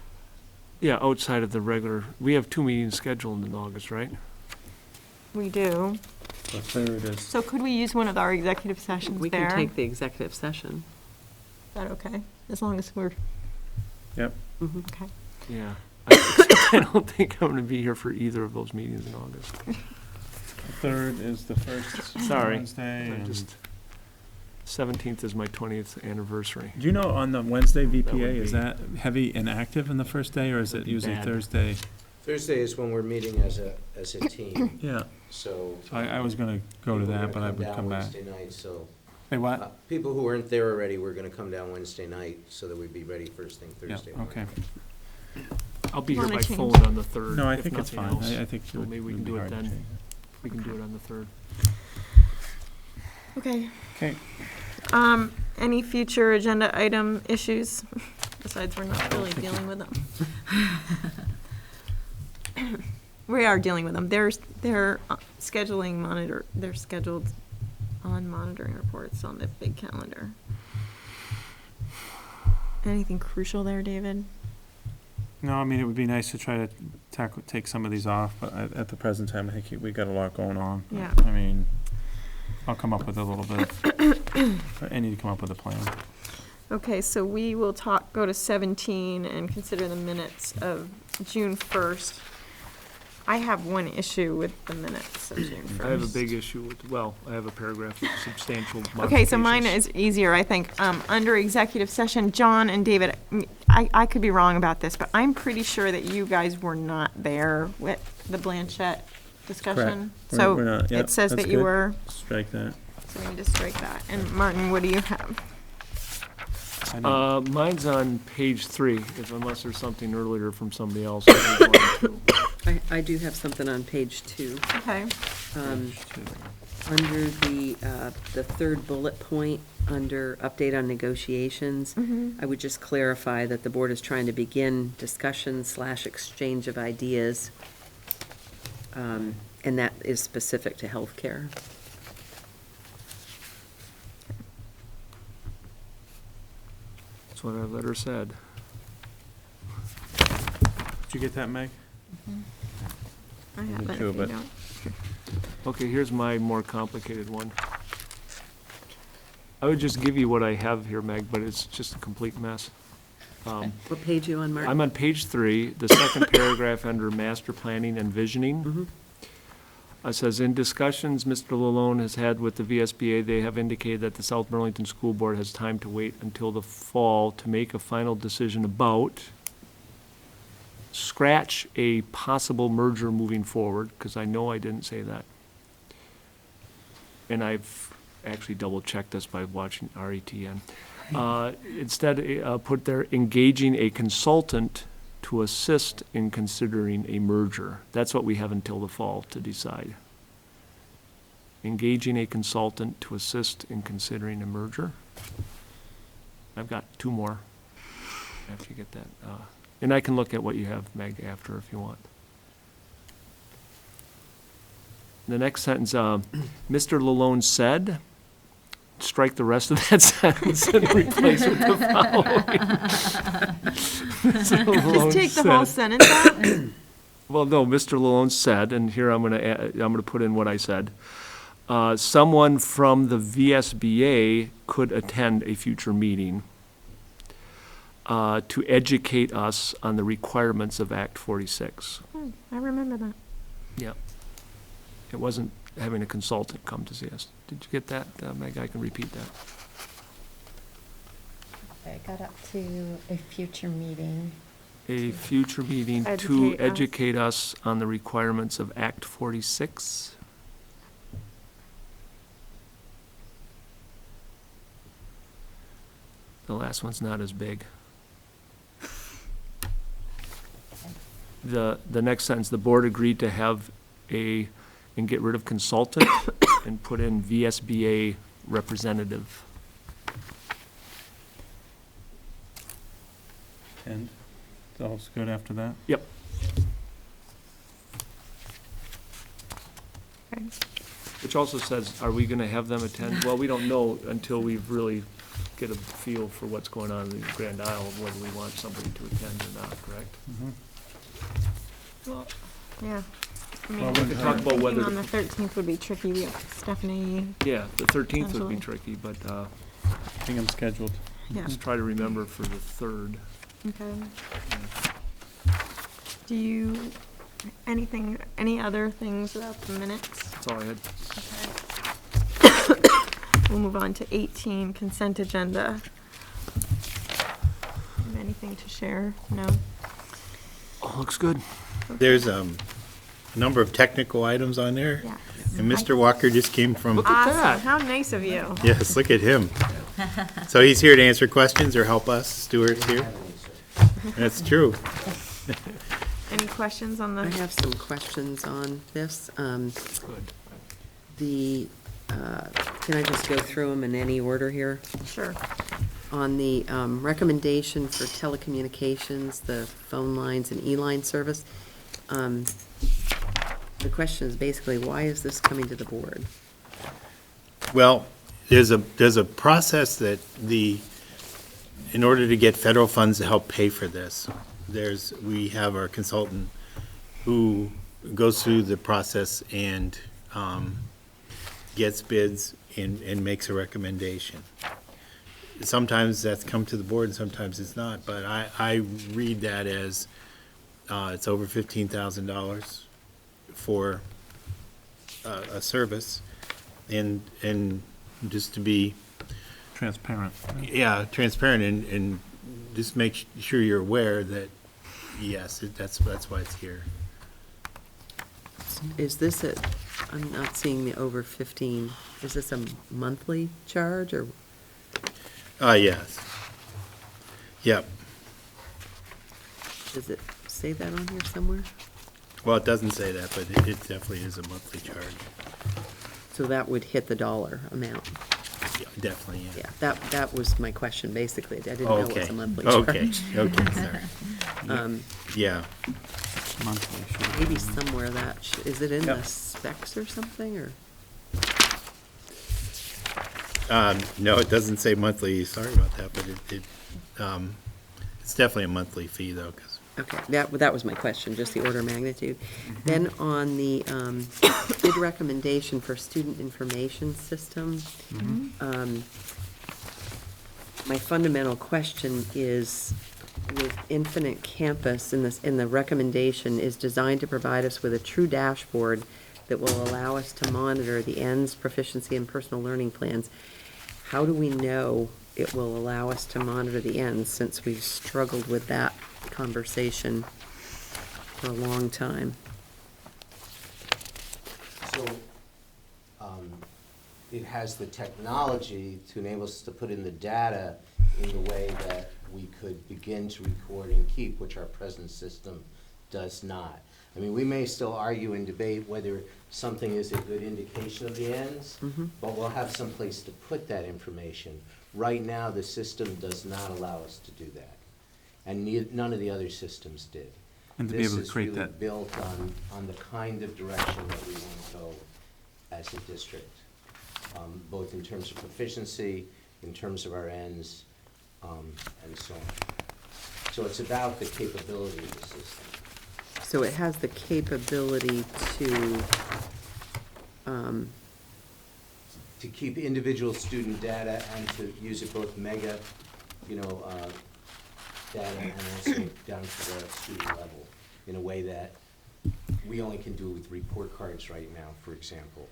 Yeah, outside of the regular, we have 2 meetings scheduled in August, right? We do. The third is, So could we use one of our executive sessions We there? can take the executive session. Is that okay? As long as we're, yep. okay. Yeah. I don't think I'm gonna be here for either of those meetings in August. The third is the first Sorry. Wednesday. I and- just, 17th is my 20th anniversary. Do you know on the Wednesday would VPA, is be- that heavy and active in the first day, or is it That'd be usually bad. Thursday? Thursday is when we're meeting as a team, Yeah, so. so I was gonna go to people are that, but I gonna would down come back. Wednesday night, so, Hey, what? people who weren't there already, we're gonna come down Wednesday night, so that we'd be ready first thing Yeah, Thursday morning. okay. I'll be here Wanna by change? phone on the 3rd. No, I if think it's nothing fine. else. I think it So would maybe we would can be do it hard to then. change. We can do it on the 3rd. Okay. Okay. Any future agenda item issues? Besides, we're not really dealing with them. We are dealing with them. They're they're scheduled on monitoring reports on the big calendar. Anything crucial there, David? No, I mean, it would be nice to try to take some of these off, but at the present time, I think we got a lot going on. Yeah. I mean, I'll come up with a little bit of, I need to come up with a plan. Okay, so we will go to 17 and consider the minutes of June 1st. I have one issue with the minutes of June 1st. I have a big issue with, well, I have a paragraph with substantial modifications. Okay, so mine is easier, I think. Under executive session, John and David, I could be wrong about this, but I'm pretty sure that you guys were not there with the Blanchette discussion. Correct. We're not. So Yep, it says that's that you good. were, Strike that. so we need to strike that. And Martin, what do you have? I know. Mine's on page 3, unless there's something earlier from somebody else. I think one, too. I do have something on page 2. Okay, Under the third bullet point, under update on negotiations, I would just clarify that the board is trying to begin discussion/exchange of ideas, and that is specific to healthcare. That's what our letter said. Did you get that, Meg? I have Me it too, if you but- don't. Okay, here's my more complicated one. I would just give you what I have here, Meg, but it's just a complete mess. What page you on, Mark? I'm on page 3, the second paragraph under master planning and visioning. It says, in discussions Mr. Lalone has had with the VSBA, they have indicated that the South Burlington School Board has time to wait until the fall to make a final decision about scratch a possible merger moving forward, because I know I didn't say that. And I've actually double-checked this by watching RETN. Instead, put there, engaging a consultant to assist in considering a merger. That's what we have until the fall to decide. Engaging a consultant to assist in considering a merger. I've got 2 more after you get that. And I can look at what you have, Meg, after if you want. The next sentence, Mr. Lalone said, strike the rest of that sentence and replace with the following. Just take the whole sentence out? Well, no, Mr. Lalone said, and here I'm gonna put in what I said. someone from the VSBA could attend a future meeting to educate us on the requirements of Act 46. I remember that. Yeah. It wasn't having a consultant come to see us. Did you get that, Meg? I can repeat that. I got up to a future meeting. A future meeting to Educate us. educate us on the requirements of Act 46. The last one's not as big. The next sentence, the board agreed to have and get rid of consultant and put in VSBA representative. And all's good after that? Yep. Okay. Which also says, are we gonna have them attend? Well, we don't know until we really get a feel for what's going on in the Grand Isle, whether we want somebody to attend or not, correct? Well, yeah. I Well, mean, we can talk about whether on the- the 13th would be tricky. We have Stephanie. Yeah, the 13th would be Potentially. tricky, but I think I'm scheduled. Yeah. let's try to remember for the 3rd. Okay. Do you, any other things about the minutes? That's all I had. We'll move on to 18, consent agenda. Have anything to share? No? Oh, looks good. There's a number of technical items on there. Yeah. And Mr. Walker just came from, Look at Awesome. that. How nice of you. yes, look at him. So he's here to answer questions or help us, Stuart's here. That's true. Any questions on I the, have some questions on this. Good. Can I just go through them in any order here? sure. On the recommendation for telecommunications, the phone lines and E-line service, the question is basically, why is this coming to the board? Well, there's a process that in order to get federal funds to help pay for this, we have our consultant who goes through the process and gets bids and makes a recommendation. Sometimes that's come to the board and sometimes it's not, but I read that as it's over $15,000 for a service. And just to be, Transparent. yeah, transparent and just make sure you're aware that, yes, that's why it's here. Is this I'm not seeing the over 15, is this a monthly charge or? Yes. Yep. Does it say that on here somewhere? Well, it doesn't say that, but it definitely is a monthly charge. So that would hit the dollar amount? Yeah, definitely, yeah. Yeah, that was my question, basically. I didn't know it was Okay. a monthly charge. Okay, sorry. Um, Yeah. Monthly, sure. Maybe somewhere that, is it in the Yep. specs or something, or? No, it doesn't say monthly, sorry about that, but it's definitely a monthly fee though, 'cause Okay, that was my question, just the order of magnitude. Then on the bid recommendation for student information system, my fundamental question is, with Infinite Campus in the recommendation is designed to provide us with a true dashboard that will allow us to monitor the ends, proficiency, and personal learning plans. How do we know it will allow us to monitor the ends, since we've struggled with that conversation for a long time? So, it has the technology to enable us to put in the data in the way that we could begin to record and keep, which our present system does not. I mean, we may still argue and debate whether something is a good indication of the ends, but we'll have some place to put that information. Right now, the system does not allow us to do that, and none of the other systems did. And to be able to create This is that, really built on the kind of direction that we want to go as a district, both in terms of proficiency, in terms of our ends, and so on. So it's about the capability of the system. So it has the capability to to keep individual student data and to use it both mega, data and also down to the student level in a way that we only can do with report cards right now, for example.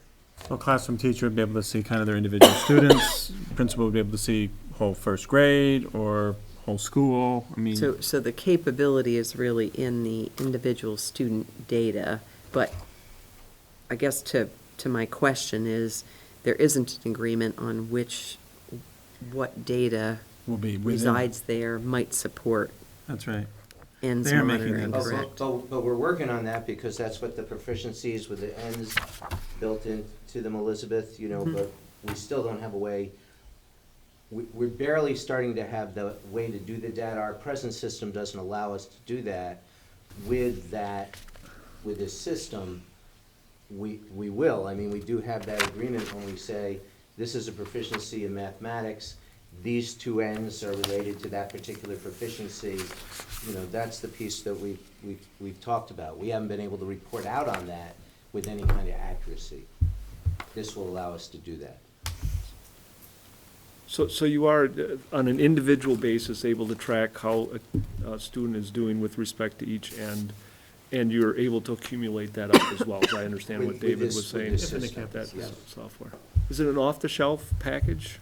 So a classroom teacher would be able to see kind of their individual students, principal would be able to see whole first grade or whole school, I mean. So the capability is really in the individual student data, but I guess to my question is, there isn't an agreement on what data Will be within. resides there might support That's right. ends They're making monitoring, that correct? But we're working on that because that's what the proficiencies with the ends built into them, Elizabeth, but we still don't have a way. We're barely starting to have the way to do the data. Our present system doesn't allow us to do that. With this system, we will. I mean, we do have that agreement when we say, this is a proficiency in mathematics, these two ends are related to that particular proficiency. That's the piece that we've talked about. We haven't been able to report out on that with any kind of accuracy. This will allow us to do that. So you are, on an individual basis, able to track how a student is doing with respect to each end, and you're able to accumulate that up as well, as I understand what With David this- was with saying. this system, That yes. software. Is it an off-the-shelf package?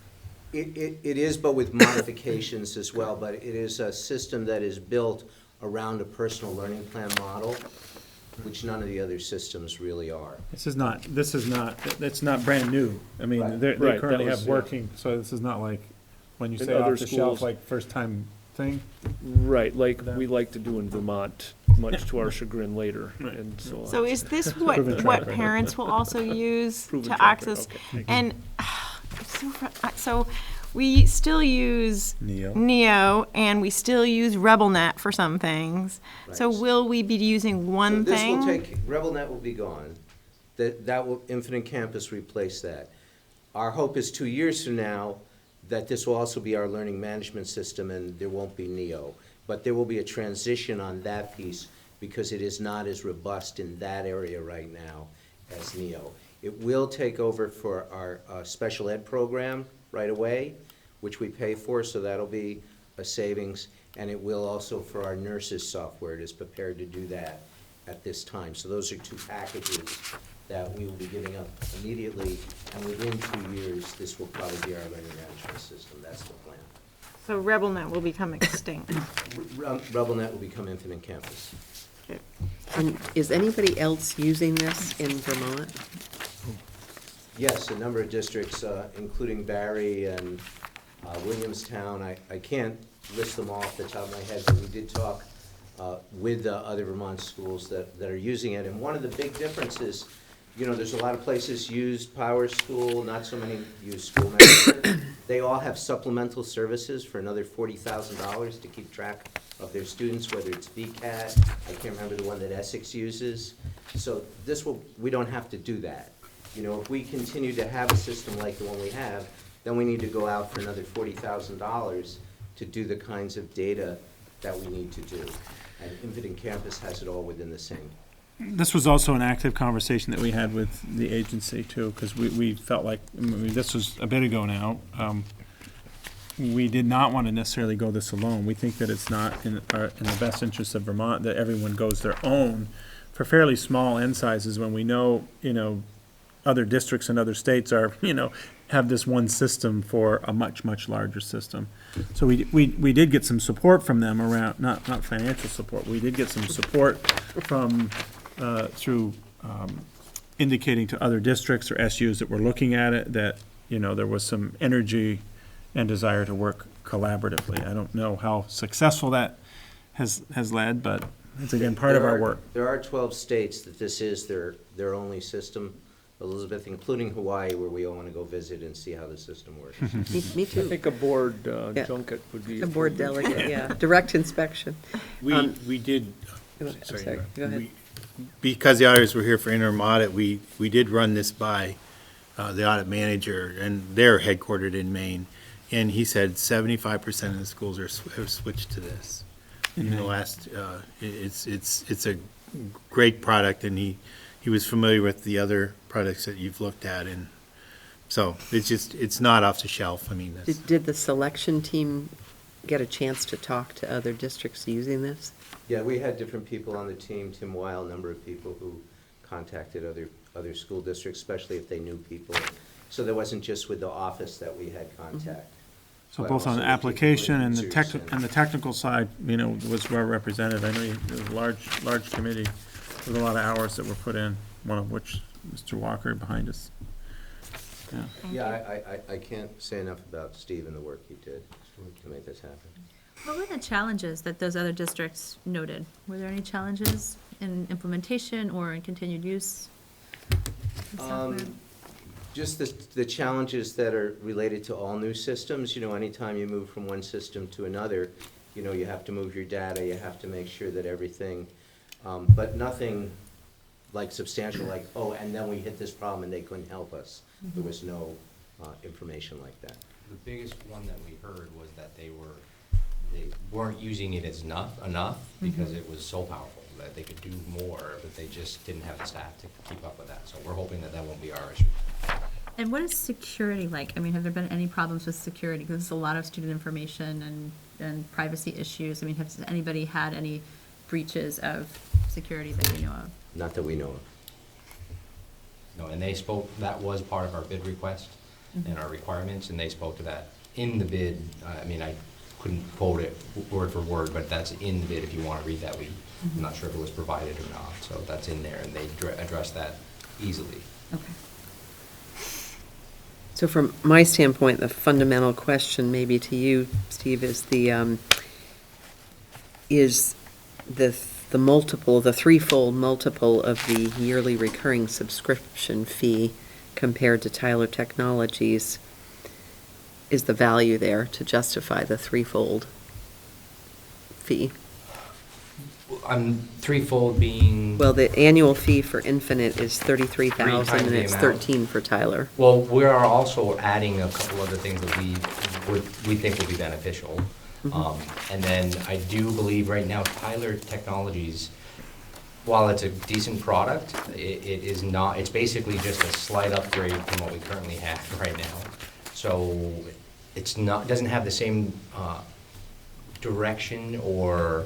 It is, but with modifications as well, but it is a system that is built around a personal learning plan model, which none of the other systems really are. It's not brand new. I mean, Right. they Right, that currently was, have yeah. working, so this is not like, when you In say other off the shelf, schools- like first time thing. Right, like That- we like to do in Vermont, much to our chagrin later, Right. and so on. So is this Proven what track record. parents will also use Proven to track access? record, And, so we still use Neo and we still use RebelNet for some things. So Right. will we be using one So this will thing? take, RebelNet will be gone. That will, Infinite Campus replace that. Our hope is 2 years from now that this will also be our learning management system and there won't be Neo. But there will be a transition on that piece because it is not as robust in that area right now as Neo. It will take over for our special ed program right away, which we pay for, so that'll be a savings. And it will also for our nurses software. It is prepared to do that at this time. So those are two packages that we will be giving up immediately. And within 2 years, this will probably be our learning management system. That's the plan. So RebelNet will become extinct. RebelNet will become Infinite Campus. And is anybody else using this in Vermont? Yes, a number of districts, including Barry and Williamstown. I can't list them all off the top of my head, but we did talk with other Vermont schools that are using it. And one of the big differences, there's a lot of places use Power School, not so many use Schoolmaster. They all have supplemental services for another $40,000 to keep track of their students, whether it's VCAT, I can't remember the one that Essex uses. So we don't have to do that. If we continue to have a system like the one we have, then we need to go out for another $40,000 to do the kinds of data that we need to do. And Infinite Campus has it all within the same. This was also an active conversation that we had with the agency too, because we felt like, this was a bit ago now. We did not want to necessarily go this alone. We think that it's not in the best interest of Vermont that everyone goes their own for fairly small end sizes when we know, other districts and other states are, have this one system for a much, much larger system. So we did get some support from them around, not financial support, we did get some support from, through indicating to other districts or SUs that were looking at it, that, there was some energy and desire to work collaboratively. I don't know how successful that has led, but it's again part of our work. There are 12 states that this is their only system, Elizabeth, including Hawaii, where we all want to go visit and see how the system works. Me I too. think a board Yeah. junket would be. A board delegate, yeah, direct inspection. We did, I'm sorry, sorry, go ahead. because the auditors were here for interim audit, we did run this by the audit manager, and they're headquartered in Maine. And he said 75% of the schools have switched to this. In the last, it's a great product, and he was familiar with the other products that you've looked at, and So it's not off the shelf. I mean, that's. Did the selection team get a chance to talk to other districts using this? Yeah, we had different people on the team, Tim Weil, a number of people who contacted other school districts, especially if they knew people. So there wasn't just with the office that we had contact. So but both on also the with application people and with the users and the technical side, you know, was well represented. I know there was a large committee with a lot of hours that were put in, one of which Mr. Walker behind us. Yeah. Yeah, I can't say enough about Steve and the work he did to make this happen. What were the challenges that those other districts noted? Were there any challenges in implementation or in continued use of software? Just the challenges that are related to all new systems. You know, anytime you move from one system to another, you know, you have to move your data, you have to make sure that everything, but nothing like substantial, like, oh, and then we hit this problem and they couldn't help us. There was no information like that. The biggest one that we heard was that they weren't using it as enough because it was so powerful that they could do more, but they just didn't have the staff to keep up with that. So we're hoping that that won't be our issue. And what is security like? I mean, have there been any problems with security? Because there's a lot of student information and privacy issues. I mean, has anybody had any breaches of security that you know of? Not that we know of. No, and they spoke, that was part of our bid request and our requirements, and they spoke to that in the bid. I mean, I couldn't quote it word for word, but that's in the bid if you want to read that. I'm not sure if it was provided or not, so that's in there, and they addressed that easily. Okay. So from my standpoint, the fundamental question maybe to you, Steve, is the multiple, the threefold multiple of the yearly recurring subscription fee compared to Tyler Technologies. Is the value there to justify the threefold fee? Threefold being. Well, the annual fee for Infinite is $33,000 Three times and the it's amount. $13,000 for Tyler. Well, we are also adding a couple other things that we think will be beneficial. And then I do believe right now Tyler Technologies, while it's a decent product, it is not, it's basically just a slight upgrade from what we currently have right now. So it's not, doesn't have the same direction or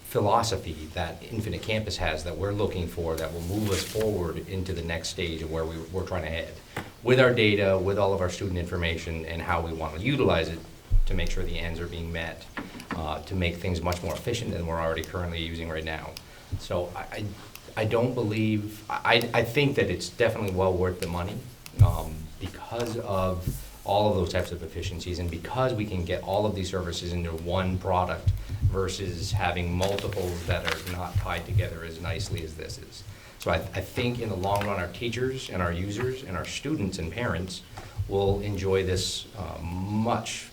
philosophy that Infinite Campus has that we're looking for that will move us forward into the next stage of where we're trying to head. With our data, with all of our student information and how we want to utilize it to make sure the ends are being met, to make things much more efficient than we're already currently using right now. So I don't believe, I think that it's definitely well worth the money because of all of those types of efficiencies and because we can get all of these services into one product versus having multiples that are not tied together as nicely as this is. So I think in the long run, our teachers and our users and our students and parents will enjoy this much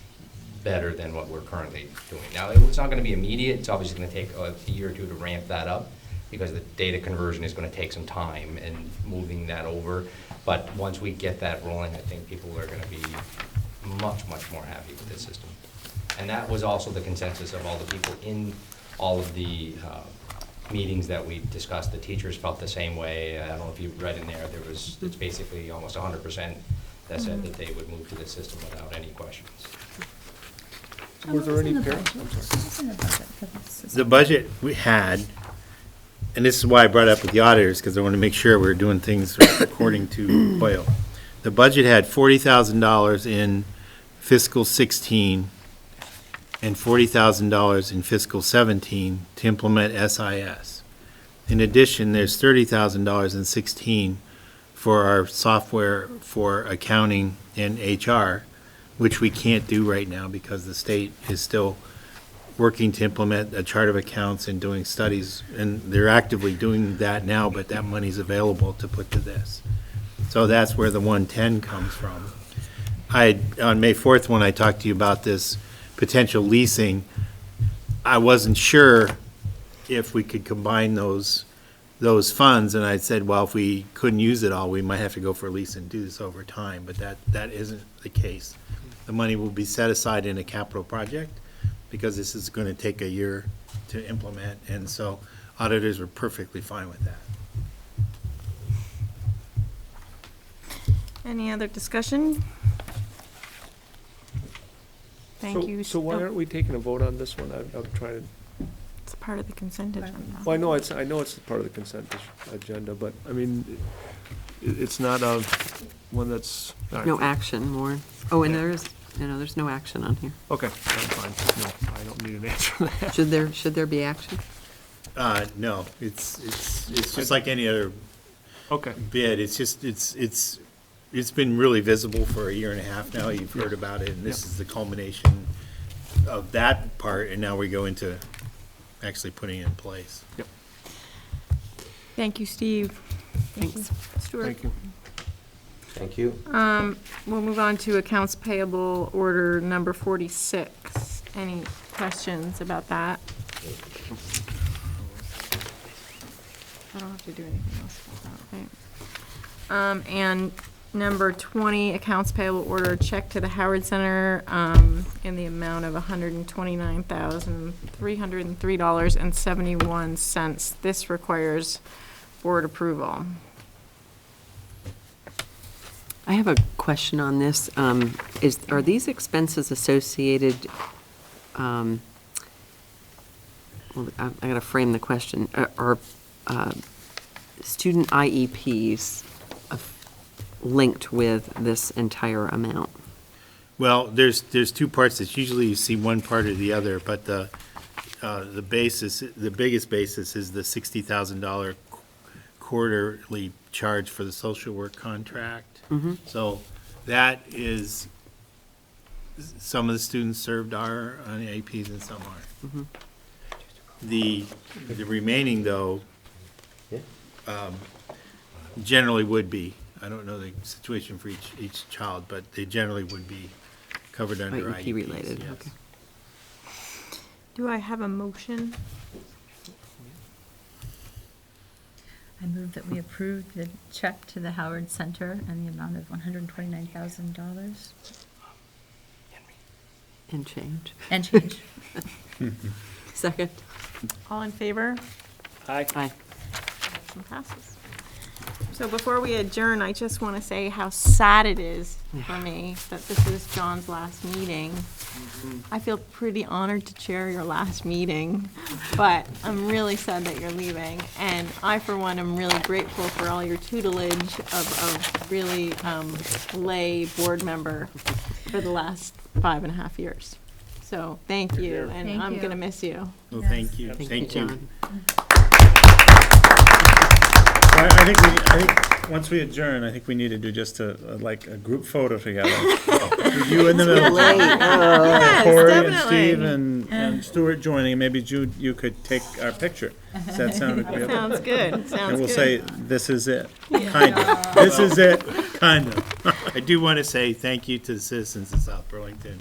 better than what we're currently doing. Now, it's not going to be immediate. It's obviously going to take a year or two to ramp that up because the data conversion is going to take some time and moving that over. But once we get that rolling, I think people are going to be much, much more happy with this system. And that was also the consensus of all the people in all of the meetings that we discussed. The teachers felt the same way. I don't know if you read in there, it's basically almost 100% that said that they would move to this system without any questions. Were there any parents? The budget we had, and this is why I brought it up with the auditors, because I want to make sure we're doing things according to Hoyle. The budget had $40,000 in fiscal 16 and $40,000 in fiscal 17 to implement SIS. In addition, there's $30,000 in 16 for our software for accounting and HR, which we can't do right now because the state is still working to implement a chart of accounts and doing studies, and they're actively doing that now, but that money's available to put to this. So that's where the 110 comes from. On May 4th, when I talked to you about this potential leasing, I wasn't sure if we could combine those funds, and I said, well, if we couldn't use it all, we might have to go for a lease and do this over time, but that isn't the case. The money will be set aside in a capital project, because this is going to take a year to implement, and so auditors were perfectly fine with that. Any other discussion? Thank you. So why aren't we taking a vote on this one? I'm trying to, It's part of the consent agenda. well, I know it's part of the consent agenda, but, I mean, it's not a, one that's. all right. No action, Warren. Oh, and there's no action on here. Okay, I'm fine. No, I don't need an answer to that. Should there be action? No, it's just like any other Okay. bid. It's just, it's been really visible for a year and a half now. You've heard about it, and this is the culmination of that part, and now we go into actually putting it in place. Yep, Thank you, Steve. Thanks. Stuart? thank you. Thank you. We'll move on to accounts payable order number 46. Any questions about that? I don't have to do anything else about that, right? And number 20, accounts payable order, check to the Howard Center, in the amount of $129,303.71. This requires board approval. I have a question on this. Are these expenses associated, well, I gotta frame the question. Are student IEPs linked with this entire amount? Well, there's two parts. It's usually you see one part or the other, but the basis, the biggest basis is the $60,000 quarterly charge for the social work contract. So that is, some of the students served are on APs and some aren't. The remaining, though, generally would be. I don't know the situation for each child, but they generally would be covered under IEPs. IEP related, yes. okay. Do I have a motion? I move that we approve the check to the Howard Center in the amount of $129,000 And change. and change. Second? All in favor? Aye. Aye. Motion passes. So before we adjourn, I just want to say how sad it is for me that this is John's last meeting. I feel pretty honored to chair your last meeting, but I'm really sad that you're leaving. And I, for one, am really grateful for all your tutelage of really lay board member for the last 5.5 years. So thank you, and Thank I'm you. going to miss you. Well, Yes. thank you. Thank you, John. I think once we adjourn, I think we need to do just like a group photo together. You in the middle. Yes, Corey and definitely. Steve and Stuart joining, and maybe Jude, you could take our picture. Does that sound agreeable? Sounds good, sounds good. And we'll say, this is it, kind of. This is it, kind of. I do want to say thank you to the citizens of South Burlington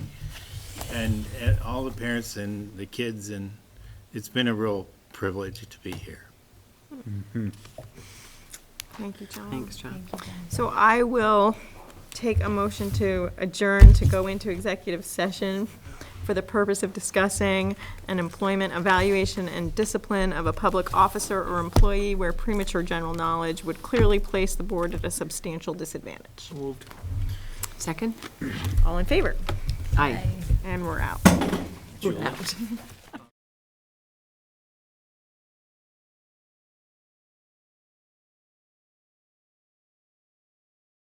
and all the parents and the kids, and it's been a real privilege to be here. Thank you, John. Thanks, John. So I will take a motion to adjourn to go into executive session for the purpose of discussing an employment evaluation and discipline of a public officer or employee where premature general knowledge would clearly place the board at a substantial disadvantage. Moved. Second? All in favor? Aye. And we're out. We're out.